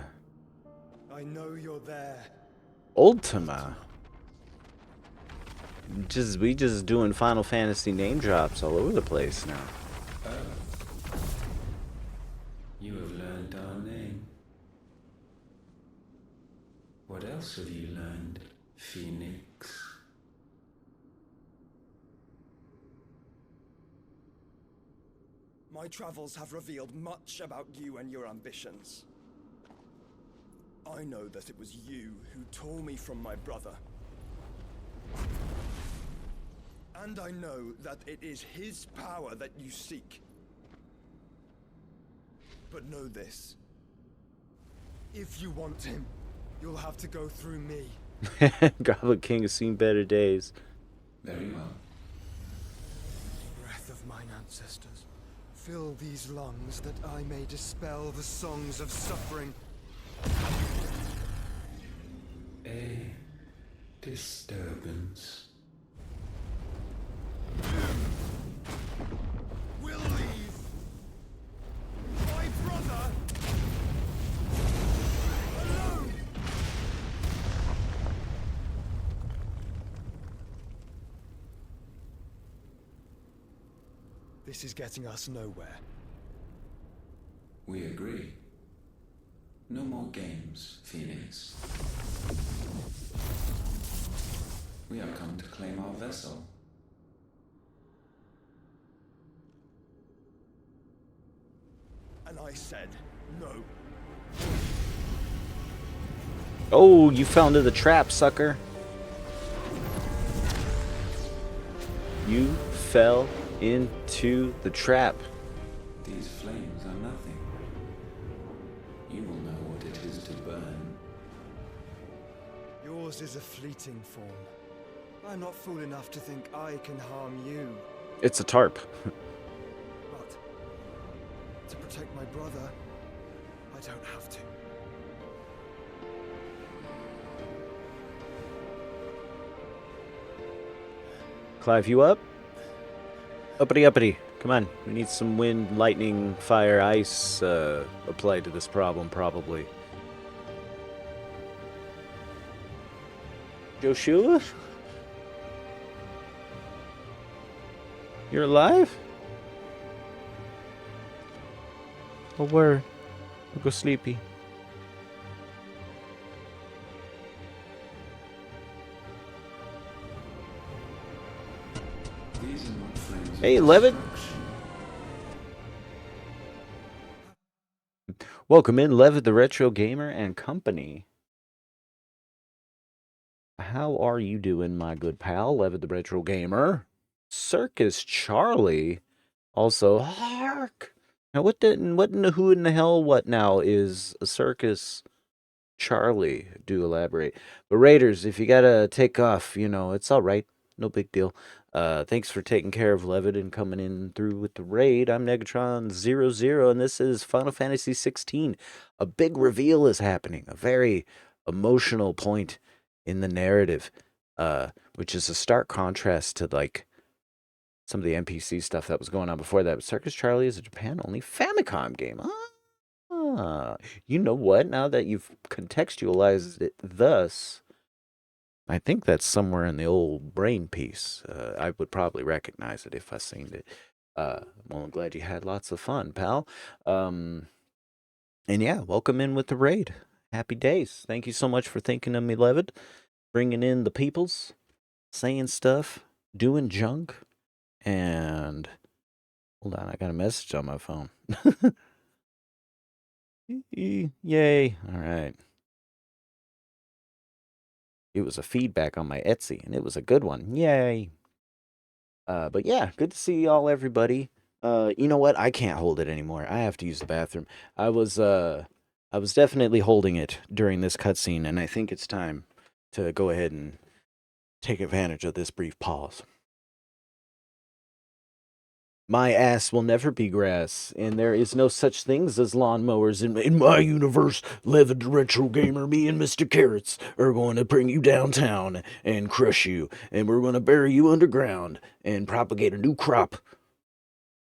I know you're there. Ultima. We just doing Final Fantasy name drops all over the place now. You have learned our name. else have you learned, Phoenix? My travels have revealed much about you and your ambitions. I know that it was you who tore me from my brother. And I know that it is his power that you seek. But know this. If you want him, you'll have to go through me. Goblin King has seen better days. Very well. Breath of mine ancestors, fill these lungs that I may dispel the songs of suffering. A disturbance. We'll leave. My brother alone. This is getting us nowhere. We agree. No more games, Phoenix. We have come to claim our vessel. And I said no. Oh, you fell into the trap, sucker. You fell into the trap. These flames are nothing. You will know what it is to burn. Yours is a fleeting form. I'm not fool enough to think I can harm you. It's a tarp. But to protect my brother, I don't have to. Clive, you up? Uppity, uppity. Come on. We need some wind, lightning, fire, ice applied to this problem, probably. Joshua? You're alive? Oh, where? I'll go sleepy. Hey, Levitt. Welcome in, Levitt the Retro Gamer and Company. How are you doing, my good pal, Levitt the Retro Gamer? Circus Charlie. Also, hark. Now, what in the who in the hell, what now is a Circus Charlie? Do elaborate. But Raiders, if you gotta take off, you know, it's all right. No big deal. Thanks for taking care of Levitt and coming in through with the raid. I'm Negatron00, and this is Final Fantasy 16. A big reveal is happening. A very emotional point in the narrative, which is a stark contrast to, like, some of the NPC stuff that was going on before that. But Circus Charlie is a Japan-only Famicom game. You know what? Now that you've contextualized it thus, I think that's somewhere in the old brain piece. I would probably recognize it if I seen it. Well, I'm glad you had lots of fun, pal. And yeah, welcome in with the raid. Happy days. Thank you so much for thinking of me, Levitt. Bringing in the peoples, saying stuff, doing junk. And hold on, I got a message on my phone. Yay. All right. It was a feedback on my Etsy, and it was a good one. Yay. But yeah, good to see y'all, everybody. You know what? I can't hold it anymore. I have to use the bathroom. I was definitely holding it during this cutscene, and I think it's time to go ahead and take advantage of this brief pause. My ass will never be grass, and there is no such things as lawnmowers in my universe. Levitt the Retro Gamer, me and Mr. Carrots are going to bring you downtown and crush you, and we're going to bury you underground and propagate a new crop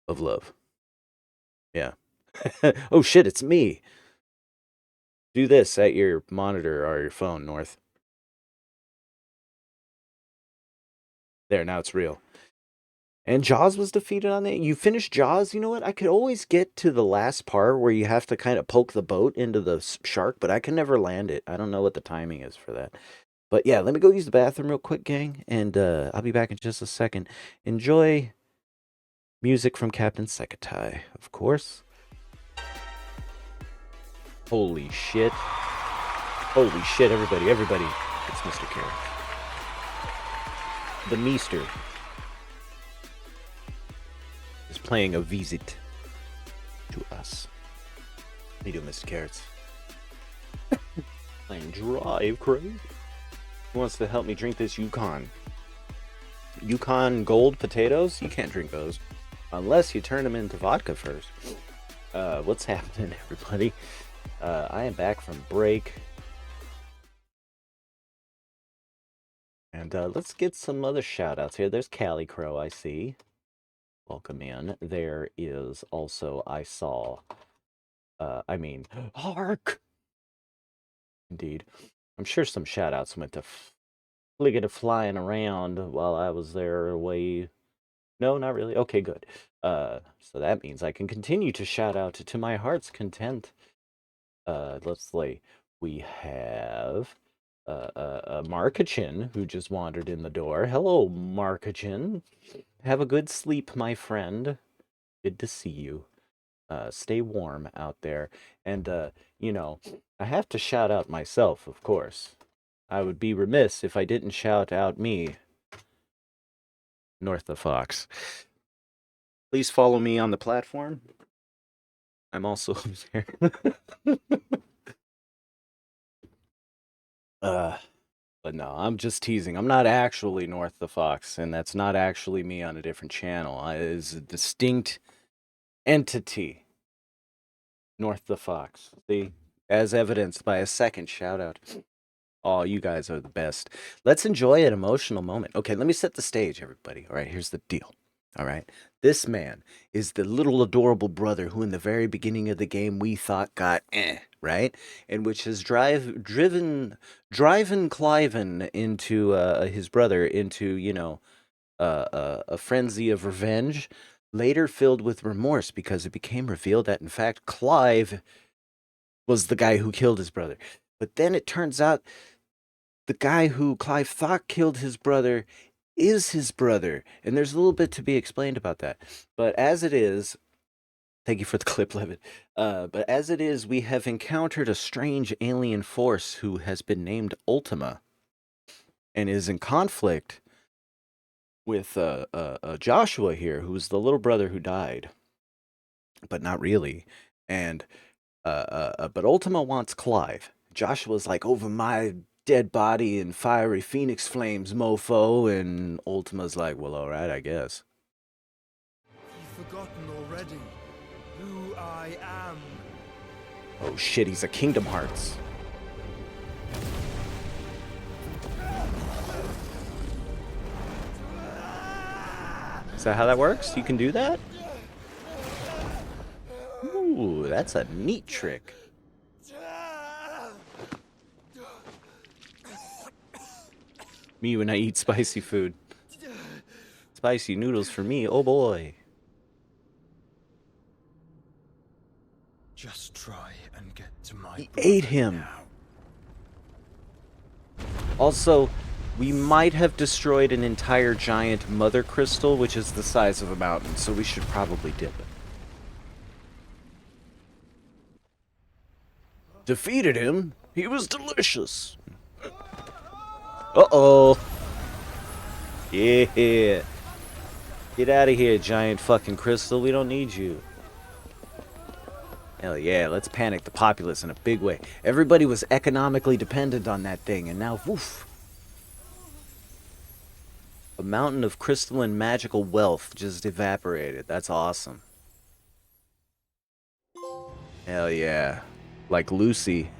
of love. Yeah. Oh shit, it's me. Do this at your monitor or your phone, North. There, now it's real. And Jaws was defeated on it. You finished Jaws, you know what? I could always get to the last part where you have to kind of poke the boat into the shark, but I can never land it. I don't know what the timing is for that. But yeah, let me go use the bathroom real quick, gang, and I'll be back in just a second. Enjoy music from Captain Sekatai, of course. Holy shit. Holy shit, everybody, everybody. It's Mr. Carrot. The Meester is playing a visit to us. How you doing, Mr. Carrots? Playing Drive Crazy. Who wants to help me drink this Yukon? Yukon Gold potatoes? You can't drink those. Unless you turn them into vodka first. What's happening, everybody? I am back from break. And let's get some other shout-outs here. There's Cali Crow, I see. Welcome in. There is also, I saw, Hark! Indeed. I'm sure some shout-outs went to Fliggity flying around while I was there away. No, not really. Okay, good. So that means I can continue to shout out to my heart's content. Let's see. We have Markachin, who just wandered in the door. Hello, Markachin. Have a good sleep, my friend. Good to see you. Stay warm out there. And, you know, I have to shout out myself, of course. I would be remiss if I didn't shout out me, North the Fox. Please follow me on the platform. I'm also there. But no, I'm just teasing. I'm not actually North the Fox, and that's not actually me on a different channel. It is a distinct entity, North the Fox. See, as evidenced by a second shout out. Oh, you guys are the best. Let's enjoy an emotional moment. Okay, let me set the stage, everybody. All right, here's the deal. All right, this man is the little adorable brother who in the very beginning of the game we thought got right? And which has driven Cliven into his brother into, you know, a frenzy of revenge, later filled with remorse because it became revealed that in fact Clive was the guy who killed his brother. But then it turns out the guy who Clive thought killed his brother is his brother. And there's a little bit to be explained about that. But as it is, thank you for the clip, Levitt. But as it is, we have encountered a strange alien force who has been named Ultima and is in conflict with Joshua here, who's the little brother who died, but not really. And but Ultima wants Clive. Joshua's like, over my dead body in fiery phoenix flames, mofo. And Ultima's like, well, all right, I guess. You've forgotten already who I am. Oh shit, he's a Kingdom Hearts. Is that how that works? You can do that? Ooh, that's a neat trick. Me when I eat spicy food. Spicy noodles for me, oh boy. Just try and get to my He ate him. now. Also, we might have destroyed an entire giant mother crystal, which is the size of a mountain, so we should probably dip it. Defeated him? He was delicious. Uh-oh. Yeah. Get out of here, giant fucking crystal. We don't need you. Hell yeah, let's panic the populace in a big way. Everybody was economically dependent on that thing, and now, woof. A mountain of crystalline magical wealth just evaporated. That's awesome. Hell yeah. Like Lucy.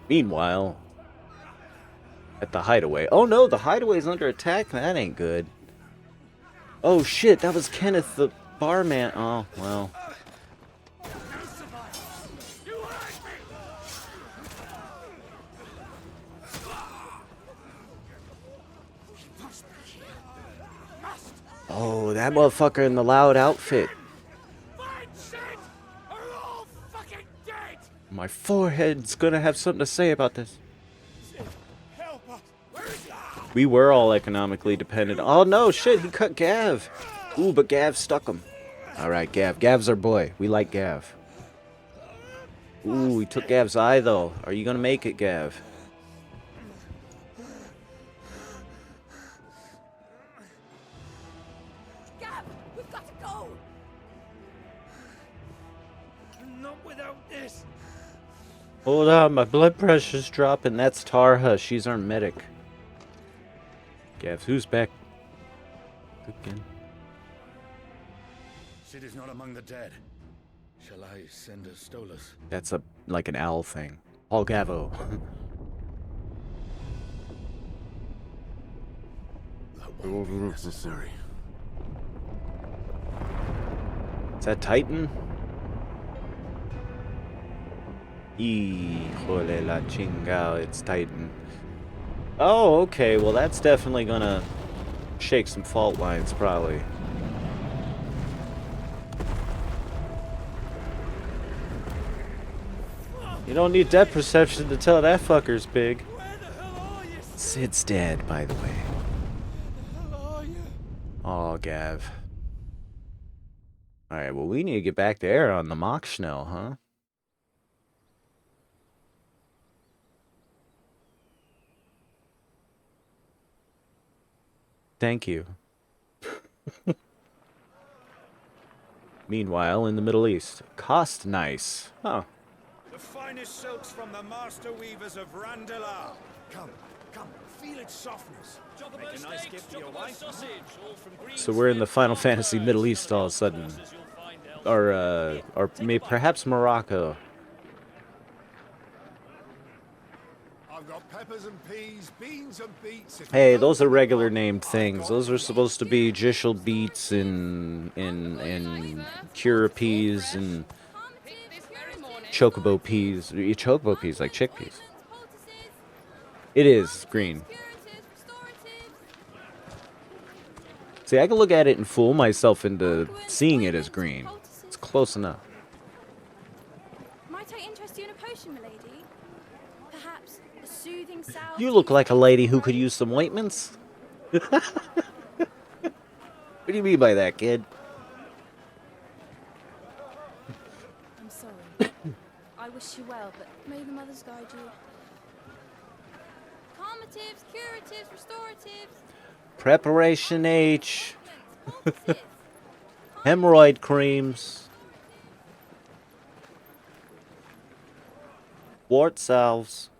Meanwhile, at the hideaway. Oh no, the hideaway's under attack? That ain't good. Oh shit, that was Kenneth the barman. Oh, well. Oh, that motherfucker in the loud outfit. My forehead's gonna have something to say about this. We were all economically dependent. Oh no, shit, he cut Gav. Ooh, but Gav stuck him. Alright, Gav. Gav's our boy. We like Gav. Ooh, he took Gav's eye though. Are you gonna make it, Gav? Gav, we've got to go. Not without this. Hold on, my blood pressure's dropping. That's Tarha. She's our medic. Gav, who's back? Again. City's not among the dead. Shall I send a Stolas? That's like an owl thing. Paul Gavo. That won't be necessary. Is that Titan? Híjole la chingao, it's Titan. Oh, okay, well that's definitely gonna shake some fault lines, probably. You don't need depth perception to tell that fucker's big. Sid's dead, by the way. Oh, Gav. Alright, well we need to get back there on the Mach Schnell, huh? Thank you. Meanwhile, in the Middle East. Cost nice. Huh. The finest silks from the master weavers of Randalar. Come, feel its softness. Make a nice gift for your wife. So we're in the Final Fantasy Middle East all of a sudden. Or perhaps Morocco. I've got peppers and peas, beans and beets. Hey, those are regular named things. Those are supposed to be Jishal beets and Cura peas and Chocobo peas. Chocobo peas, like chickpeas. It is green. See, I can look at it and fool myself into seeing it as green. It's close enough. Might I interest you in a potion, milady? Perhaps a soothing sour. You look like a lady who could use some ointments. What do you mean by that, kid? I'm sorry. I wish you well, but may the mothers guide you. Calmatives, curatives, restoratives. Preparation H. Hemorrhoid creams. Wart salves.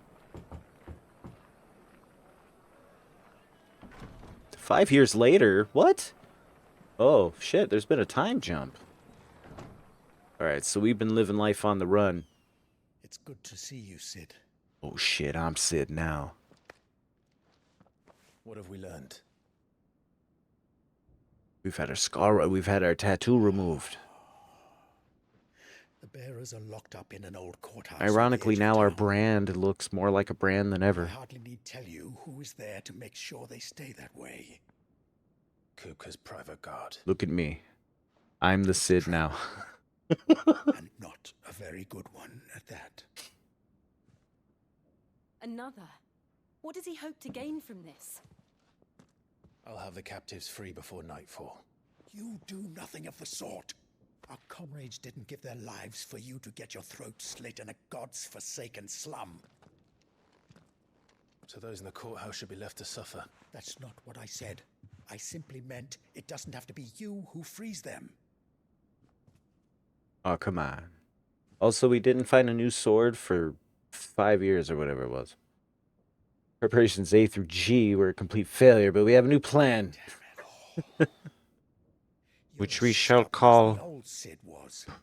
5 years later? What? Oh, shit, there's been a time jump. Alright, so we've been living life on the run. It's good to see you, Sid. Oh shit, I'm Sid now. What have we learned? We've had our scar, we've had our tattoo removed. The bearers are locked up in an old courthouse. Ironically, now our brand looks more like a brand than ever. I hardly need tell you who is there to make sure they stay that way. Kupka's private guard. Look at me. I'm the Sid now. And not a very good one at that. Another. What does he hope to gain from this? I'll have the captives free before nightfall. You do nothing of the sort. Our comrades didn't give their lives for you to get your throat slit in a god's forsaken slum. So those in the courthouse should be left to suffer. That's not what I said. I simply meant it doesn't have to be you who frees them. Oh, come on. Also, we didn't find a new sword for 5 years or whatever it was. Preparations A through G were a complete failure, but we have a new plan. Which we shall call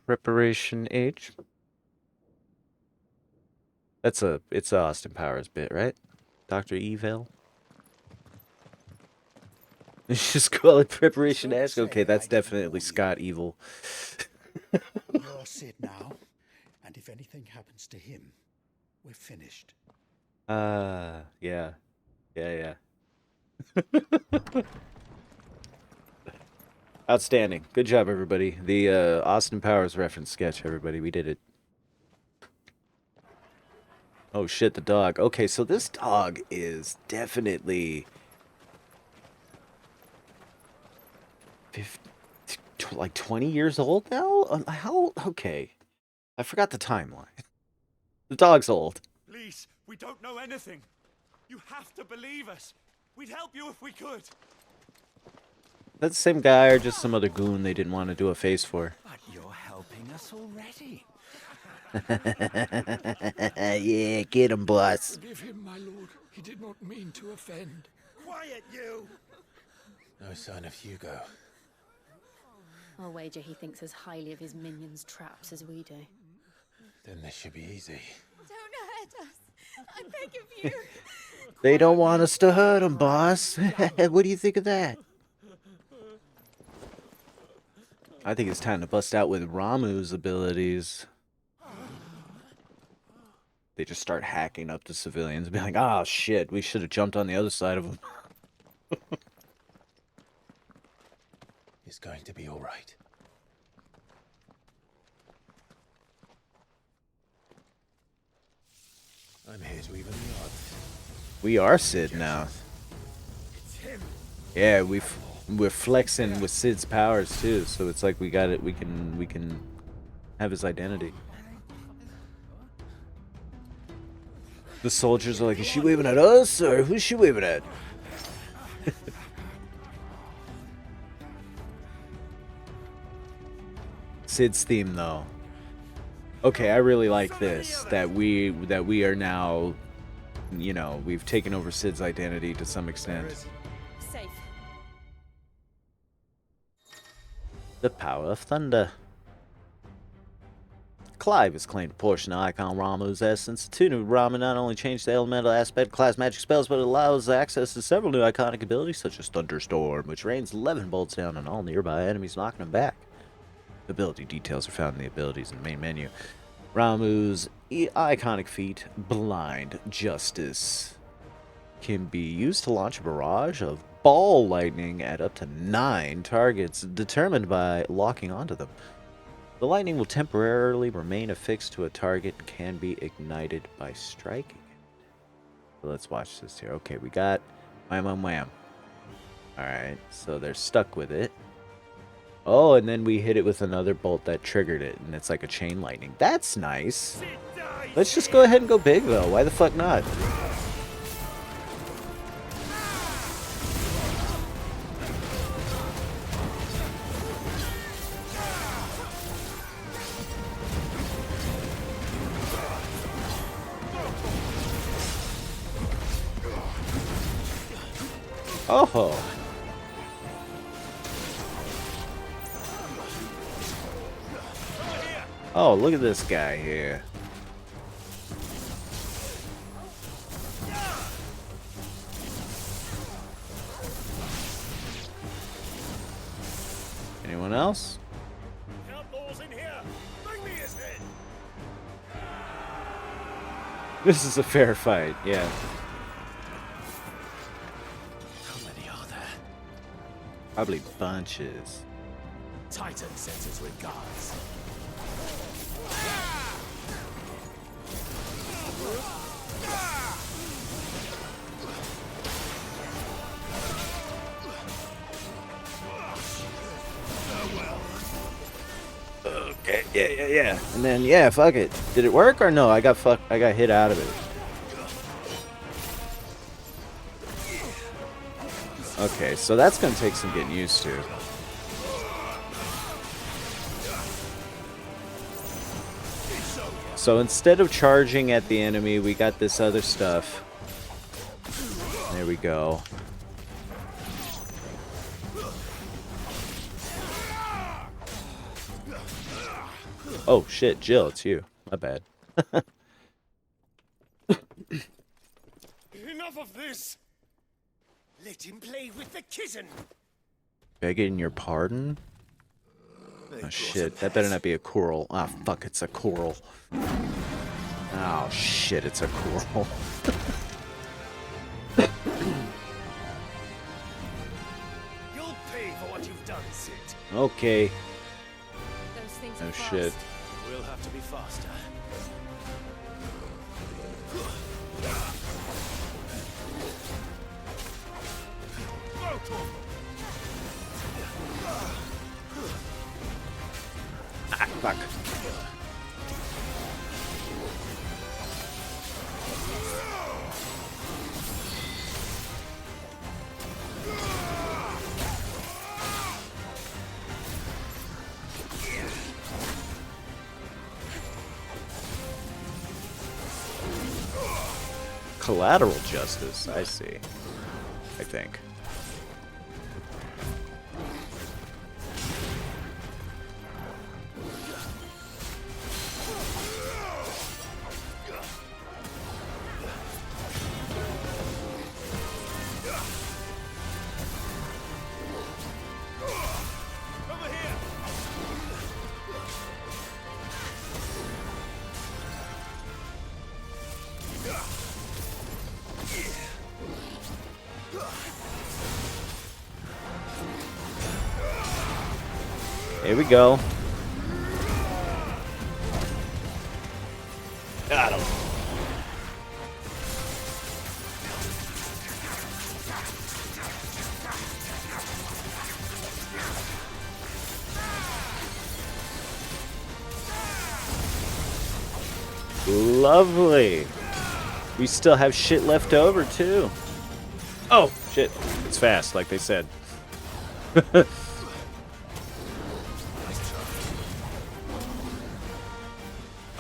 Preparation H. It's a Austin Powers bit, right? Dr. Evil. Let's just call it Preparation H. Okay, that's definitely Scott Evil. You're Sid now, and if anything happens to him, we're finished. Yeah. Outstanding. Good job, everybody. The Austin Powers reference sketch, everybody. We did it. Oh, shit, the dog. Okay, so this dog is definitely... like 20 years old now? How? Okay. I forgot the timeline. The dog's old. Please, we don't know anything. You have to believe us. We'd help you if we could. That's the same guy or just some other goon they didn't want to do a face for? But you're helping us already. Yeah, get him, boss. Forgive him, my lord. He did not mean to offend. Quiet, you! No sign of Hugo. I'll wager he thinks as highly of his minions' traps as we do. Then this should be easy. Don't hurt us. I beg of you. They don't want us to hurt him, boss. What do you think of that? I think it's time to bust out with Ramu's abilities. They just start hacking up the civilians and be like, oh shit, we should have jumped on the other side of them. It's going to be all right. I'm here to even the odds. We are Sid now. Yeah, we're flexing with Sid's powers too, so it's like we got it. We can have his identity. The soldiers are like, is she waving at us or who's she waving at? Sid's theme though. Okay, I really like this that we are now, you know, we've taken over Sid's identity to some extent. Safe. The power of thunder. Clive has claimed a portion of Icon Ramu's essence. Two new Ramu not only change the elemental aspect of class magic spells, but it allows access to several new iconic abilities, such as Thunderstorm, which rains 11 bolts down on all nearby enemies, knocking them back. Ability details are found in the abilities in the main menu. Ramu's iconic feat, Blind Justice, can be used to launch a barrage of ball lightning at up to 9 targets, determined by locking onto them. The lightning will temporarily remain affixed to a target and can be ignited by striking it. So let's watch this here. Okay, we got wham wham wham. Alright, so they're stuck with it. Oh, and then we hit it with another bolt that triggered it, and it's like a chain lightning. That's nice. Let's just go ahead and go big, though. Why the fuck not? Oh. Oh, look at this guy here. Anyone else? Outlaws in here. Bring me his head. This is a fair fight, yeah. How many are there? Probably bunches. Titan sends his regards. Okay, yeah. And then, yeah, fuck it. Did it work or no? I got hit out of it. Okay, so that's gonna take some getting used to. So instead of charging at the enemy, we got this other stuff. There we go. Oh shit, Jill, it's you. My bad. Enough of this. Let him play with the kitten. Begging your pardon? Oh shit, that better not be a coral. Ah, fuck, it's a coral. Oh shit, it's a coral. You'll pay for what you've done, Sid. Okay. Those things Oh are shit. fast. We'll have to be faster. Ah, fuck. Collateral justice, I see. I think. Here we go. Got him. Lovely. We still have shit left over, too. Oh, shit. It's fast, like they said.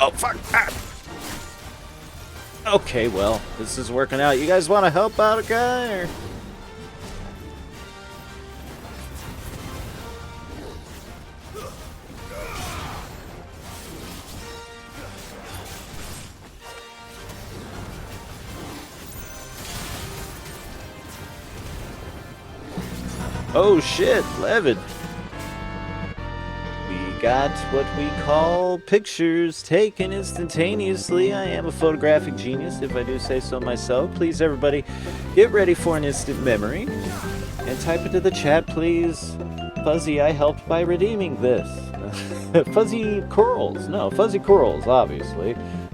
Oh, fuck. Ah. Okay, well, this is working out. You guys want to help out a guy, or? Oh, shit, Levid. Got what we call pictures taken instantaneously. I am a photographic genius, if I do say so myself. Please, everybody, get ready for an instant memory. And type into the chat, please. Fuzzy, I helped by redeeming this. Fuzzy Corals. No, Fuzzy Corals, obviously.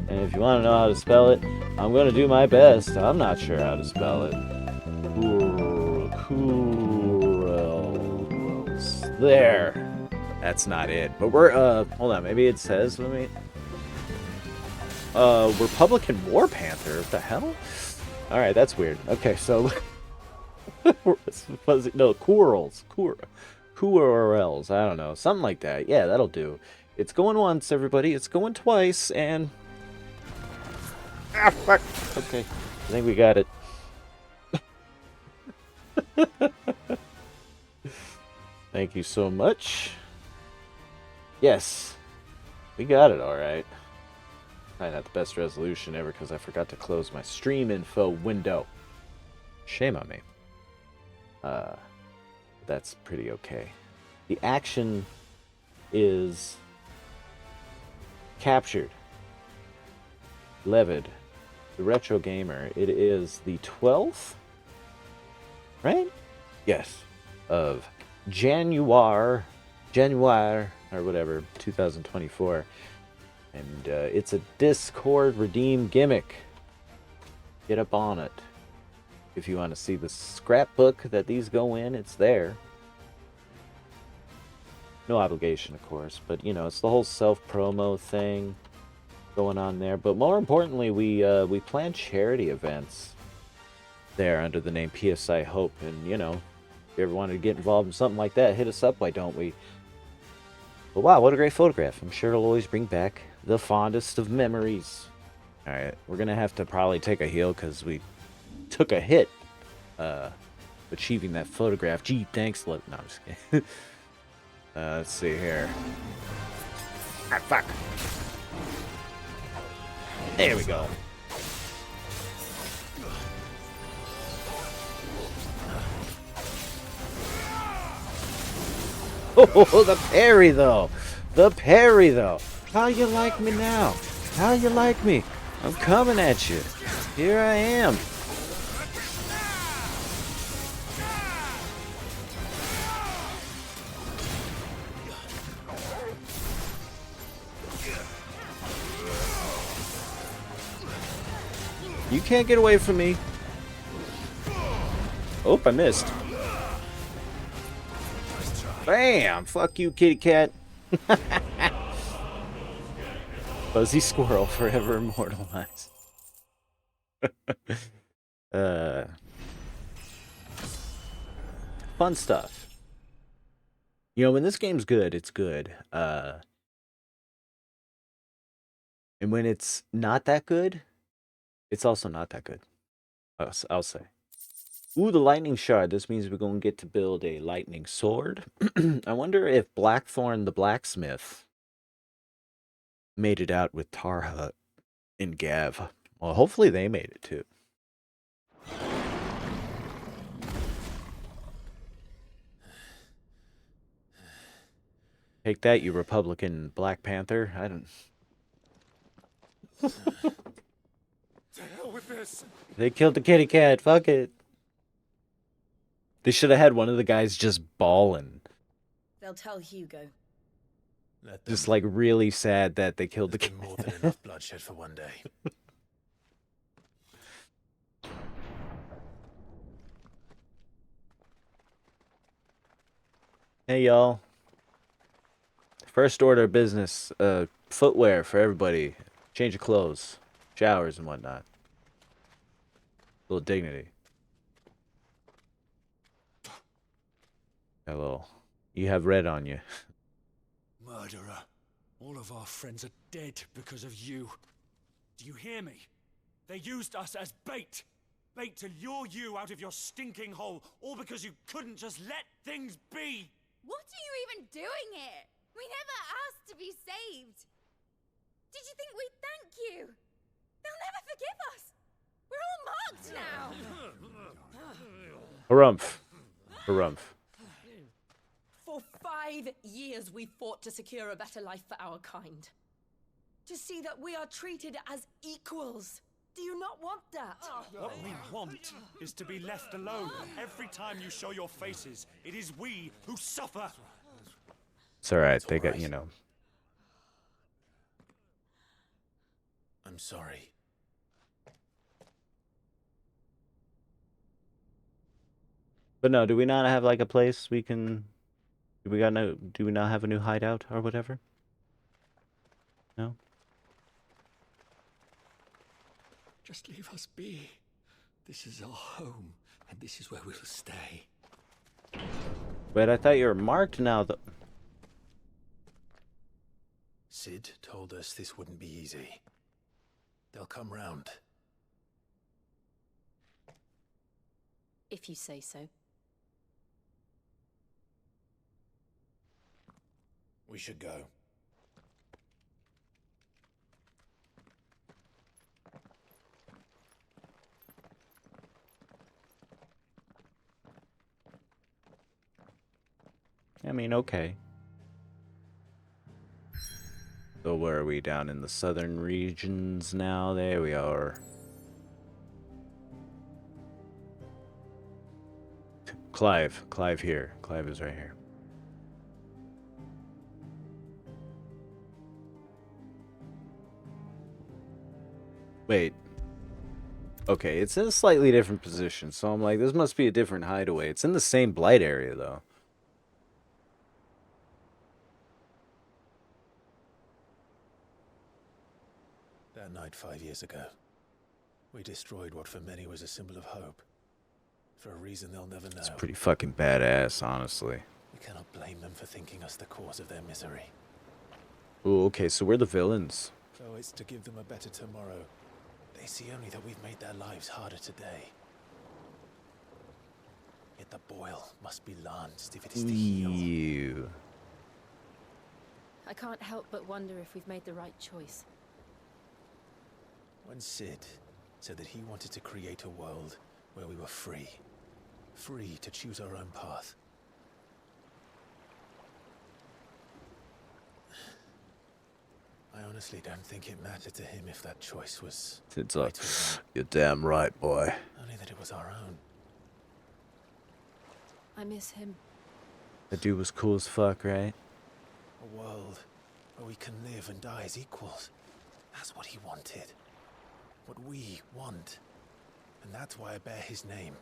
And if you want to know how to spell it, I'm going to do my best. I'm not sure how to spell it. Corals. There. That's not it. But we're, hold on, maybe it says, let me... Republican War Panther, what the hell? Alright, that's weird. Okay, so... no, Corals. Corals, I don't know. Something like that. Yeah, that'll do. It's going once, everybody. It's going twice, and... Ah, fuck! Okay, I think we got it. Thank you so much. Yes, we got it all right. Probably not the best resolution ever because I forgot to close my stream info window. Shame on me. That's pretty okay. The action is captured. Levid, the retro gamer. It is the 12th, right? Yes, of January, or whatever, 2024. And it's a Discord redeem gimmick. Get up on it. If you want to see the scrapbook that these go in, it's there. No obligation, of course, but you know, it's the whole self-promo thing going on there. But more importantly, we plan charity events there under the name PSI Hope. And you know, if you ever wanted to get involved in something like that, hit us up, why don't we? But wow, what a great photograph. I'm sure it'll always bring back the fondest of memories. Alright, we're gonna have to probably take a heal because we took a hit achieving that photograph. Gee, thanks. No, I'm just kidding. Let's see here. Ah, fuck. There we go. Oh, the parry, though. The parry, though. How you like me now? How you like me? I'm coming at you. Here I am. can't get away from me. Oh, I missed. Bam! Fuck you, kitty cat. Fuzzy squirrel forever immortalized. Fun stuff. You know, when this game's good, it's good. And when it's not that good, it's also not that good. I'll say. Ooh, the lightning shard. This means we're going to get to build a lightning sword. I wonder if Blackthorn the blacksmith made it out with Tarha and Gav. Well, hopefully they made it too. Take that, you Republican Black Panther. I don't... To hell with this. They killed the kitty cat. Fuck it. They should have had one of the guys just bawling. They'll tell Hugo. Just like really sad that they killed the cat. More than enough bloodshed for one day. Hey, y'all. First order of business. Footwear for everybody. Change of clothes. Showers and whatnot. A little dignity. Hello. You have red on you. Murderer. All of our friends are dead because of you. Do you hear me? They used us as bait. Bait to lure you out of your stinking hole, all because you couldn't just let things be. What are you even doing here? We never asked to be saved. Did you think we'd thank you? They'll never forgive us. We're all marked now. Harumph. Harumph. For 5 years we fought to secure a better life for our kind. To see that we are treated as equals. Do you not want that? What we want is to be left alone. Every time you show your faces, it is we who suffer. It's alright. They got, you know. I'm sorry. But no, do we not have like a place we can... Do we not have a new hideout or whatever? No? Just leave us be. This is our home, and this is where we'll stay. Wait, I thought you were marked now, though. Sid told us this wouldn't be easy. They'll come round. If you say so. We should go. I mean, okay. So where are we? Down in the southern regions now? There we are. Clive. Clive here. Clive is right here. Wait. Okay, it's in a slightly different position, so I'm like, this must be a different hideaway. It's in the same blight area, though. That night 5 years ago, we destroyed what for many was a symbol of hope. For a reason they'll never know. It's pretty fucking badass, honestly. We cannot blame them for thinking us the cause of their misery. Ooh, okay, so we're the villains. So it's to give them a better tomorrow. They see only that we've made their lives harder today. Yet the boil must be lanced if it is to heal. Ew. I can't help but wonder if we've made the right choice. When Sid said that he wanted to create a world where we were free. Free to choose our own path. I honestly don't think it mattered to him if that choice was... It's like, you're damn right, boy. Only that it was our own. I miss him. That dude was cool as fuck, right? A world where we can live and die as equals. That's what he wanted. What we want. And that's why I bear his name.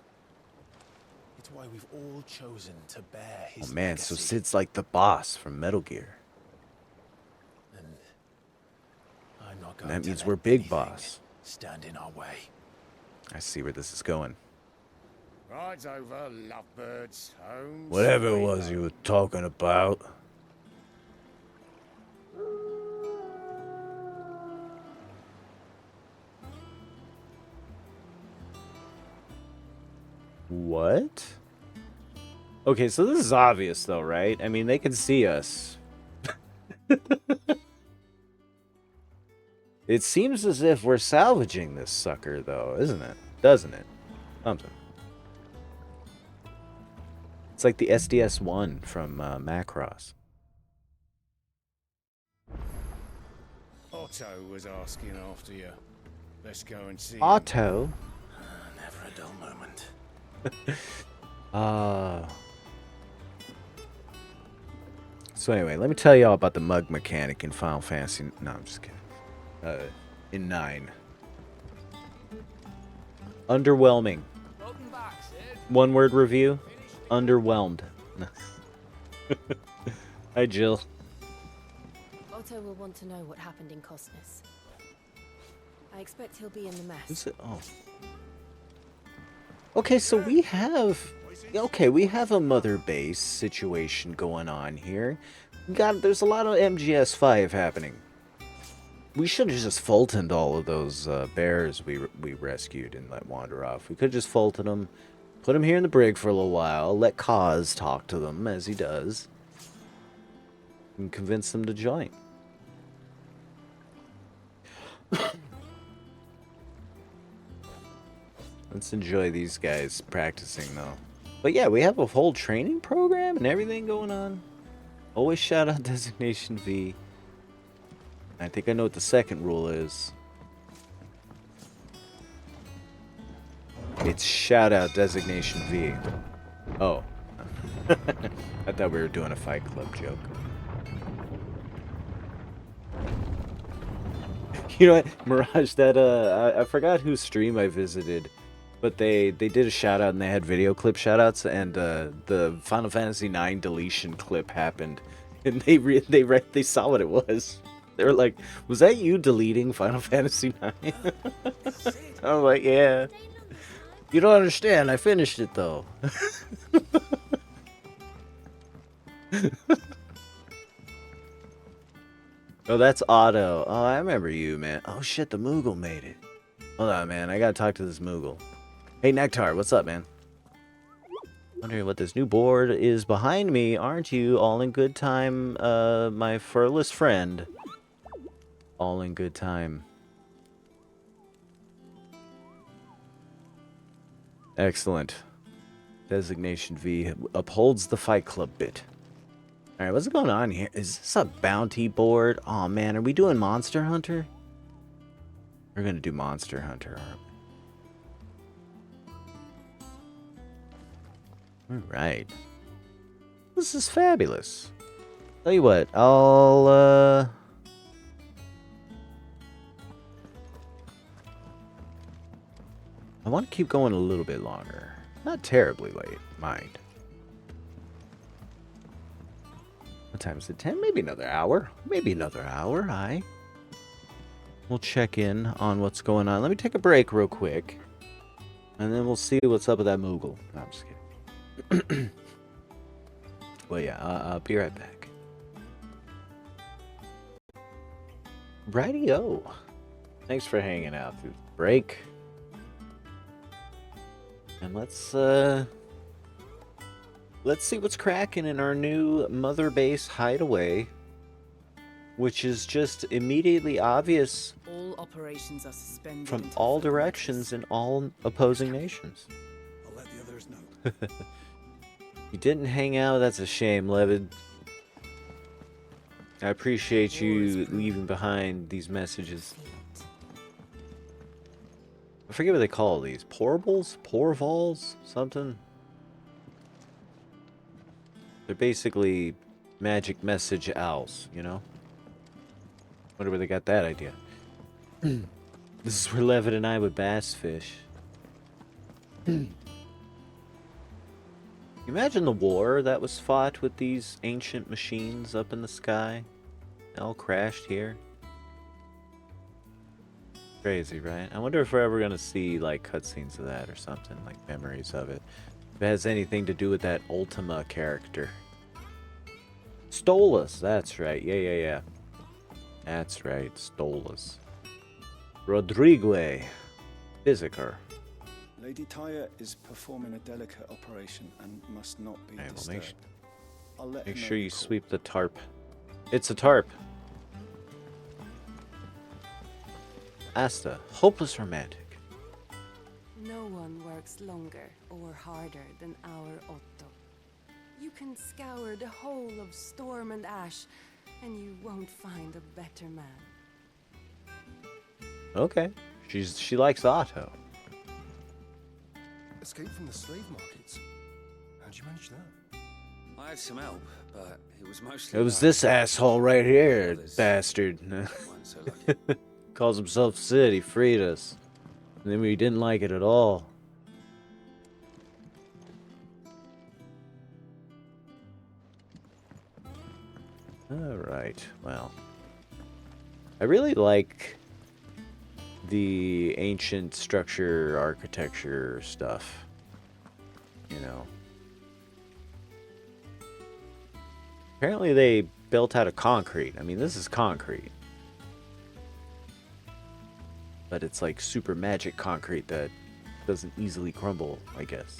It's why we've all chosen to bear his Oh man, so legacy. Sid's like the boss from Metal Gear. And I'm not And going that to means let we're big anything boss. stand in our way. I see where this is going. Rides over, lovebirds, home. Whatever it sweet was home. you were talking about. What? Okay, so this is obvious though, right? I mean, they can see us. It seems as if we're salvaging this sucker though, isn't it? Doesn't it? Something. It's like the SDS-1 from Macross. Otto was asking after you. Let's go and see him. Otto? Never a dull moment. So anyway, let me tell y'all about the mug mechanic in Final Fantasy. No, I'm just kidding. In 9. Underwhelming. One word review. Underwhelmed. Hi, Jill. Otto will want to know what happened in Cosmos. I expect he'll be in the mess. Who's it? Oh. Okay, so we have... Okay, we have a mother base situation going on here. There's a lot of MGS5 happening. We should have just Fultoned all of those bears we rescued and let wander off. We could have just Fultoned them, put them here in the brig for a little while, let Kaz talk to them, as he does, and convince them to join. Let's enjoy these guys practicing, though. But yeah, we have a whole training program and everything going on. Always shout out Designation V. I think I know what the second rule is. It's shout out Designation V. Oh. I thought we were doing a Fight Club joke. You know what, Mirage, that I forgot whose stream I visited, but they did a shout out and they had video clip shout outs, and the Final Fantasy IX deletion clip happened, and they saw what it was. They were like, "Was that you deleting Final Fantasy IX?" I'm like, "Yeah." You don't understand. I finished it though. Oh, that's Otto. Oh, I remember you, man. Oh, shit, the Moogle made it. Hold on, man. I gotta talk to this Moogle. Hey, Nectar, what's up, man? Wondering what this new board is behind me, aren't you? All in good time, my furless friend. All in good time. Excellent. Designation V upholds the Fight Club bit. Alright, what's going on here? Is this a bounty board? Oh man, are we doing Monster Hunter? We're gonna do Monster Hunter, aren't we? Alright. This is fabulous. Tell you what, I want to keep going a little bit longer. Not terribly late, mind. What time is it? 10? Maybe another hour. Maybe another hour, aye. We'll check in on what's going on. Let me take a break real quick. And then we'll see what's up with that Moogle. No, I'm just kidding. Well, yeah, I'll be right back. Rightio. Thanks for hanging out through the break. And let's see what's cracking in our new Mother Base hideaway, which is just immediately obvious All operations are suspended from until all further directions in all opposing nations. I'll let the others know. You didn't hang out, that's a shame, Levid. I appreciate you leaving behind these messages. I forget what they call these. Portables? Porvals? Something? They're basically magic message owls, you know? Wonder where they got that idea. This is where Levitt and I would bass fish. Imagine the war that was fought with these ancient machines up in the sky. They all crashed here. Crazy, right? I wonder if we're ever gonna see like cutscenes of that or something, like memories of it. If it has anything to do with that Ultima character. Stolas, that's right. Yeah. That's right, Stolas. Rodrigue. Physiker. Lady Tyre is performing a delicate operation and must not be disturbed. I'll let Make her know sure the you call. sweep the tarp. It's a tarp. Asta, hopeless romantic. No one works longer or harder than our Otto. You can scour the whole of Storm and Ash, and you won't find a better man. Okay. She likes Otto. Escape from the slave markets. How'd you manage that? I had some help, but it was mostly. It was this asshole right here, Others bastard. weren't so lucky. Calls himself Sid, he freed us. And then we didn't like it at all. Alright, well. I really like the ancient structure, architecture stuff. You know. Apparently they built out of concrete. I mean, this is concrete. But it's like super magic concrete that doesn't easily crumble, I guess.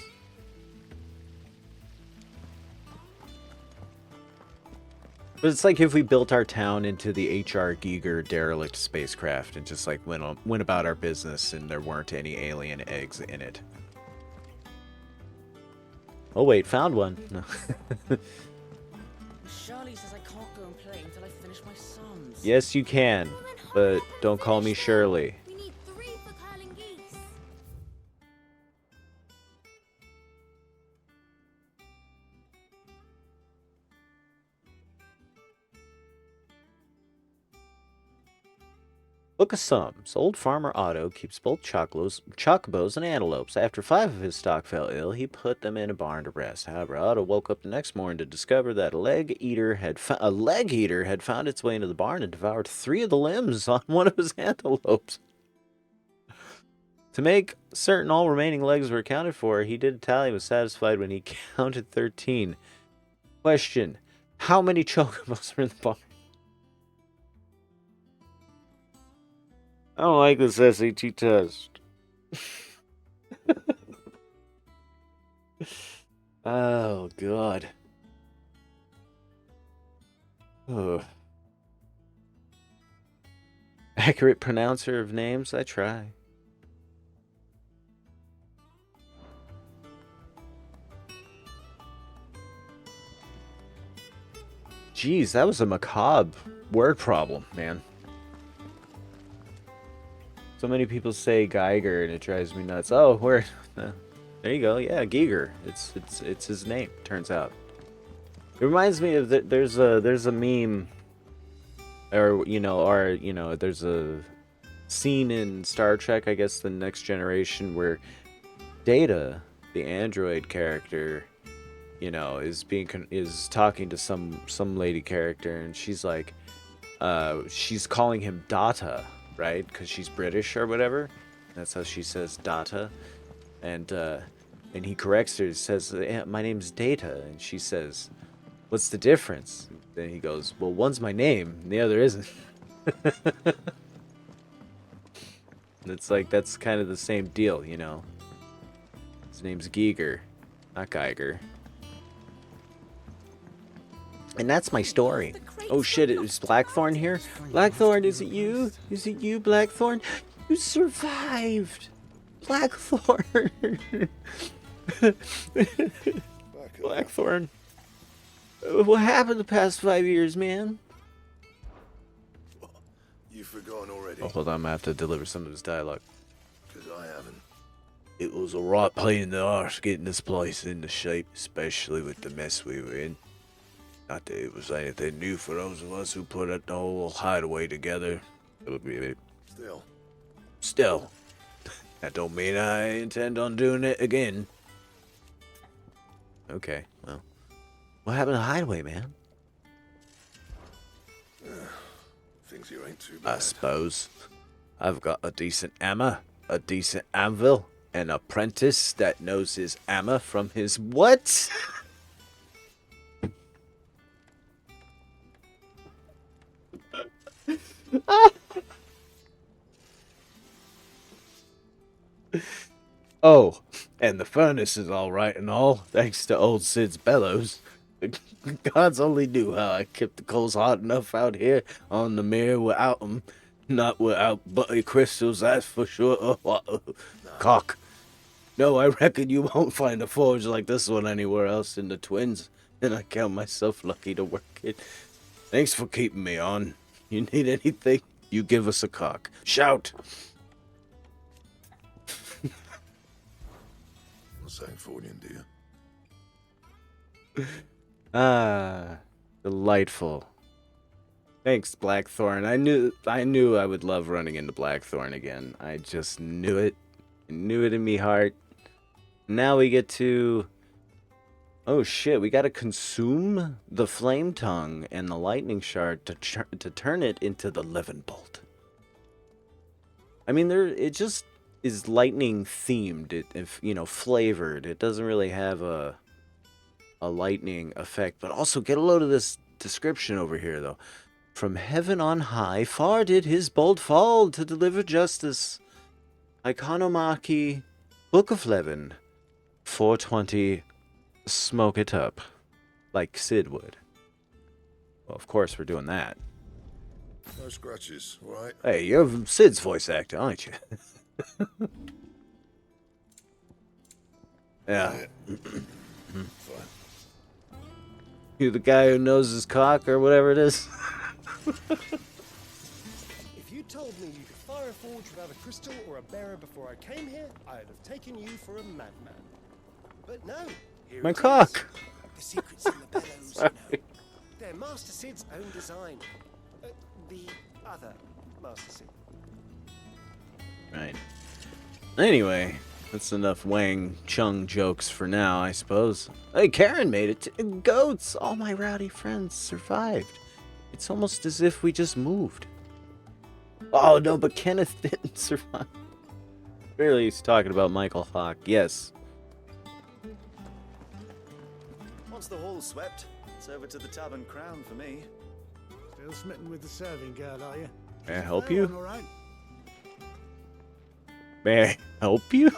But it's like if we built our town into the H.R. Giger derelict spacecraft and just like went about our business and there weren't any alien eggs in it. Oh wait, found one. No. Shirley says I can't go and play until I finish my sums. Yes, you can, but don't call me Shirley. We need 3 for curling geese. Book of Sums. Old farmer Otto keeps both chocobos and antelopes. After 5 of his stock fell ill, he put them in a barn to rest. However, Otto woke up the next morning to discover that a leg eater had found its way into the barn and devoured 3 of the limbs on one of his antelopes. To make certain all remaining legs were accounted for, he did a tally and was satisfied when he counted 13. Question: how many chocobos are in the barn? I don't like this SAT test. Oh, God. Oh. Accurate pronouncer of names, I try. Jeez, that was a macabre word problem, man. So many people say Geiger, and it drives me nuts. Oh, where? There you go. Yeah, Giger. It's his name. Turns out. It reminds me of there's a meme, or there's a scene in Star Trek, I guess, The Next Generation, where Data, the android character, is talking to some lady character, and she's like, she's calling him Data. Right, because she's British or whatever. That's how she says Data, and he corrects her. Says, "My name's Data," and she says, "What's the difference?" Then he goes, "Well, one's my name, and the other isn't." It's like that's kind of the same deal, you know. His name's Giger, not Geiger. And that's my story. Oh shit, is Blackthorn here? Blackthorn, is it you? Is it you, Blackthorn? You survived! Blackthorn! Blackthorn. What happened the past 5 years, man? You've forgotten already. Oh, hold on, I'm gonna have to deliver some of this dialogue. Because I haven't. It was a right pain in the arse getting this place into shape, especially with the mess we were in. Not that it was anything new for those of us who put the whole hideaway together. Still. That don't mean I intend on doing it again. Okay, well. What happened to Hideaway, man? Things you ain't too I bad. suppose. I've got a decent hammer, a decent anvil, an apprentice that knows his hammer from his what? Oh, and the furnace is all right and all, thanks to old Sid's bellows. Gods only knew how I kept the coals hot enough out here on the mirror without 'em. Not without butty crystals, that's for sure. Cock. No, I reckon you won't find a forge like this one anywhere else in the Twins, and I count myself lucky to work it. Thanks for keeping me on. You need anything, you give us a cock. Shout! Not saying Fornian, do you? Ah, delightful. Thanks, Blackthorn. I knew I would love running into Blackthorn again. I just knew it. I knew it in me heart. Now we get to... Oh shit, we gotta consume the Flame Tongue and the Lightning Shard to turn it into the Living Bolt. I mean, it just is lightning themed, if you know, flavored. It doesn't really have a lightning effect, but also get a load of this description over here, though. From heaven on high, far did his bolt fall to deliver justice. Ikonomaki, Book of Levin, 420, smoke it up, like Sid would. Well, of course we're doing that. No scratches, all right? Hey, you're Sid's voice actor, aren't you? Yeah. Fine. You the guy who knows his cock or whatever it is? If you told me you could fire a forge without a crystal or a bearer before I came here, I'd have taken you for a madman. But no. Here My it is. cock! The secret's in the bellows, you know. They're Master Sid's own design. The other Master Sid. Right. Anyway, that's enough Wang Chung jokes for now, I suppose. Hey, Karen made it. Goats! All my rowdy friends survived. It's almost as if we just moved. Oh, no, but Kenneth didn't survive. Really, he's talking about Michael Hawk. Yes. Once the hall's swept, it's over to the Tavern Crown for me. Still smitten with the serving girl, are you? May I help Fair you? one, all right. May I help you?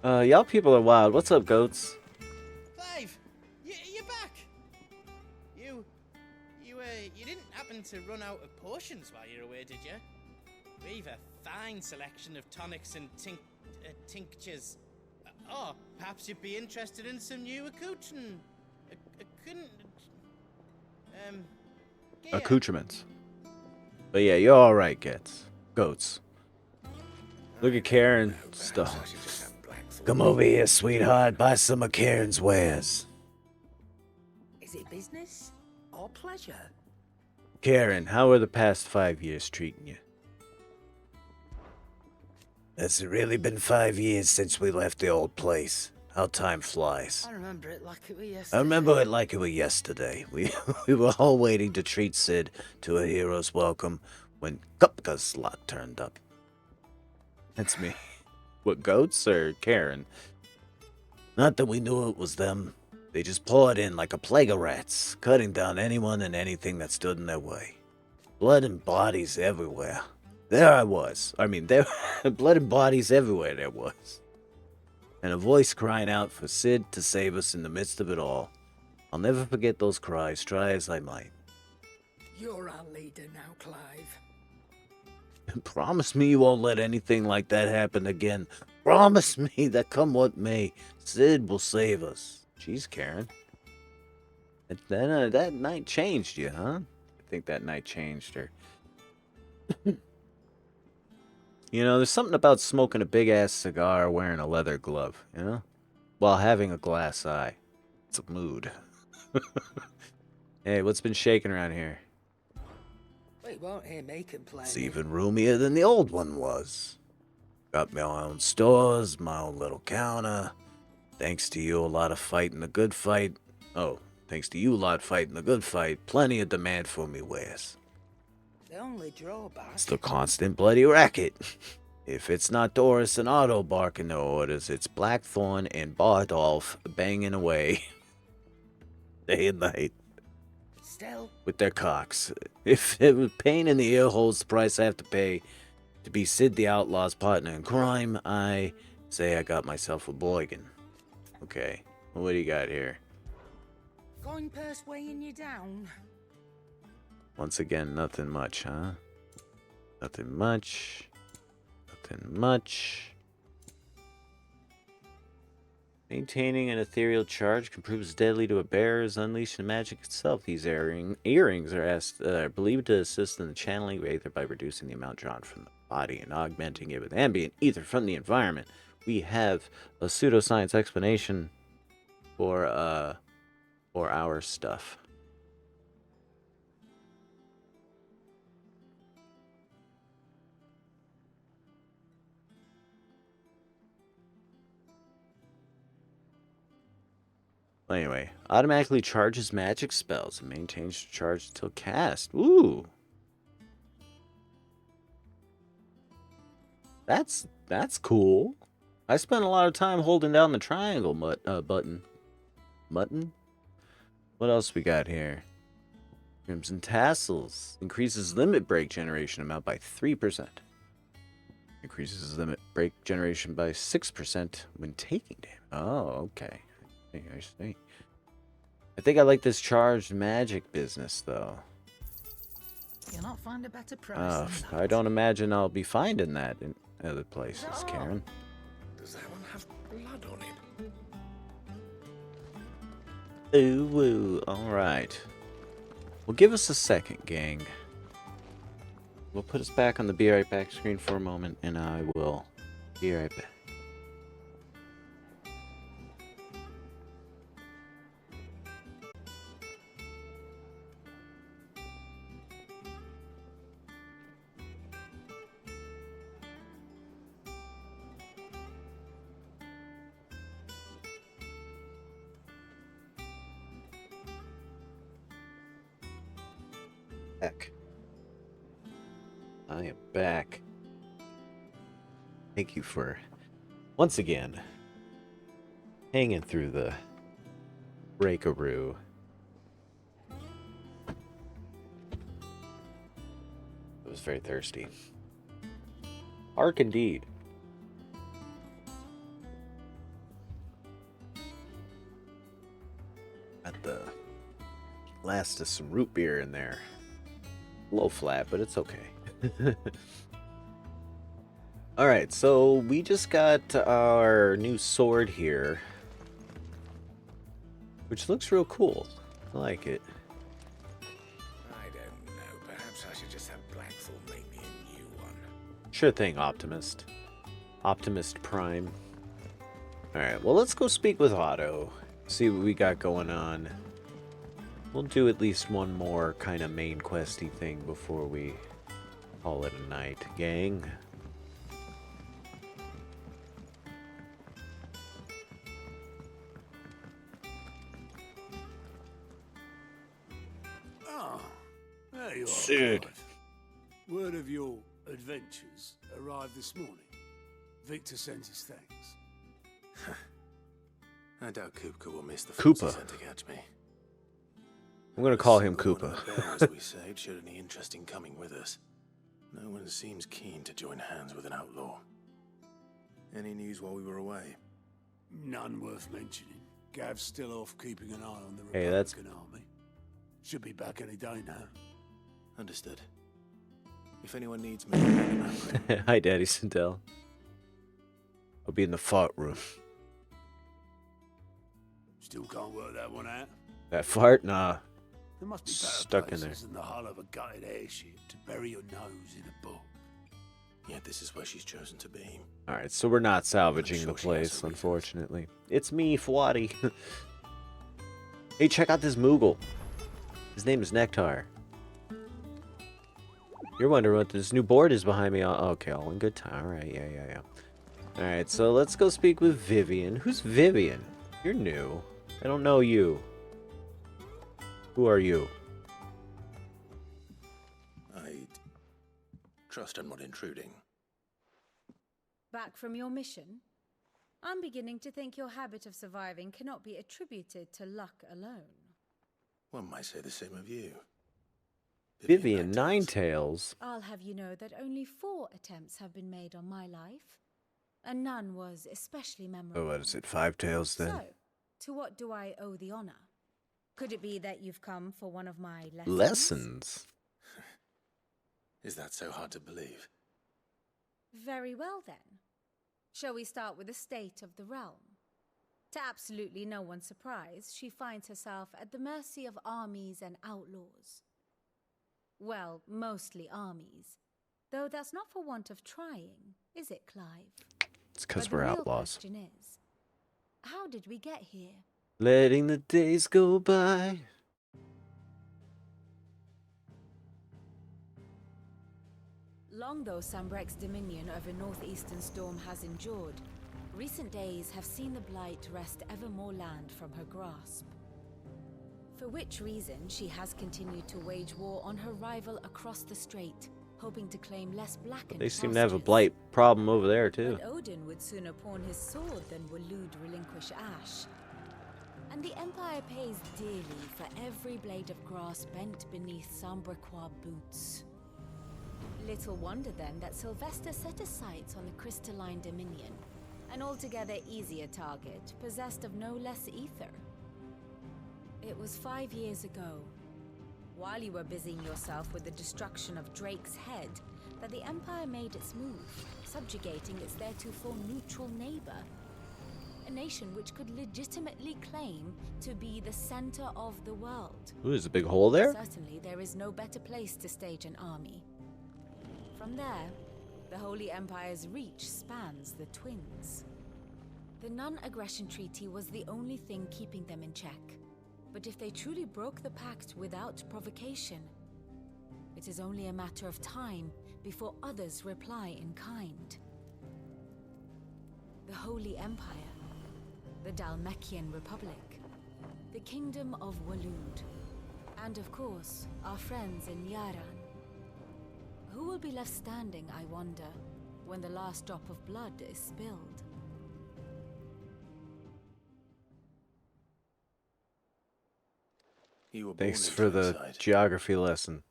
Y'all people are wild. What's up, goats? Clive, you're back. You didn't happen to run out of potions while you're away, did you? We've a fine selection of tonics and tinctures. Oh, perhaps you'd be interested in some new Accoutrements. But yeah, you're alright, goats. Look at Karen. Stuff. Come over here, sweetheart. Buy some of Karen's wares. Is it business or pleasure? Karen, how are the past 5 years treating you? Has it really been 5 years since we left the old place? How time flies. I remember it like it was yesterday. I remember it like it was yesterday. We were all waiting to treat Sid to a hero's welcome when Kupka's slot turned up. That's me. What, goats or Karen? Not that we knew it was them. They just poured in like a plague of rats, cutting down anyone and anything that stood in their way. Blood and bodies everywhere. There I was. I mean, there blood and bodies everywhere there was. And a voice crying out for Sid to save us in the midst of it all. I'll never forget those cries, try as I might. You're our leader now, Clive. Promise me you won't let anything like that happen again. Promise me that come what may, Sid will save us. Jeez, Karen. That night changed you, huh? I think that night changed her. You know, there's something about smoking a big-ass cigar wearing a leather glove, you know? While having a glass eye. It's a mood. Hey, what's been shaking around here? Hey, They won't hear me complaining. It's even roomier than the old one was. Got my own stores, my own little counter. Thanks to you, a lot of fighting the good fight. Oh, thanks to you, a lot fighting the good fight. Plenty of demand for me wares. The only drawback... It's the constant bloody racket. If it's not Doris and Otto barking their orders, it's Blackthorn and Bardolph banging away. Day and night. Still... with their cocks. If it was pain in the ear holds the price I have to pay to be Sid the Outlaw's partner in crime, I say I got myself a bargain. Okay, well, what do you got here? Coin purse weighing you down? Once again, nothing much, huh? Nothing much. Nothing much. Maintaining an ethereal charge can prove as deadly to a bearer as unleashing magic itself. These earrings are believed to assist in the channeling of aether by reducing the amount drawn from the body and augmenting it with ambient ether from the environment. We have a pseudoscience explanation for our stuff. Anyway, automatically charges magic spells and maintains the charge until cast. Ooh. That's cool. I spent a lot of time holding down the triangle button. Mutton? What else we got here? Crimson Tassels. Increases limit break generation amount by 3%. Increases limit break generation by 6% when taking damage. Oh, okay. I see. I think I like this charged magic business, though. You'll not find a better price than that. I don't imagine I'll be finding that in other places, Karen. Does that one have blood on it? Ooh, woo. Alright. Well, give us a second, gang. We'll put us back on the Be Right Back screen for a moment, and I will be right back. I am back. Thank you for, once again, hanging through the breakaroo. I was very thirsty. Ark indeed. Got the last of some root beer in there. A little flat, but it's okay. Alright, so we just got our new sword here, which looks real cool. I like it. I don't know. Perhaps I should just have Blackthorn make me a new one. Sure thing, Optimist. Optimist Prime. Alright, well, let's go speak with Otto. See what we got going on. We'll do at least one more kind of main questy thing before we call it a night, gang. Ah, there you are. Sid. Clive. Word of your adventures arrived this morning. Victor sent his thanks. I doubt Kupka will miss the Koopa. fox he sent to catch me. I'm gonna call him Single one Koopa. of the bears we saved showed any interest in coming with us. No one seems keen to join hands with an outlaw. Any news while we were away? None worth mentioning. Gav's still off keeping an eye on the Hey, that's- Republican army. Should be back any day now. Understood. If anyone needs me, let me know. Hi, Daddy Sindel. I'll be in the fart room. Still can't work that one out. That fart? Nah. There must be better Stuck in there. places than the hull of a gutted airship to bury your nose in a book. Yet this is where she's chosen to be. Alright, so we're not salvaging sure the she has place, her reasons. unfortunately. It's me, Fwatty. Hey, check out this Moogle. His name is Nectar. You're wondering what this new board is behind me. Okay, all in good time. All right, yeah. All right, so let's go speak with Vivian. Who's Vivian? You're new. I don't know you. Who are you? I'd trust I'm not intruding. Back from your mission? I'm beginning to think your habit of surviving cannot be attributed to luck alone. One might say the same of you. Vivian Ninetails. I'll have you know that only 4 attempts have been made on my life, and none was especially memorable. Oh, what is it, 5 tails then? So, to what do I owe the honor? Could it be that you've come for one of my lessons? Lessons? Is that so hard to believe? Very well then. Shall we start with the state of the realm? To absolutely no one's surprise, she finds herself at the mercy of armies and outlaws. Well, mostly armies. Though that's not for want of trying, is it, Clive? It's because we're outlaws. The question is, how did we get here? Letting the days go by. Long though Sambrek's dominion over northeastern Storm has endured, recent days have seen the Blight wrest ever more land from her grasp. For which reason she has continued to wage war on her rival across the strait, hoping to claim less blackened They seem to have a hostages. blight problem over there too. But Odin would sooner pawn his sword than Waloed relinquish Ash. And the Empire pays dearly for every blade of grass bent beneath Sambrequois boots. Little wonder then that Sylvester set his sights on the crystalline dominion, an altogether easier target, possessed of no less ether. It was 5 years ago, while you were busying yourself with the destruction of Drake's head, that the Empire made its move, subjugating its theretofore neutral neighbor. A nation which could legitimately claim to be the center of the world. Ooh, there's a big hole there? Certainly, there is no better place to stage an army. From there, the Holy Empire's reach spans the Twins. The non-aggression treaty was the only thing keeping them in check. But if they truly broke the pact without provocation, it is only a matter of time before others reply in kind. The Holy Empire, the Dalmekian Republic, the Kingdom of Waloed, and of course, our friends in Yaran. Who will be left standing, I wonder, when the last drop of blood is spilled? You were born Thanks into for the inside. geography lesson.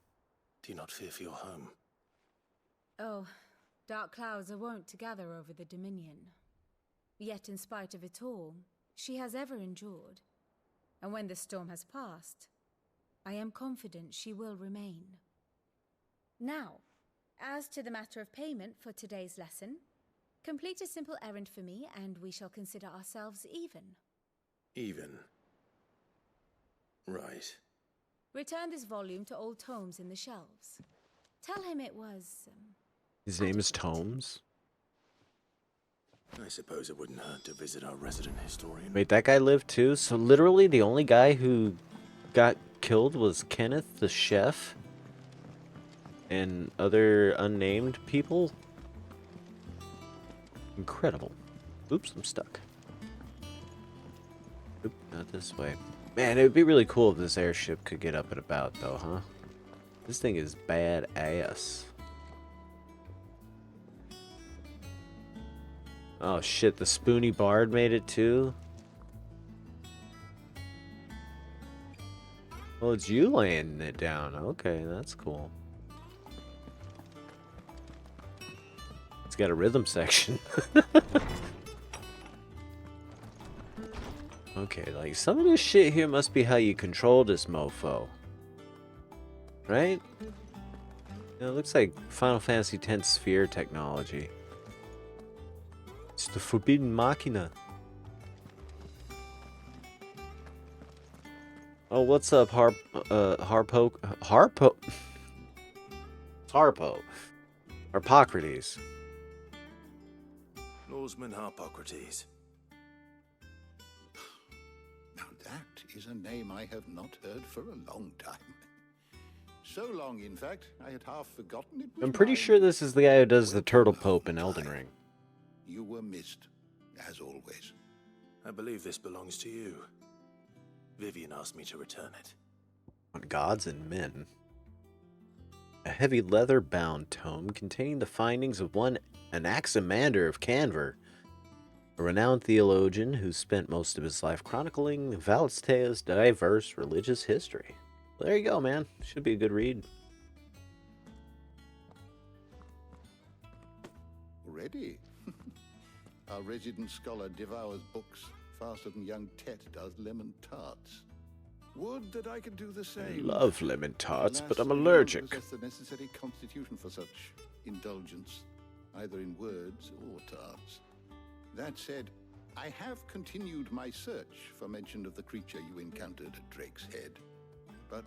Do you not fear for your home? Oh, dark clouds are wont to gather over the Dominion. Yet in spite of it all, she has ever endured. And when the storm has passed, I am confident she will remain. Now, as to the matter of payment for today's lesson, complete a simple errand for me and we shall consider ourselves even. Even. Right. Return this volume to old tomes in the shelves. Tell him it was... His name is Tomes? I suppose it wouldn't hurt to visit our resident historian. Wait, that guy lived too? So literally the only guy who got killed was Kenneth the chef? And other unnamed people? Incredible. Oops, I'm stuck. Oop, not this way. Man, it would be really cool if this airship could get up and about, though, huh? This thing is badass. Oh shit, the Spoony Bard made it too? Well, it's you laying it down. Okay, that's cool. It's got a rhythm section. Okay, like some of this shit here must be how you control this mofo. Right? It looks like Final Fantasy X sphere technology. It's the forbidden machina. Oh, what's up, Harpo? Harpocrates. Lawsman Harpocrates. Now that is a name I have not heard for a long time. So long, in fact, I had half forgotten it was I'm pretty mine. sure this is the guy who does the Turtle Pope in Elden Ring. You were missed, as always. I believe this belongs to you. Vivian asked me to return it. On Gods and Men. A heavy leather-bound tome containing the findings of one Anaximander of Canver, a renowned theologian who spent most of his life chronicling Valistea's diverse religious history. Well, there you go, man. Should be a good read. Already? Our resident scholar devours books faster than young Tet does lemon tarts. Would that I could do the same. I love lemon tarts, but I'm Alas, we don't allergic. possess the necessary constitution for such indulgence, either in words or tarts. That said, I have continued my search for mention of the creature you encountered at Drake's Head. But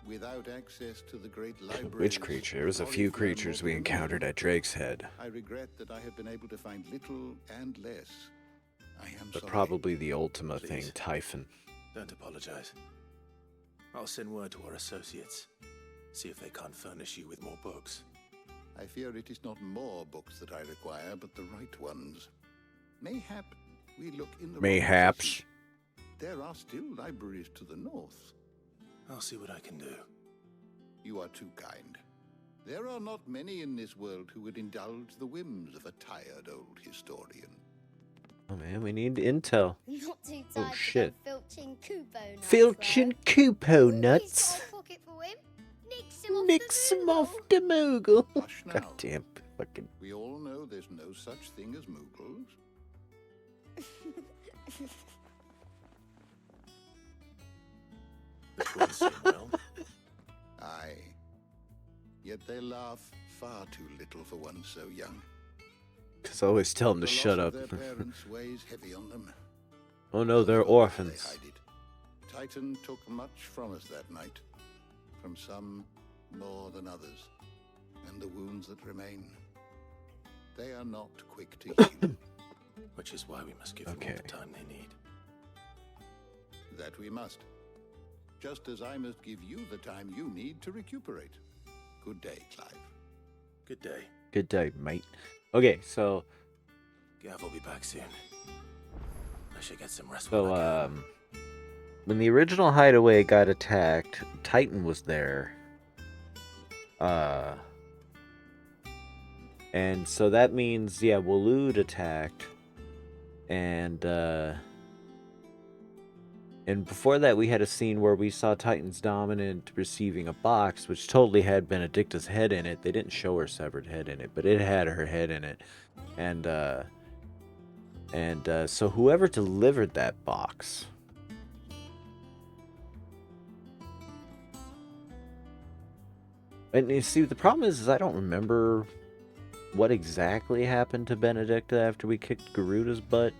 without access to the great library... Which creature? There was a few creatures we encountered at Drake's Head. I regret that I have been able to find little and less. I am But sorry. probably the Ultima thing, Please. Typhon. Don't apologize. I'll send word to our associates. See if they can't furnish you with more books. I fear it is not more books that I require, but the right ones. Mayhap we look in the... Mayhaps. There are still libraries to the north. I'll see what I can do. You are too kind. There are not many in this world who would indulge the whims of a tired old historian. Oh man, we need intel. Not too Oh tired shit. to go filching Kupo nuts. Filching Kupo nuts. He's got a pocket for him. Nix him off Nix the him off the Moogle. Hush now. Goddamn fucking. We all know there's no such thing as Moogles. The twins seem well. Aye. Yet they laugh far too little for one so young. Just always tell them to The shut loss up. of their parents weighs heavy on them. Oh no, they're They orphans. hide it. Titan took much from us that night. From some more than others. And the wounds that remain. They are not quick to heal. Which is why we must give them all the time they need. That we must. Just as I must give you the time you need to recuperate. Good day, Clive. Good day. Good day, mate. Okay, so Gav will be back soon. I should get some rest. when the original hideaway got attacked, Titan was there. And so that means, yeah, Waloed attacked. And before that, we had a scene where we saw Titan's Dominant receiving a box, which totally had Benedicta's head in it. They didn't show her severed head in it, but it had her head in it. And so whoever delivered that box... And you see, the problem is I don't remember what exactly happened to Benedicta after we kicked Garuda's butt.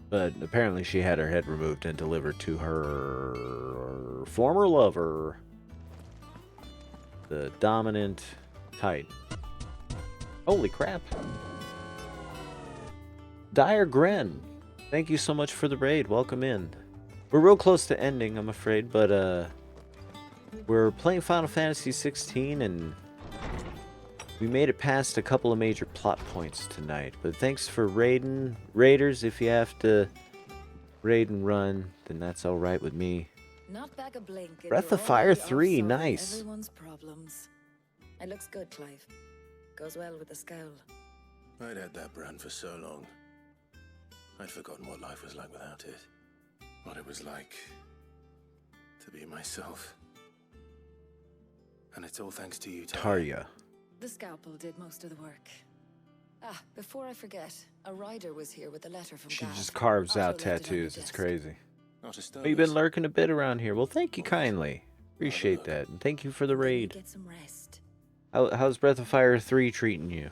But apparently she had her head removed and delivered to her former lover, the Dominant Titan. Holy crap. Dire Gren, thank you so much for the raid. Welcome in. We're real close to ending, I'm afraid, but we're playing Final Fantasy 16 and we made it past a couple of major plot points tonight. But thanks for raiding. Raiders, if you have to raid and run, then that's alright with me. Not back a blink. and Breath you're of Fire already off 3, solving nice. Everyone's problems. It looks good, Clive. Goes well with the scowl. I'd had that brand for so long. I'd forgotten what life was like without it. What it was like to be myself. And it's all thanks to you, Tarya. The scalpel did most of the work. Ah, before I forget, a rider was here with a letter from She Gav. just carves out Otto left it on your tattoos. It's desk. crazy. Not a Oh, you've been lurking a bit around here. Well, thank you kindly. Appreciate that. And thank you for the raid. Get some rest. How's Breath of Fire 3 treating you?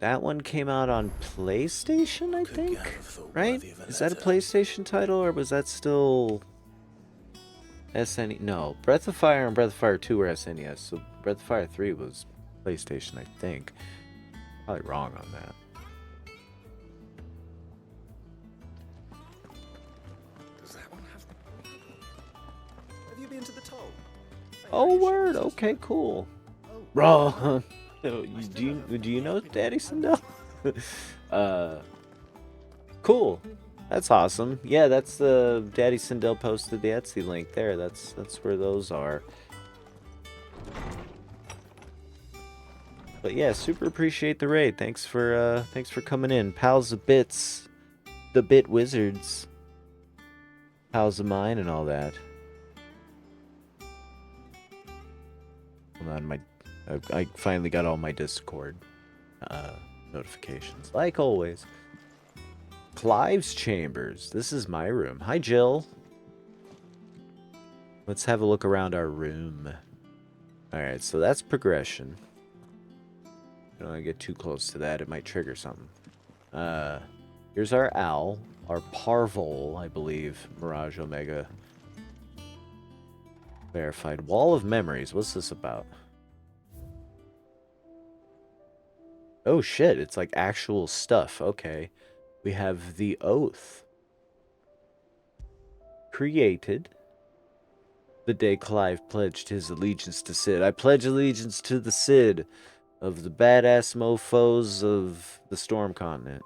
That one came out on PlayStation, I think? Right? Is that a PlayStation title, or was that still SNES? No, Breath of Fire and Breath of Fire 2 were SNES, so Breath of Fire 3 was PlayStation, I think. Probably wrong on that. Oh, word. Okay, cool. Bro, do you know Daddy Sindel? Cool. That's awesome. Yeah, that's the Daddy Sindel posted the Etsy link there. That's where those are. But yeah, super appreciate the raid. Thanks for coming in. Pals of Bits, the Bit Wizards. Pals of mine and all that. Hold on, I finally got all my Discord notifications, like always. Clive's Chambers. This is my room. Hi, Jill. Let's have a look around our room. Alright, so that's progression. Don't want to get too close to that. It might trigger something. Here's our owl. Our parvol, I believe. Mirage Omega. Verified. Wall of Memories. What's this about? Oh shit, it's like actual stuff. Okay. We have the Oath. Created the day Clive pledged his allegiance to Cid. I pledge allegiance to the Cid of the badass mofos of the Storm Continent.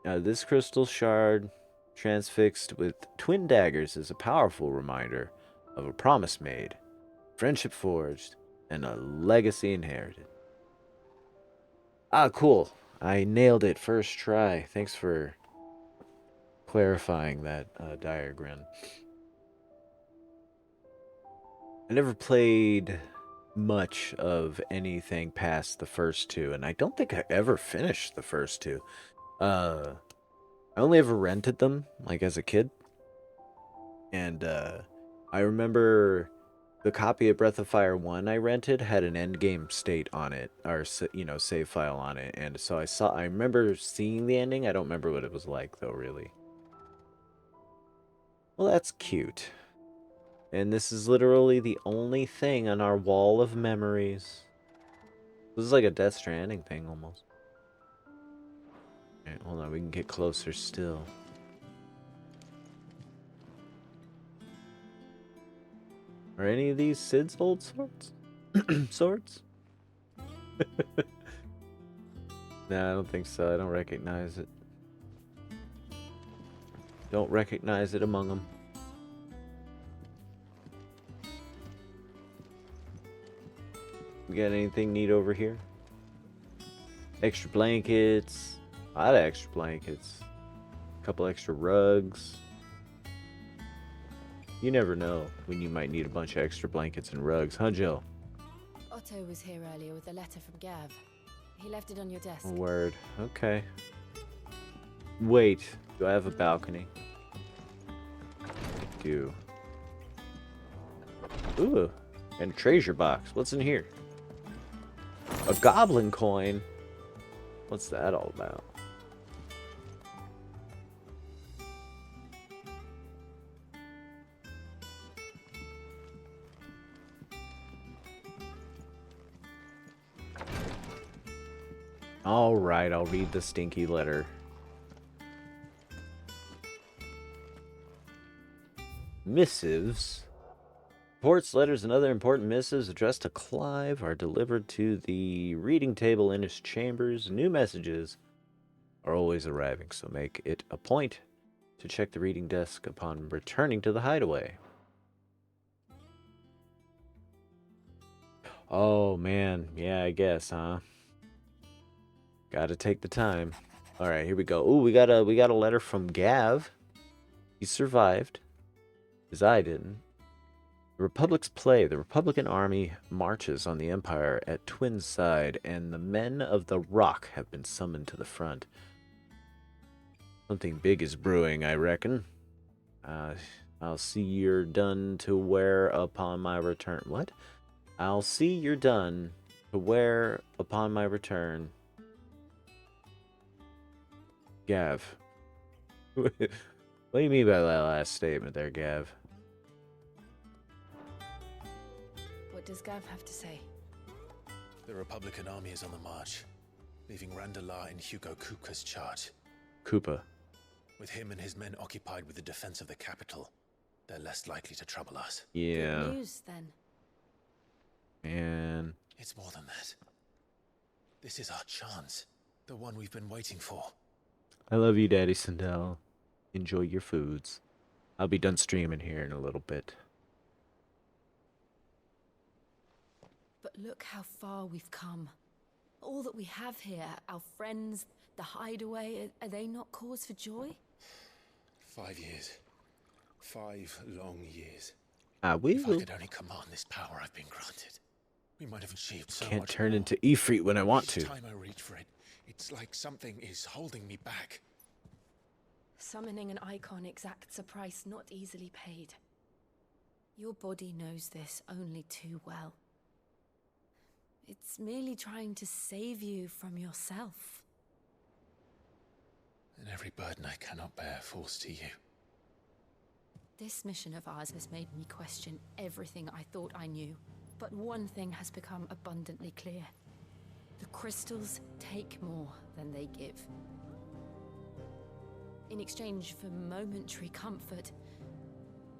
Now, this crystal shard, transfixed with twin daggers, is a powerful reminder of a promise made, friendship forged, and a legacy inherited. Ah, cool. I nailed it first try. Thanks for clarifying that diagram. I never played much of anything past the first two, and I don't think I ever finished the first two. I only ever rented them, like, as a kid. And, I remember the copy of Breath of Fire 1 I rented had an endgame state on it, or, you know, save file on it. And so I remember seeing the ending. I don't remember what it was like, though, really. Well, that's cute. And this is literally the only thing on our wall of memories. This is like a Death Stranding thing, almost. Alright, hold on, we can get closer still. Are any of these Cid's old swords? Swords? Nah, I don't think so. I don't recognize it. Don't recognize it among them. We got anything neat over here? Extra blankets. A lot of extra blankets. A couple extra rugs. You never know when you might need a bunch of extra blankets and rugs, huh, Jill? Otto was here earlier with a letter from Gav. He left it on your desk. Word. Okay. Wait. Do I have a balcony? I do. Ooh. And a treasure box. What's in here? A goblin coin? What's that all about? Alright, I'll read the stinky letter. Missives. Reports, letters, and other important missives addressed to Clive are delivered to the reading table in his chambers. New messages are always arriving, so make it a point to check the reading desk upon returning to the hideaway. Oh, man. Yeah, I guess, huh? Gotta take the time. Alright, here we go. Ooh, we got a letter from Gav. He survived. Because I didn't. The Republic's play. The Republican army marches on the Empire at Twin's side, and the men of the Rock have been summoned to the front. Something big is brewing, I reckon. I'll see you're done to wear upon my return. What? I'll see you're done to wear upon my return. Gav. What do you mean by that last statement there, Gav? What does Gav have to say? The Republican army is on the march, leaving Randalar in Hugo Kupka's charge. Koopa. With him and his men occupied with the defense of the capital, they're less likely to trouble us. Yeah. Good news, then. And It's more than that. This is our chance. The one we've been waiting for. I love you, Daddy Sindel. Enjoy your foods. I'll be done streaming here in a little bit. But look how far we've come. All that we have here, our friends, the hideaway, are they not cause for joy? 5 years. 5 long years. I will. If I could only command this power I've been granted, we might have achieved so Can't much turn more. into Ifrit when I want Each to. time I reach for it, it's like something is holding me back. Summoning an icon exacts a price not easily paid. Your body knows this only too well. It's merely trying to save you from yourself. And every burden I cannot bear falls to you. This mission of ours has made me question everything I thought I knew. But one thing has become abundantly clear. The crystals take more than they give. In exchange for momentary comfort,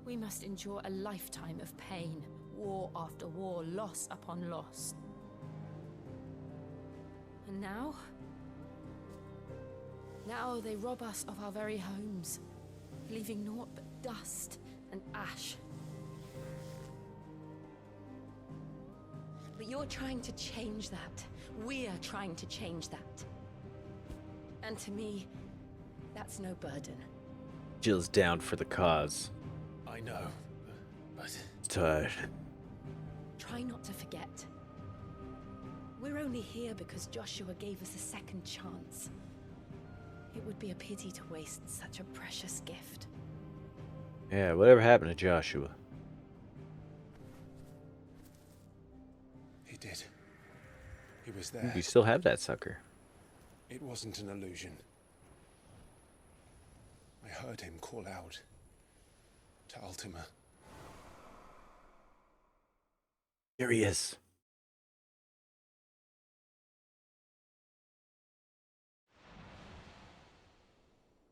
we must endure a lifetime of pain, war after war, loss upon loss. And now they rob us of our very homes, leaving naught but dust and ash. But you're trying to change that. We're trying to change that. And to me, that's no burden. Jill's down for the cause. I know, but... Tired. Try not to forget. We're only here because Joshua gave us a second chance. It would be a pity to waste such a precious gift. Yeah, whatever happened to Joshua? He did. He was there. You still have that sucker. It wasn't an illusion. I heard him call out to Ultima. Here he is.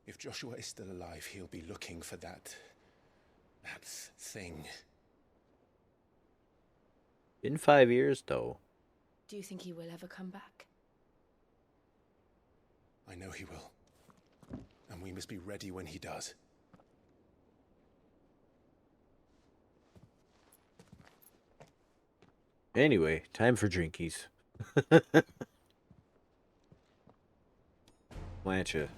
If Joshua is still alive, he'll be looking for that thing. In 5 years, though. Do you think he will ever come back? I know he will. And we must be ready when he does. Anyway, time for drinkies. Plancha.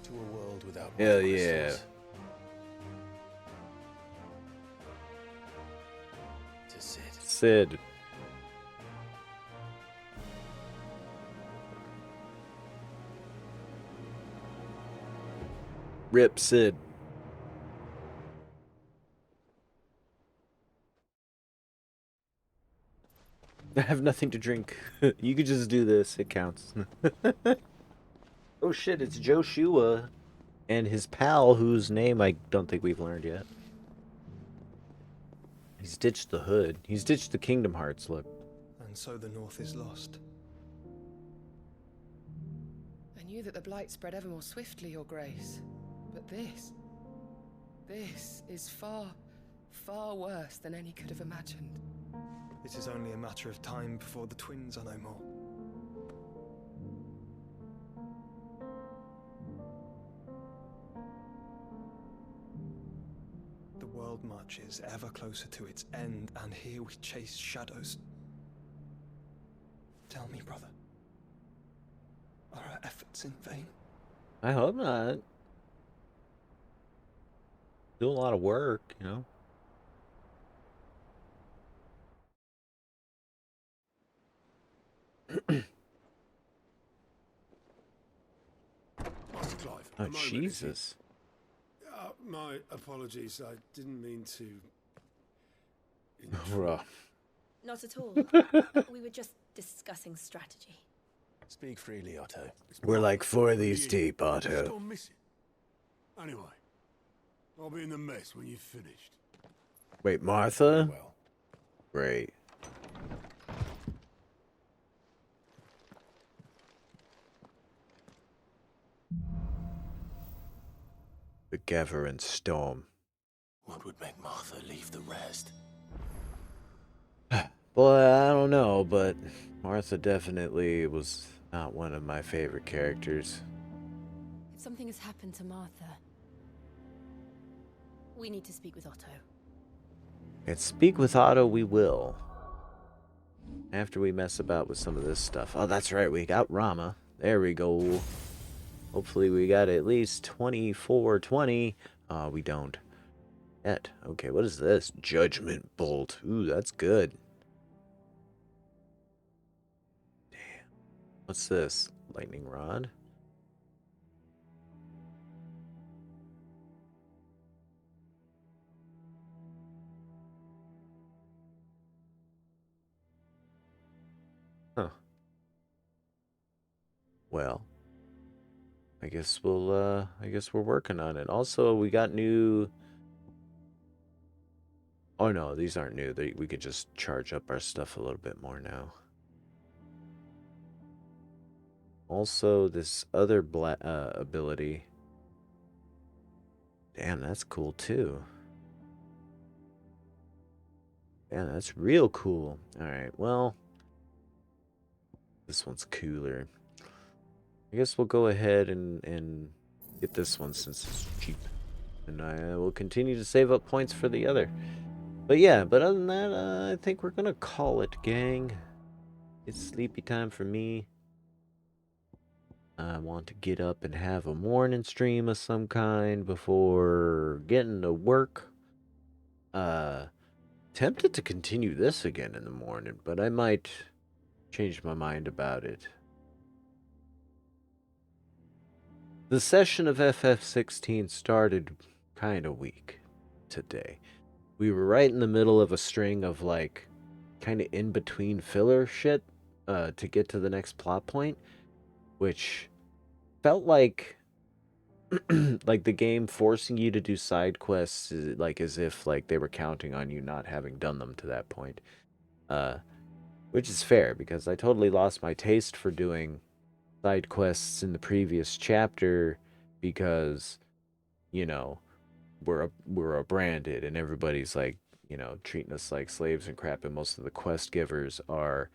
To a world without Hell yeah. crystals. To Sid. Sid. Rip Sid. I have nothing to drink. You could just do this. It counts. Oh shit, it's Joshua and his pal, whose name I don't think we've learned yet. He's ditched the hood. He's ditched the Kingdom Hearts look. And so the North is lost. I knew that the Blight spread ever more swiftly, Your Grace. But this is far, far worse than any could have imagined. It is only a matter of time before the twins are no more. The world marches ever closer to its end, and here we chase shadows. Tell me, brother, are our efforts in vain? I hope not. Doing a lot of work, you know. Master Clive, Oh, a moment, if you- Jesus. My apologies. I didn't mean to. Rough. Not at all. We were just discussing strategy. Speak freely, Otto. We're like 4 of these deep, Still Otto. missing. Anyway, I'll be in the mess when you've finished. Wait, Martha? Great. The Gather and Storm. What would make Martha leave the rest? Boy, I don't know, but Martha definitely was not one of my favorite characters. If something has happened to Martha, we need to speak with Otto. And speak with Otto we will. After we mess about with some of this stuff. Oh, that's right, we got Rama. There we go. Hopefully we got at least 2420. We don't. Yet. Okay, what is this? Judgment Bolt. Ooh, that's good. Damn. What's this? Lightning Rod? Huh. Well, I guess we're working on it. Also, we got new... Oh no, these aren't new. We could just charge up our stuff a little bit more now. Also, this other ability. Damn, that's cool too. Yeah, that's real cool. Alright, well... This one's cooler. I guess we'll go ahead and get this one since it's cheap. And I will continue to save up points for the other. But yeah, but other than that, I think we're gonna call it, gang. It's sleepy time for me. I want to get up and have a morning stream of some kind before getting to work. Tempted to continue this again in the morning, but I might change my mind about it. The session of FF16 started kind of weak today. We were right in the middle of a string of like kind of in between filler shit to get to the next plot point, which felt like like the game forcing you to do side quests, like as if like they were counting on you not having done them to that point. Which is fair because I totally lost my taste for doing side quests in the previous chapter because, you know, we're a branded and everybody's like, you know, treating us like slaves and crap, and most of the quest givers are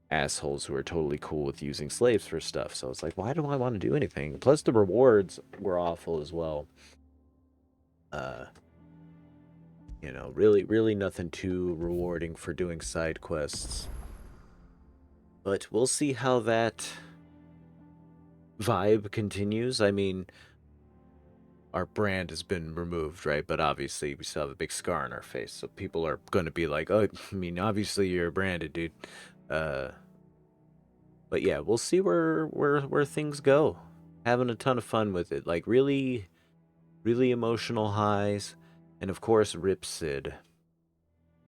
assholes who are totally cool with using slaves for stuff. So it's like, why do I want to do anything? Plus the rewards were awful as well. You know, really nothing too rewarding for doing side quests. But we'll see how that vibe continues. I mean, our brand has been removed, right? But obviously we still have a big scar on our face. So people are going to be like, oh, I mean, obviously you're branded, dude. But yeah, we'll see where things go. Having a ton of fun with it. Like really emotional highs. And of course, Rip Sid.